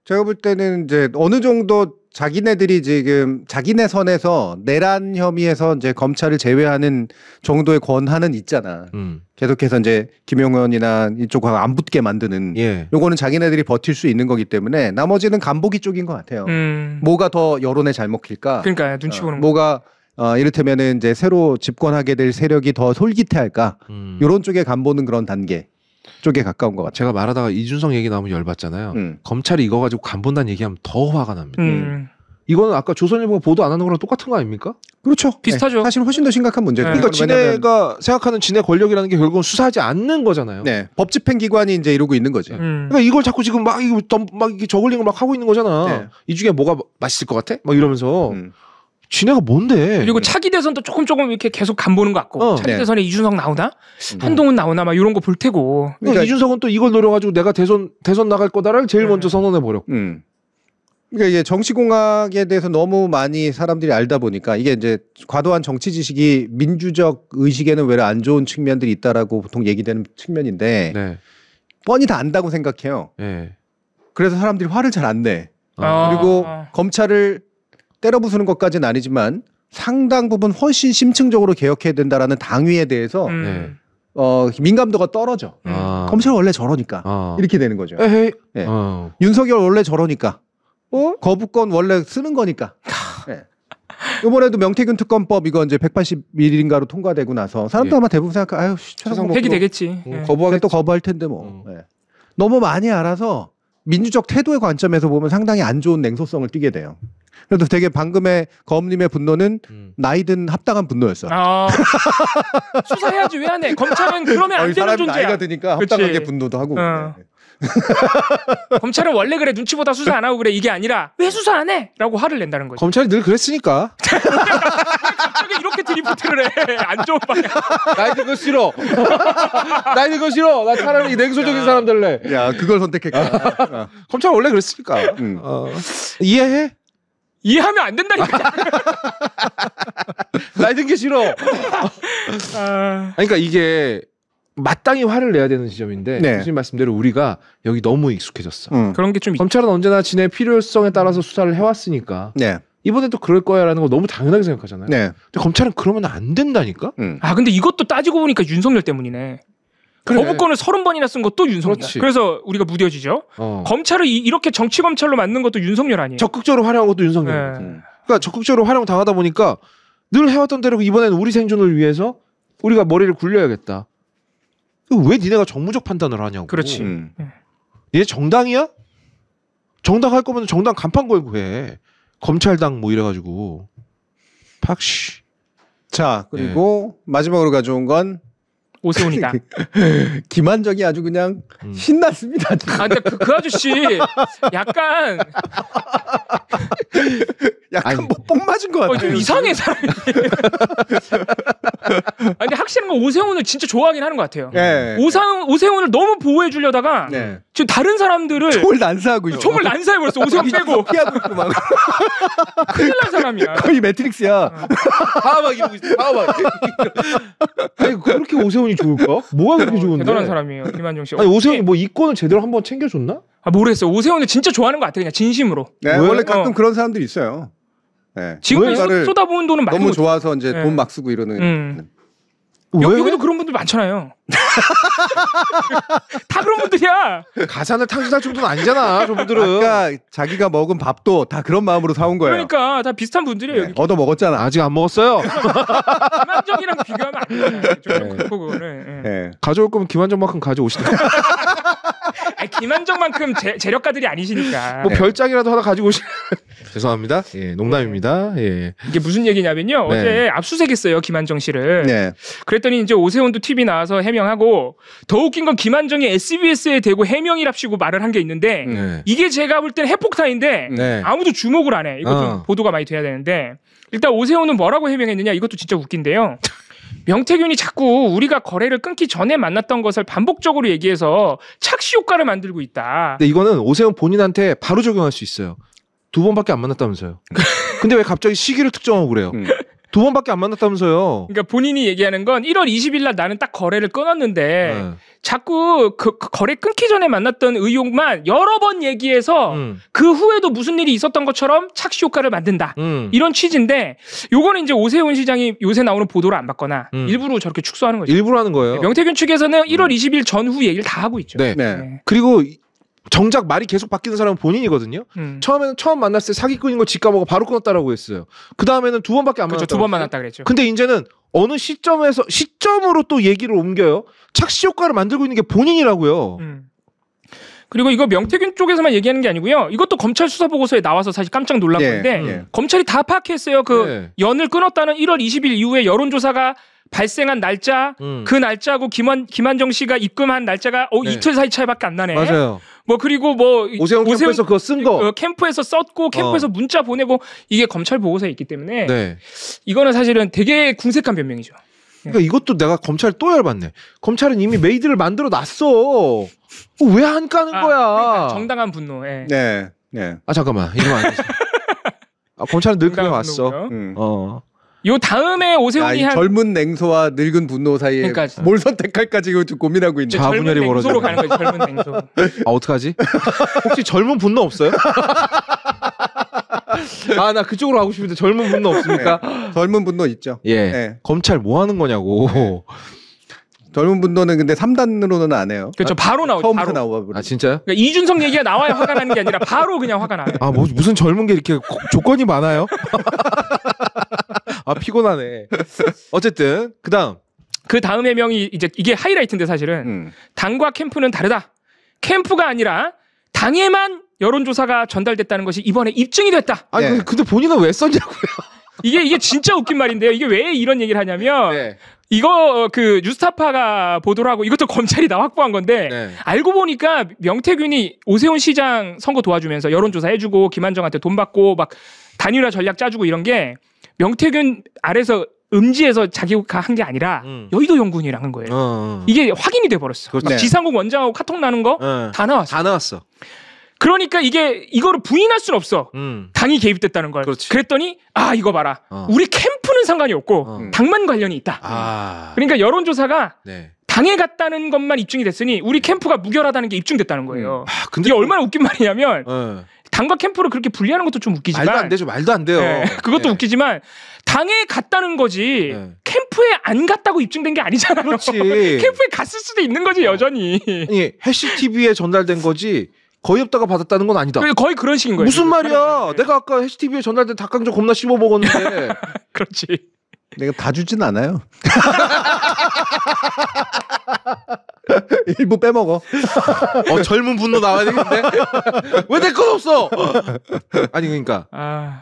제가 볼 때는 이제 어느 정도 자기네들이 지금 자기네 선에서 내란 혐의에서 이제 검찰을 제외하는 정도의 권한은 있잖아. 계속해서 이제 김용현이나 이쪽하고 안 붙게 만드는. 예. 요거는 자기네들이 버틸 수 있는 거기 때문에 나머지는 간보기 쪽인 것 같아요. 뭐가 더 여론에 잘 먹힐까? 그러니까 눈치 보는 거. 뭐가 이를테면은 이제 새로 집권하게 될 세력이 더 솔깃해할까? 이런 쪽에 간보는 그런 단계 쪽에 가까운 것 같아요. 제가 말하다가 이준석 얘기 나오면 열받잖아요. 검찰이 이거 가지고 간본다는 얘기하면 더 화가 납니다. 이거는 아까 조선일보가 보도 안 하는 거랑 똑같은 거 아닙니까? 그렇죠. 비슷하죠. 네, 사실 훨씬 더 심각한 문제죠. 그러니까 지네가 생각하는 지네 권력이라는 게 결국은 수사하지 않는 거잖아요. 네, 법집행기관이 이제 이러고 있는 거지. 그러니까 이걸 자꾸 지금 막 이게 저글링을 막 하고 있는 거잖아. 네. 이 중에 뭐가 맛있을 것 같아? 막 이러면서 지네가 뭔데? 그리고 차기 대선도 조금 이렇게 계속 간보는 것 같고 차기 네. 대선에 이준석 나오나? 한동훈 나오나? 막 이런 거 볼 테고. 그러니까 이준석은 또 이걸 노려가지고 내가 대선 나갈 거다를 제일 먼저 선언해 버렸고. 그러니까 이게 정치공학에 대해서 너무 많이 사람들이 알다 보니까 이게 이제 과도한 정치 지식이 민주적 의식에는 왜 안 좋은 측면들이 있다라고 보통 얘기되는 측면인데 네. 뻔히 다 안다고 생각해요. 네. 그래서 사람들이 화를 잘 안 내. 그리고 검찰을 때려 부수는 것까지는 아니지만 상당 부분 훨씬 심층적으로 개혁해야 된다라는 당위에 대해서 민감도가 떨어져. 검찰 원래 저러니까 이렇게 되는 거죠. 에헤이. 네. 윤석열 원래 저러니까. 거부권 원래 쓰는 거니까. 네. 이번에도 명태균 특검법 이거 이제 180일인가로 통과되고 나서 사람들 아마 대부분 생각해, 아유, 최상목 폐기 되겠지. 거부하겠지. 또 거부할 텐데 뭐. 네. 너무 많이 알아서 민주적 태도의 관점에서 보면 상당히 안 좋은 냉소성을 띠게 돼요. 그래도 되게 방금의 검님의 분노는 나이든 합당한 분노였어. 수사해야지 왜 안 해? 검찰은 그러면 안 되는 사람이 존재야. 나이가 드니까 그치. 합당하게 분노도 하고. 네. 검찰은 원래 그래 눈치보다 수사 안 하고 그래 이게 아니라 왜 수사 안 해? 라고 화를 낸다는 거죠. 검찰이 늘 그랬으니까. 갑자기 이렇게 드리프트를 해. 안 좋은 방향. 나이 든거 싫어. 나이 든거 싫어. 나 차라리 냉소적인 사람 될래. 야, 그걸 선택했구나. 검찰 원래 그랬으니까. 이해해? 이해하면 안 된다니까. 나이 든 게 싫어. 그러니까 이게 마땅히 화를 내야 되는 지점인데 교수님 말씀대로 우리가 여기 너무 익숙해졌어. 그런 게 좀 검찰은 언제나 지네 필요성에 따라서 수사를 해왔으니까 이번에도 그럴 거야라는 거 너무 당연하게 생각하잖아요. 근데 검찰은 그러면 안 된다니까. 근데 이것도 따지고 보니까 윤석열 때문이네. 그래. 거부권을 30번이나 쓴 것도 윤석열. 그래서 우리가 무뎌지죠. 검찰을 이렇게 정치 검찰로 만든 것도 윤석열 아니에요. 적극적으로 활용한 것도 윤석열. 그러니까 적극적으로 활용 당하다 보니까 늘 해왔던 대로 이번에는 우리 생존을 위해서 우리가 머리를 굴려야겠다. 왜 니네가 정무적 판단을 하냐고. 그렇지. 얘 정당이야? 정당 할 거면 정당 간판 걸고 해. 검찰당 뭐 이래가지고. 팍시. 자, 그리고 마지막으로 가져온 건 오세훈이다. 김한정이 아주 그냥 신났습니다. 근데 그 아저씨 약간 뭐 뽕 맞은 것 같아요. 좀 이상해 사람이. 근데 확실한 건 오세훈을 진짜 좋아하긴 하는 것 같아요. 오세훈을 너무 보호해 주려다가 지금 다른 사람들을 총을 난사하고 있어. 총을 난사해버렸어. 오세훈 빼고. 피하고 있고 막. 큰일 난 사람이야. 거의 매트릭스야. 막 이러고 있어. 막. 아니 그렇게 오세훈이 좋을까? 뭐가 그렇게 좋은데? 대단한 사람이에요. 김한정 씨. 아니 오세훈이 뭐 이권을 제대로 한번 챙겨줬나? 모르겠어요. 오세훈을 진짜 좋아하는 것 같아. 그냥 진심으로. 원래 가끔 그런 사람들이 있어요. 지금 쏟아부은 돈은 많이 너무 좋아서 이제 돈 막 쓰고 이러는. 여기도 그런 분들 많잖아요. 다 그런 분들이야. 가산을 탕진할 정도는 아니잖아. 저분들은. 아까 자기가 먹은 밥도 다 그런 마음으로 사온 거예요. 그러니까 다 비슷한 분들이에요. 여기. 얻어 먹었잖아. 아직 안 먹었어요. 김한정이랑 비교하면 안 돼. 좀 그렇고 그거는. 가져올 거면 김한정만큼 가져오시다. 김한정만큼 재력가들이 아니시니까. 뭐 별장이라도 하나 가지고 오시. 죄송합니다. 농담입니다. 이게 무슨 얘기냐면요. 어제 압수수색했어요 김한정 씨를. 그랬더니 이제 오세훈도 TV 나와서 해명하고 더 웃긴 건 김한정이 SBS에 대고 해명이랍시고 말을 한 게 있는데 이게 제가 볼 때는 핵폭탄인데 아무도 주목을 안 해. 이거 좀 보도가 많이 돼야 되는데 일단 오세훈은 뭐라고 해명했느냐 이것도 진짜 웃긴데요. 명태균이 자꾸 우리가 거래를 끊기 전에 만났던 것을 반복적으로 얘기해서 착시 효과를 만들고 있다. 근데 이거는 오세훈 본인한테 바로 적용할 수 있어요. 2번밖에 안 만났다면서요. 근데 왜 갑자기 시기를 특정하고 그래요? 2번밖에 안 만났다면서요. 그러니까 본인이 얘기하는 건 1월 20일 날 나는 딱 거래를 끊었는데 자꾸 그 거래 끊기 전에 만났던 의혹만 여러 번 얘기해서 그 후에도 무슨 일이 있었던 것처럼 착시 효과를 만든다. 이런 취지인데 요거는 이제 오세훈 시장이 요새 나오는 보도를 안 받거나 일부러 저렇게 축소하는 거죠. 일부러 하는 거예요. 명태균 측에서는 1월 20일 전후 얘기를 다 하고 있죠. 네. 그리고 정작 말이 계속 바뀌는 사람은 본인이거든요. 처음 만났을 때 사기꾼인 거 직감하고 바로 끊었다라고 했어요. 그 다음에는 2번밖에 안 만났다. 2번 만났다 그랬죠. 근데 이제는 어느 시점으로 또 얘기를 옮겨요. 착시 효과를 만들고 있는 게 본인이라고요. 그리고 이거 명태균 쪽에서만 얘기하는 게 아니고요. 이것도 검찰 수사 보고서에 나와서 사실 깜짝 놀란 건데 검찰이 다 파악했어요. 그 연을 끊었다는 1월 20일 이후에 여론조사가 발생한 날짜, 그 날짜하고 김한정 씨가 입금한 날짜가 이틀 사이 차이밖에 안 나네. 맞아요. 뭐 그리고 뭐 오세훈 캠프에서 그거 쓴 거, 캠프에서 썼고 캠프에서 문자 보내고 이게 검찰 보고서에 있기 때문에 이거는 사실은 되게 궁색한 변명이죠. 그러니까 이것도 내가 검찰 또 열받네. 검찰은 이미 메이드를 만들어 놨어. 왜 안 까는 거야? 그러니까 정당한 분노. 네. 잠깐만 이러면 안 되지. 검찰은 늘 그래 왔어. 요 다음에 오세훈이 한 젊은 냉소와 늙은 분노 사이에 그러니까 뭘 선택할까 지금 좀 고민하고 있는. 자분열이 벌어져. 가는 거지. 젊은 냉소. 어떡하지? 혹시 젊은 분노 없어요? 나 그쪽으로 가고 싶은데 젊은 분노 없습니까? 젊은 분노 있죠. 검찰 뭐 하는 거냐고. 젊은 분노는 근데 3단으로는 안 해요. 그렇죠. 바로 나오죠. 처음부터 나와. 진짜요? 그러니까 이준석 얘기가 나와야 화가 나는 게 아니라 바로 그냥 화가 나요. 무슨 젊은 게 이렇게 조건이 많아요? 피곤하네. 어쨌든 그 다음 해명이 이제 이게 하이라이트인데 사실은 당과 캠프는 다르다. 캠프가 아니라 당에만 여론조사가 전달됐다는 것이 이번에 입증이 됐다. 근데 본인은 왜 썼냐고요? 이게 진짜 웃긴 말인데요. 이게 왜 이런 얘기를 하냐면 이거 그 뉴스타파가 보도를 하고 이것도 검찰이 다 확보한 건데 알고 보니까 명태균이 오세훈 시장 선거 도와주면서 여론조사 해주고 김한정한테 돈 받고 막 단일화 전략 짜주고 이런 게 명태균 아래서 음지에서 자기가 한 게 아니라 여의도 연구원이랑 한 거예요. 이게 확인이 돼 버렸어. 지상국 원장하고 카톡 나눈 거 다 나왔어. 그러니까 이거를 부인할 수는 없어. 당이 개입됐다는 걸. 그랬더니 이거 봐라. 우리 캠프는 상관이 없고 당만 관련이 있다. 그러니까 여론조사가 당에 갔다는 것만 입증이 됐으니 우리 캠프가 무결하다는 게 입증됐다는 거예요. 근데 이게 얼마나 웃긴 말이냐면 당과 캠프를 그렇게 분리하는 것도 좀 웃기지만 말도 안 돼요. 그것도 웃기지만 당에 갔다는 거지 캠프에 안 갔다고 입증된 게 아니잖아요. 그렇지. 캠프에 갔을 수도 있는 거지 여전히. 아니 해시TV에 전달된 거지 거의 없다가 받았다는 건 아니다. 거의 그런 식인 거예요. 무슨 말이야. 내가 아까 해시TV에 전달된 닭강정 겁나 씹어 먹었는데. 그렇지. 내가 다 주진 않아요. 일부 빼먹어. 젊은 분노 나와야 되겠는데? 왜 내 건 없어? 아니 그러니까.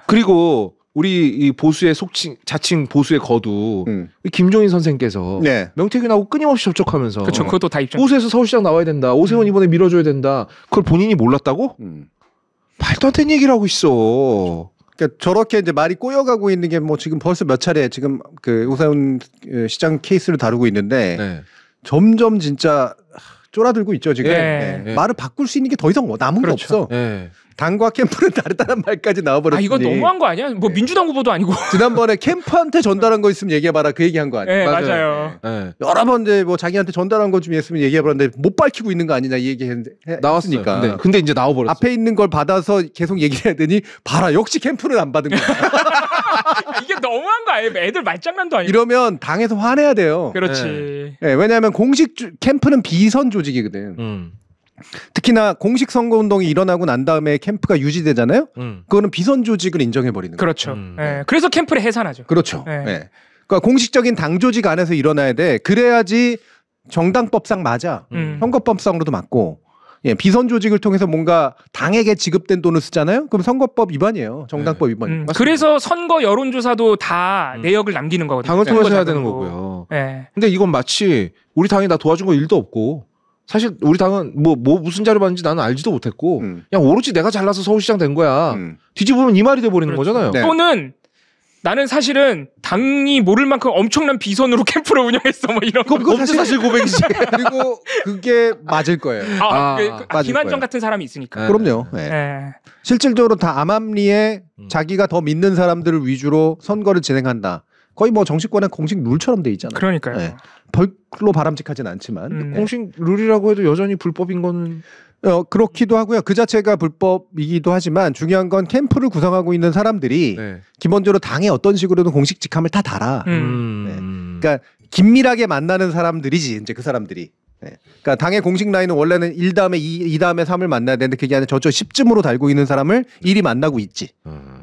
그리고 우리 이 보수의 자칭 보수의 거두 김종인 선생께서 명태균하고 끊임없이 접촉하면서 그렇죠. 그것도 다 입증. 보수에서 서울시장 나와야 된다. 오세훈 이번에 밀어줘야 된다. 그걸 본인이 몰랐다고? 말도 안 되는 얘기를 하고 있어. 그러니까 저렇게 이제 말이 꼬여가고 있는 게 뭐 지금 벌써 몇 차례 지금 그 오세훈 시장 케이스를 다루고 있는데 점점 진짜 쫄아들고 있죠 지금. 말을 바꿀 수 있는 게 더 이상 남은 게 없어. 당과 캠프는 다르다는 말까지 나와버렸으니. 이거 너무한 거 아니야? 뭐 민주당 후보도 아니고. 지난번에 캠프한테 전달한 거 있으면 얘기해봐라 그 얘기한 거 아니야? 맞아요. 여러 번 이제 뭐 자기한테 전달한 거 좀 있으면 얘기해봤는데 못 밝히고 있는 거 아니냐 이 나왔으니까. 근데 이제 나와버렸어. 앞에 있는 걸 받아서 계속 얘기를 해야 되니 봐라 역시 캠프는 안 받은 거야. 이게 너무한 거 아니에요? 애들 말장난도 아니고. 이러면 당에서 화내야 돼요. 그렇지. 왜냐하면 공식 캠프는 비선 조직이거든. 특히나 공식 선거운동이 일어나고 난 다음에 캠프가 유지되잖아요. 그거는 비선 조직을 인정해버리는 거예요. 그렇죠. 그래서 캠프를 해산하죠. 그렇죠. 그러니까 공식적인 당 조직 안에서 일어나야 돼. 그래야지 정당법상 맞아. 선거법상으로도 맞고. 비선 조직을 통해서 뭔가 당에게 지급된 돈을 쓰잖아요. 그럼 선거법 위반이에요. 정당법 위반이에요. 그래서 선거 여론조사도 다 내역을 남기는 거거든요. 당을 통해서 해야 되는 거고요. 근데 이건 마치 우리 당이 나 도와준 거 일도 없고 사실 우리 당은 뭐 무슨 자료 받는지 나는 알지도 못했고 그냥 오로지 내가 잘나서 서울시장 된 거야. 뒤집으면 이 말이 돼버리는 거잖아요. 또는 나는 사실은 당이 모를 만큼 엄청난 비선으로 캠프를 운영했어 뭐 이런 거. 그거 사실 고백이지. 그리고 그게 맞을 거예요. 김한정 같은 사람이 있으니까. 그럼요. 실질적으로 다 암암리에 자기가 더 믿는 사람들을 위주로 선거를 진행한다. 거의 뭐 정치권의 공식 룰처럼 돼 있잖아요. 그러니까요. 네. 별로 바람직하진 않지만 공식 룰이라고 해도 여전히 불법인 건 그렇기도 하고요. 그 자체가 불법이기도 하지만 중요한 건 캠프를 구성하고 있는 사람들이 기본적으로 당에 어떤 식으로든 공식 직함을 다 달아. 네. 그러니까 긴밀하게 만나는 사람들이지 이제 그 사람들이. 네. 그러니까 당의 공식 라인은 원래는 1 다음에 2 다음에 3을 만나야 되는데 그게 아니라 저쪽 10쯤으로 달고 있는 사람을 1이 만나고 있지.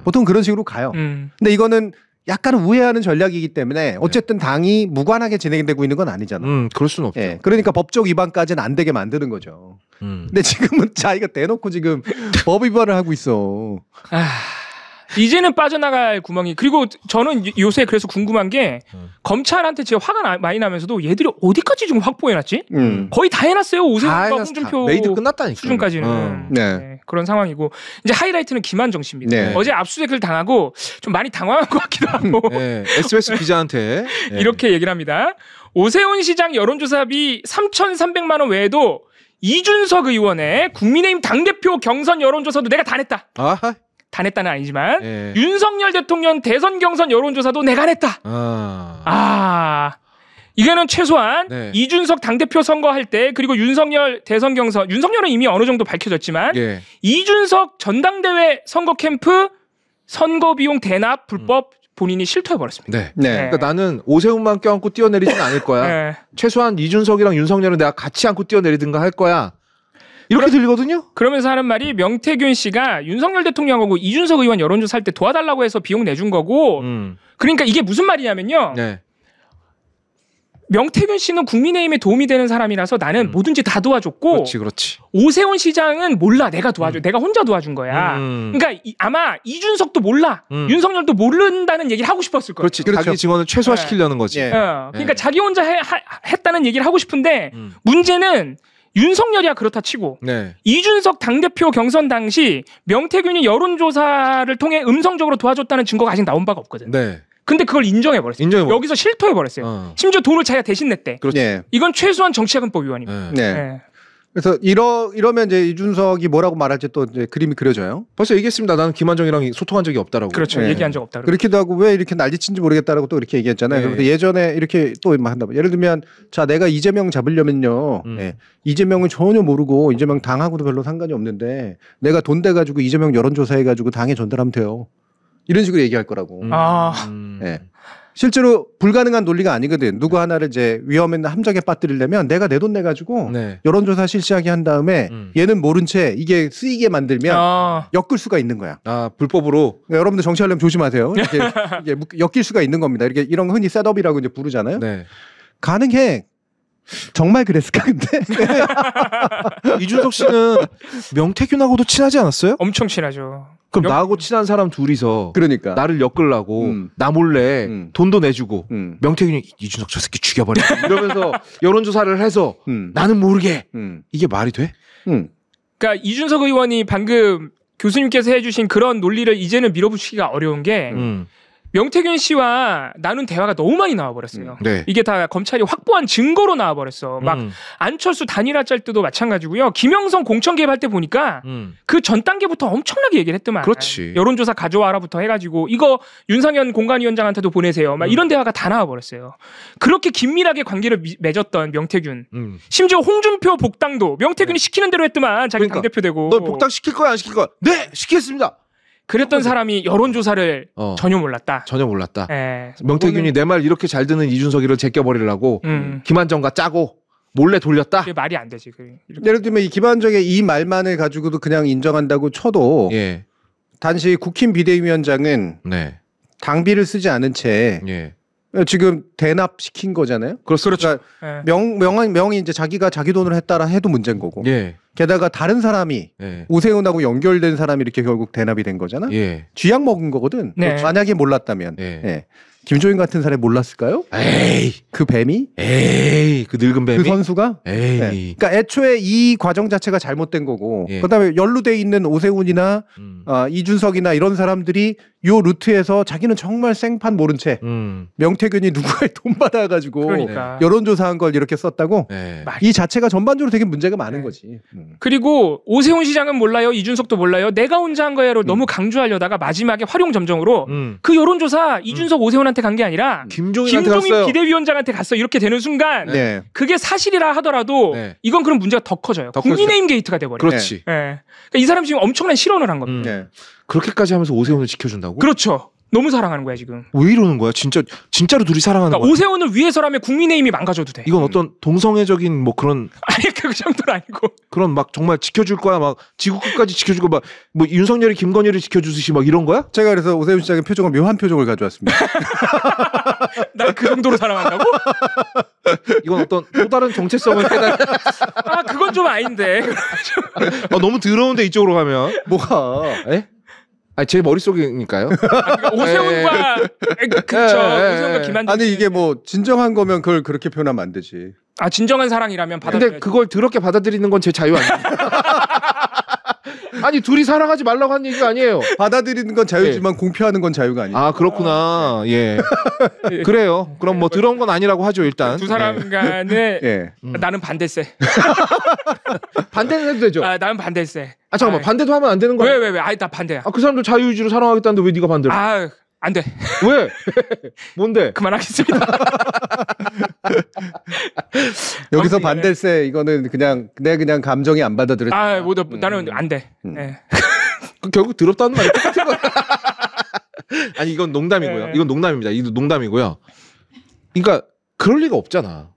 보통 그런 식으로 가요. 근데 이거는 약간 우회하는 전략이기 때문에 어쨌든 당이 무관하게 진행되고 있는 건 아니잖아. 그럴 수는 없죠. 예, 그러니까 법적 위반까지는 안 되게 만드는 거죠. 근데 지금은 자기가 대놓고 지금 법 위반을 하고 있어. 이제는 빠져나갈 구멍이. 그리고 저는 요새 그래서 궁금한 게 검찰한테 제가 화가 많이 나면서도 얘들이 어디까지 지금 확보해놨지? 거의 다 해놨어요. 오세훈과 홍준표 메이드 끝났다니까. 수준까지는. 네, 그런 상황이고 이제 하이라이트는 김한정 씨입니다. 네. 어제 압수수색을 당하고 좀 많이 당황한 것 같기도 하고 SBS 기자한테 이렇게 얘기를 합니다. 오세훈 시장 여론조사비 3,300만 원 외에도 이준석 의원의 국민의힘 당대표 경선 여론조사도 내가 다 냈다. 아하. 다 냈다는 아니지만 윤석열 대통령 대선 경선 여론조사도 내가 냈다. 이거는 최소한 이준석 당대표 선거할 때 그리고 윤석열 대선 경선 윤석열은 이미 어느 정도 밝혀졌지만 이준석 전당대회 선거 캠프 선거 비용 대납 불법 본인이 실토해버렸습니다. 그러니까 나는 오세훈만 껴안고 뛰어내리진 않을 거야. 최소한 이준석이랑 윤석열은 내가 같이 안고 뛰어내리든가 할 거야. 이렇게 들리거든요. 그러면서 하는 말이 명태균 씨가 윤석열 대통령하고 이준석 의원 여론조사 할 때 도와달라고 해서 비용 내준 거고 그러니까 이게 무슨 말이냐면요. 명태균 씨는 국민의힘에 도움이 되는 사람이라서 나는 뭐든지 다 도와줬고 그렇지. 오세훈 시장은 몰라. 내가 도와줘. 내가 혼자 도와준 거야. 그러니까 아마 이준석도 몰라. 윤석열도 모른다는 얘기를 하고 싶었을 거예요. 그렇지. 자기 증언을 최소화시키려는 거지. 그러니까 자기 혼자 했다는 얘기를 하고 싶은데 문제는 윤석열이야 그렇다 치고 이준석 당대표 경선 당시 명태균이 여론조사를 통해 음성적으로 도와줬다는 증거가 아직 나온 바가 없거든. 근데 그걸 인정해버렸어요. 여기서 실토해버렸어요. 심지어 돈을 자기가 대신 냈대. 이건 최소한 정치자금법 위반입니다. 그래서 이러면 이제 이준석이 뭐라고 말할지 또 이제 그림이 그려져요. 벌써 얘기했습니다. 나는 김한정이랑 소통한 적이 없다라고. 그렇죠. 얘기한 적 없다고. 그렇기도 하고 왜 이렇게 난리친지 모르겠다라고 또 이렇게 얘기했잖아요. 그래서 예전에 이렇게 또 한다고. 예를 들면 자 내가 이재명 잡으려면요. 이재명은 전혀 모르고 이재명 당하고도 별로 상관이 없는데 내가 돈 대가지고 이재명 여론조사해가지고 당에 전달하면 돼요. 이런 식으로 얘기할 거라고. 실제로 불가능한 논리가 아니거든. 누구 하나를 이제 위험한 함정에 빠뜨리려면 내가 내 돈 내가지고 여론조사 실시하게 한 다음에 얘는 모른 채 이게 쓰이게 만들면 엮을 수가 있는 거야. 불법으로. 그러니까 여러분들 정치하려면 조심하세요. 이게 엮일 수가 있는 겁니다. 이런 거 흔히 셋업이라고 이제 부르잖아요. 가능해. 정말 그랬을까 근데? 이준석 씨는 명태균하고도 친하지 않았어요? 엄청 친하죠. 그럼 나하고 친한 사람 둘이서 그러니까 나를 엮으려고 나 몰래 돈도 내주고 명태균이 이준석 저 새끼 죽여버려 이러면서 여론조사를 해서 나는 모르게 이게 말이 돼? 그러니까 이준석 의원이 방금 교수님께서 해주신 그런 논리를 이제는 밀어붙이기가 어려운 게 명태균 씨와 나눈 대화가 너무 많이 나와버렸어요. 이게 다 검찰이 확보한 증거로 나와버렸어. 막 안철수 단일화 짤 때도 마찬가지고요. 김영선 공천 개입할 때 보니까 그 전 단계부터 엄청나게 얘기를 했더만. 그렇지. 여론조사 가져와라부터 해가지고 이거 윤상현 공관위원장한테도 보내세요. 막 이런 대화가 다 나와버렸어요. 그렇게 긴밀하게 관계를 맺었던 명태균. 심지어 홍준표 복당도 명태균이 시키는 대로 했더만 자기 당대표 되고. 너 복당 시킬 거야 안 시킬 거야? 네 시키겠습니다. 그랬던 사람이 여론조사를 전혀 몰랐다. 전혀 몰랐다. 명태균이 내 말 이렇게 잘 듣는 이준석이를 제껴버리려고 김한정과 짜고 몰래 돌렸다. 그게 말이 안 되지. 예를 들면 이 김한정의 이 말만을 가지고도 그냥 인정한다고 쳐도 단지 국힘 비대위원장은 당비를 쓰지 않은 채 지금 대납시킨 거잖아요. 그렇죠. 그러니까 명이 이제 자기가 자기 돈으로 했다라 해도 문제인 거고. 게다가 다른 사람이 오세훈하고 연결된 사람이 이렇게 결국 대납이 된 거잖아. 쥐약 먹은 거거든. 만약에 몰랐다면. 김종인 같은 사람이 몰랐을까요? 에이, 그 뱀이? 에이, 그 늙은 뱀이? 그 선수가? 에이. 그러니까 애초에 이 과정 자체가 잘못된 거고, 그다음에 연루돼 있는 오세훈이나 이준석이나 이런 사람들이 요 루트에서 자기는 정말 생판 모른 채 명태균이 누구의 돈 받아가지고 그러니까. 여론조사한 걸 이렇게 썼다고. 네. 이 자체가 전반적으로 되게 문제가 많은 거지. 그리고 오세훈 시장은 몰라요, 이준석도 몰라요. 내가 혼자 한 거야를 너무 강조하려다가 마지막에 활용점정으로 그 여론조사 이준석 오세훈한테 간 게 아니라 김종인 비대위원장한테 갔어 이렇게 되는 순간 네. 그게 사실이라 하더라도 이건 그럼 문제가 더 커져요. 국민의힘 게이트가 돼버려요. 그렇지. 네. 그러니까 이 사람 지금 엄청난 실언을 한 겁니다. 네. 그렇게까지 하면서 오세훈을 지켜준다고? 그렇죠. 너무 사랑하는 거야 지금. 왜 이러는 거야? 진짜로 둘이 사랑하는 그러니까 거야? 오세훈을 위해서라면 국민의힘이 망가져도 돼. 이건 어떤 동성애적인 뭐 그런 아니 그 정도는 아니고 그런 막 정말 지켜줄 거야 막 지구 끝까지 지켜주고 막 뭐 윤석열이 김건희를 지켜주듯이 막 이런 거야? 제가 그래서 오세훈 시장의 표정을 묘한 표정을 가져왔습니다. 나 그 정도로 사랑한다고? 이건 어떤 또 다른 정체성을 깨달아. 아 그건 좀 아닌데. 너무 더러운데 이쪽으로 가면 뭐가? 에? 아니 제 머릿속이니까요. 그러니까 오세훈과 그렇죠. 오세훈과 김한중. 아니 이게 뭐 진정한 거면 그걸 그렇게 표현하면 안 되지. 아 진정한 사랑이라면 받아들여야지. 근데 그걸 더럽게 받아들이는 건 제 자유 아니에요. 아니 둘이 사랑하지 말라고 한 얘기가 아니에요. 받아들이는 건 자유지만 공표하는 건 자유가 아니에요. 아 그렇구나. 예. 그래요. 그럼 뭐 더러운 건 아니라고 하죠 일단. 두 사람 간에 예. 나는 반대세. 반대는 해도 되죠. 아 나는 반대세. 아 잠깐만 반대도 하면 안 되는 거야? 왜? 아니 나 반대야. 아 그 사람들 자유의지로 사랑하겠다는데 왜 네가 반대를? 아 안 돼. 왜? 뭔데? 그만하겠습니다. 여기서 반댈세 이거는 그냥 내 그냥 감정이 안 받아들여. 아 뭐 나는 안 돼. 네. 결국 더럽다는 말이 똑같은 거야. 아니 이건 농담이고요. 네. 이건 농담입니다. 이거 농담이고요. 그러니까 그럴 리가 없잖아.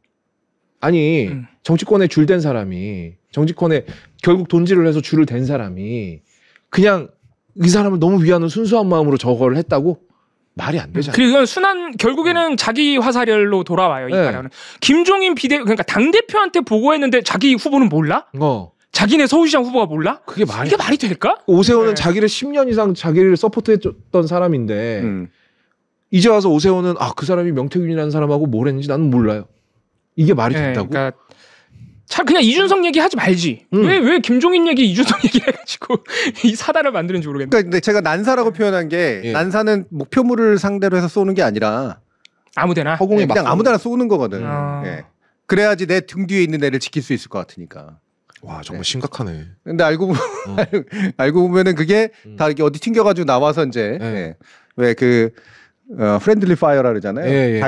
아니 정치권에 줄댄 사람이 정치권에 결국 돈질을 해서 줄을 댄 사람이 그냥 이 사람을 너무 위하는 순수한 마음으로 저거를 했다고? 말이 안 되잖아. 그리고 이건 순한 결국에는 자기 화살로 돌아와요. 이 발언은. 김종인 그러니까 당 대표한테 보고했는데 자기 후보는 몰라? 자기네 서울시장 후보가 몰라? 이게 말이 될까? 오세훈은 자기를 10년 이상 자기를 서포트했던 사람인데 이제 와서 오세훈은 그 사람이 명태균이라는 사람하고 뭘 했는지 나는 몰라요. 이게 말이 된다고? 그러니까 참 그냥 이준석 얘기하지 말지. 왜 김종인 얘기 이준석 얘기해가지고 이 사단을 만드는지 모르겠네. 그러니까 근데 제가 난사라고 표현한 게 난사는 목표물을 상대로 해서 쏘는 게 아니라 아무데나 허공에 그냥 아무데나 쏘는 거거든. 예. 그래야지 내 등 뒤에 있는 애를 지킬 수 있을 것 같으니까. 와 정말 심각하네. 근데 알고 보면은 그게 다 이렇게 어디 튕겨가지고 나와서 이제 왜 그 프렌들리 파이어라 그러잖아요.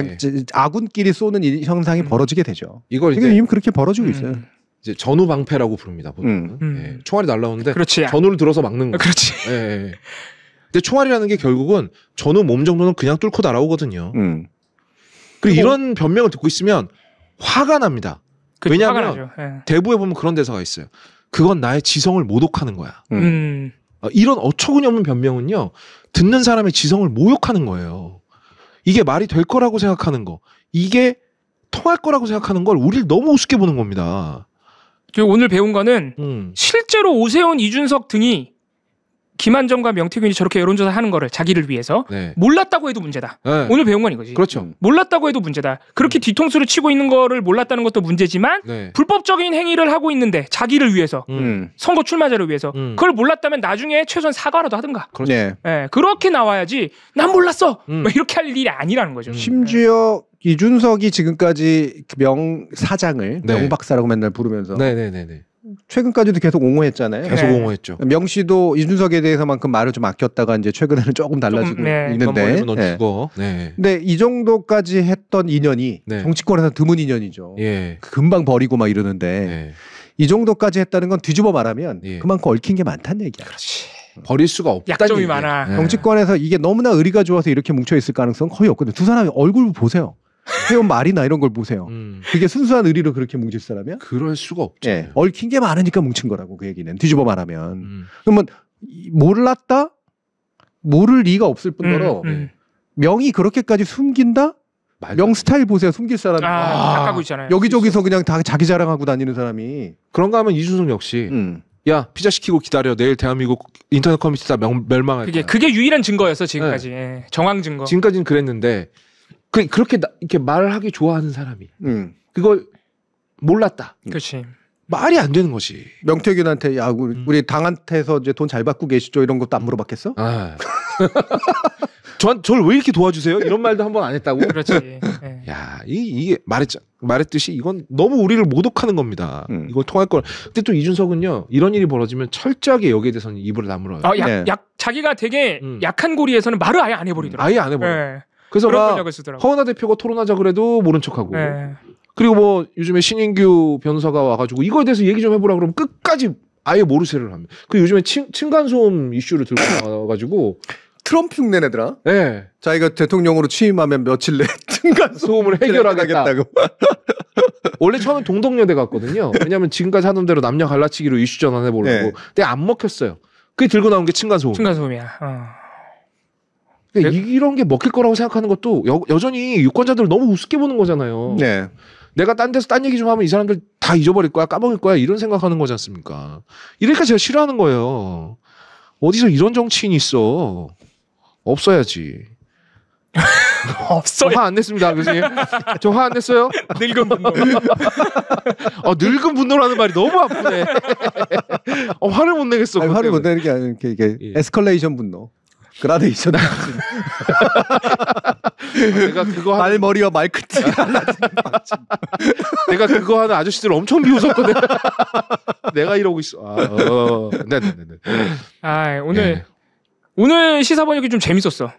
아군끼리 쏘는 이 현상이 벌어지게 되죠. 이걸 이게 이미 그렇게 벌어지고 있어요. 이제 전후 방패라고 부릅니다. 보통. 총알이 날라오는데 그렇지. 전후를 들어서 막는 거. 그렇지. 근데 총알이라는 게 결국은 전후 몸 정도는 그냥 뚫고 날아오거든요. 그리고 이런 변명을 듣고 있으면 화가 납니다. 왜냐하면 대부에 보면 그런 대사가 있어요. 그건 나의 지성을 모독하는 거야. 이런 어처구니 없는 변명은요. 듣는 사람의 지성을 모욕하는 거예요. 이게 말이 될 거라고 생각하는 거. 이게 통할 거라고 생각하는 걸 우리를 너무 우습게 보는 겁니다. 그리고 오늘 배운 거는 실제로 오세훈, 이준석 등이 김한정과 명태균이 저렇게 여론조사 하는 거를 자기를 위해서 몰랐다고 해도 문제다. 오늘 배운 건 이거지. 그렇죠. 몰랐다고 해도 문제다. 그렇게 뒤통수를 치고 있는 거를 몰랐다는 것도 문제지만 불법적인 행위를 하고 있는데 자기를 위해서 선거 출마자를 위해서 그걸 몰랐다면 나중에 최소한 사과라도 하든가. 그렇죠. 그렇게 나와야지 난 몰랐어. 이렇게 할 일이 아니라는 거죠. 심지어 이준석이 지금까지 명 사장을 명박사라고 맨날 부르면서 최근까지도 계속 옹호했잖아요. 계속 옹호했죠. 명 씨도 이준석에 대해서만큼 말을 좀 아꼈다가 이제 최근에는 조금 달라지고 있는데. 근데 이 정도까지 했던 인연이 정치권에서 드문 인연이죠. 금방 버리고 막 이러는데 이 정도까지 했다는 건 뒤집어 말하면 그만큼 얽힌 게 많다는 얘기야. 그렇지. 버릴 수가 없다는 약점이 얘기야. 많아. 정치권에서 이게 너무나 의리가 좋아서 이렇게 뭉쳐 있을 가능성은 거의 없거든요. 두 사람이 얼굴 보세요. 해온 말이나 이런 걸 보세요. 그게 순수한 의리로 그렇게 뭉칠 사람이야? 그럴 수가 없죠. 얽힌 게 많으니까 뭉친 거라고 그 얘기는. 뒤집어 말하면. 그러면 몰랐다? 모를 리가 없을 뿐더러 명이 그렇게까지 숨긴다? 명 스타일 보세요. 숨길 사람이. 닦아고 있잖아요. 여기저기서 그냥 다 자기 자랑하고 다니는 사람이. 그런가 하면 이준석 역시 야 피자 시키고 기다려. 내일 대한민국 인터넷 커뮤니티 다 멸망할 거야. 그게 유일한 증거였어 지금까지. 정황 증거. 지금까지는 그랬는데 그렇게 이렇게 말하기 좋아하는 사람이 그걸 몰랐다. 그렇지. 말이 안 되는 것이. 명태균한테 야 우리 당한테서 이제 돈 잘 받고 계시죠 이런 것도 안 물어봤겠어? 저를 왜 이렇게 도와주세요? 이런 말도 한 번 안 했다고? 그렇지. 네. 야, 이게 말했듯이 이건 너무 우리를 모독하는 겁니다. 이걸 통할 걸. 근데 또 이준석은요, 이런 일이 벌어지면 철저하게 여기에 대해서는 입을 다물어요. 자기가 되게 약한 고리에서는 말을 아예 안 해버리더라고요. 아예 안 해버려요. 네. 그래서 막 허은하 대표가 토론하자 그래도 모른 척하고. 네. 그리고 뭐 요즘에 신인규 변호사가 와가지고 이거에 대해서 얘기 좀 해보라 그러면 끝까지 아예 모르쇠를 합니다. 그 요즘에 층간소음 이슈를 들고 나와가지고 트럼프 흉내 내더라. 네. 자기가 대통령으로 취임하면 며칠 내에 층간소음을 해결하겠다고. 원래 처음엔 동덕여대 갔거든요. 왜냐하면 지금까지 하던 대로 남녀 갈라치기로 이슈 전환해보려고. 네. 근데 안 먹혔어요. 그게 들고 나온 게 층간소음. 층간소음이야. 그러니까 이런 게 먹힐 거라고 생각하는 것도 여전히 유권자들을 너무 우습게 보는 거잖아요. 네. 내가 딴 데서 딴 얘기 좀 하면 이 사람들 다 잊어버릴 거야, 까먹을 거야 이런 생각하는 거지 않습니까? 이러니까 제가 싫어하는 거예요. 어디서 이런 정치인이 있어? 없어야지. 없어요. 화 안 냈습니다, 교수님. 저 화 안 냈어요? 늙은 분노. 늙은 분노라는 말이 너무 아프네. 화를 못 내겠어. 아니, 화를 못 내는 게 아니라 이게 에스컬레이션 분노. 그라데이션. 내가 그거 말머리와 말끝이 내가 그거 하는 아저씨들 엄청 비웃었거든. 내가 이러고 있어. 네네네. 오늘 시사 번역이 좀 재밌었어.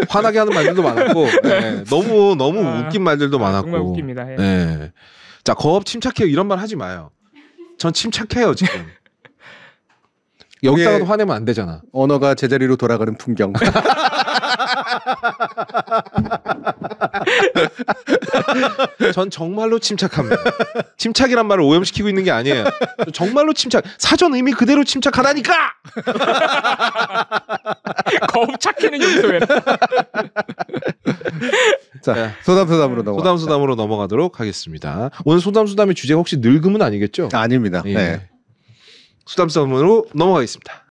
화나게 하는 말들도 많았고, 네. 너무 웃긴 말들도 많았고. 정말 웃깁니다. 예. 네. 자, 거업 침착해요 이런 말 하지 마요. 전 침착해요 지금. 여기다가도 화내면 안 되잖아. 언어가 제자리로 돌아가는 풍경. 전 정말로 침착합니다. 침착이란 말을 오염시키고 있는 게 아니에요. 정말로 침착. 사전 의미 그대로 침착하다니까. 거업 착해는 여기서 왜? 자, 네. 소담소담으로 넘어가도록 하겠습니다. 오늘 소담소담의 주제가 혹시 늙음은 아니겠죠? 아닙니다. 예. 네. 수담수담으로 넘어가겠습니다.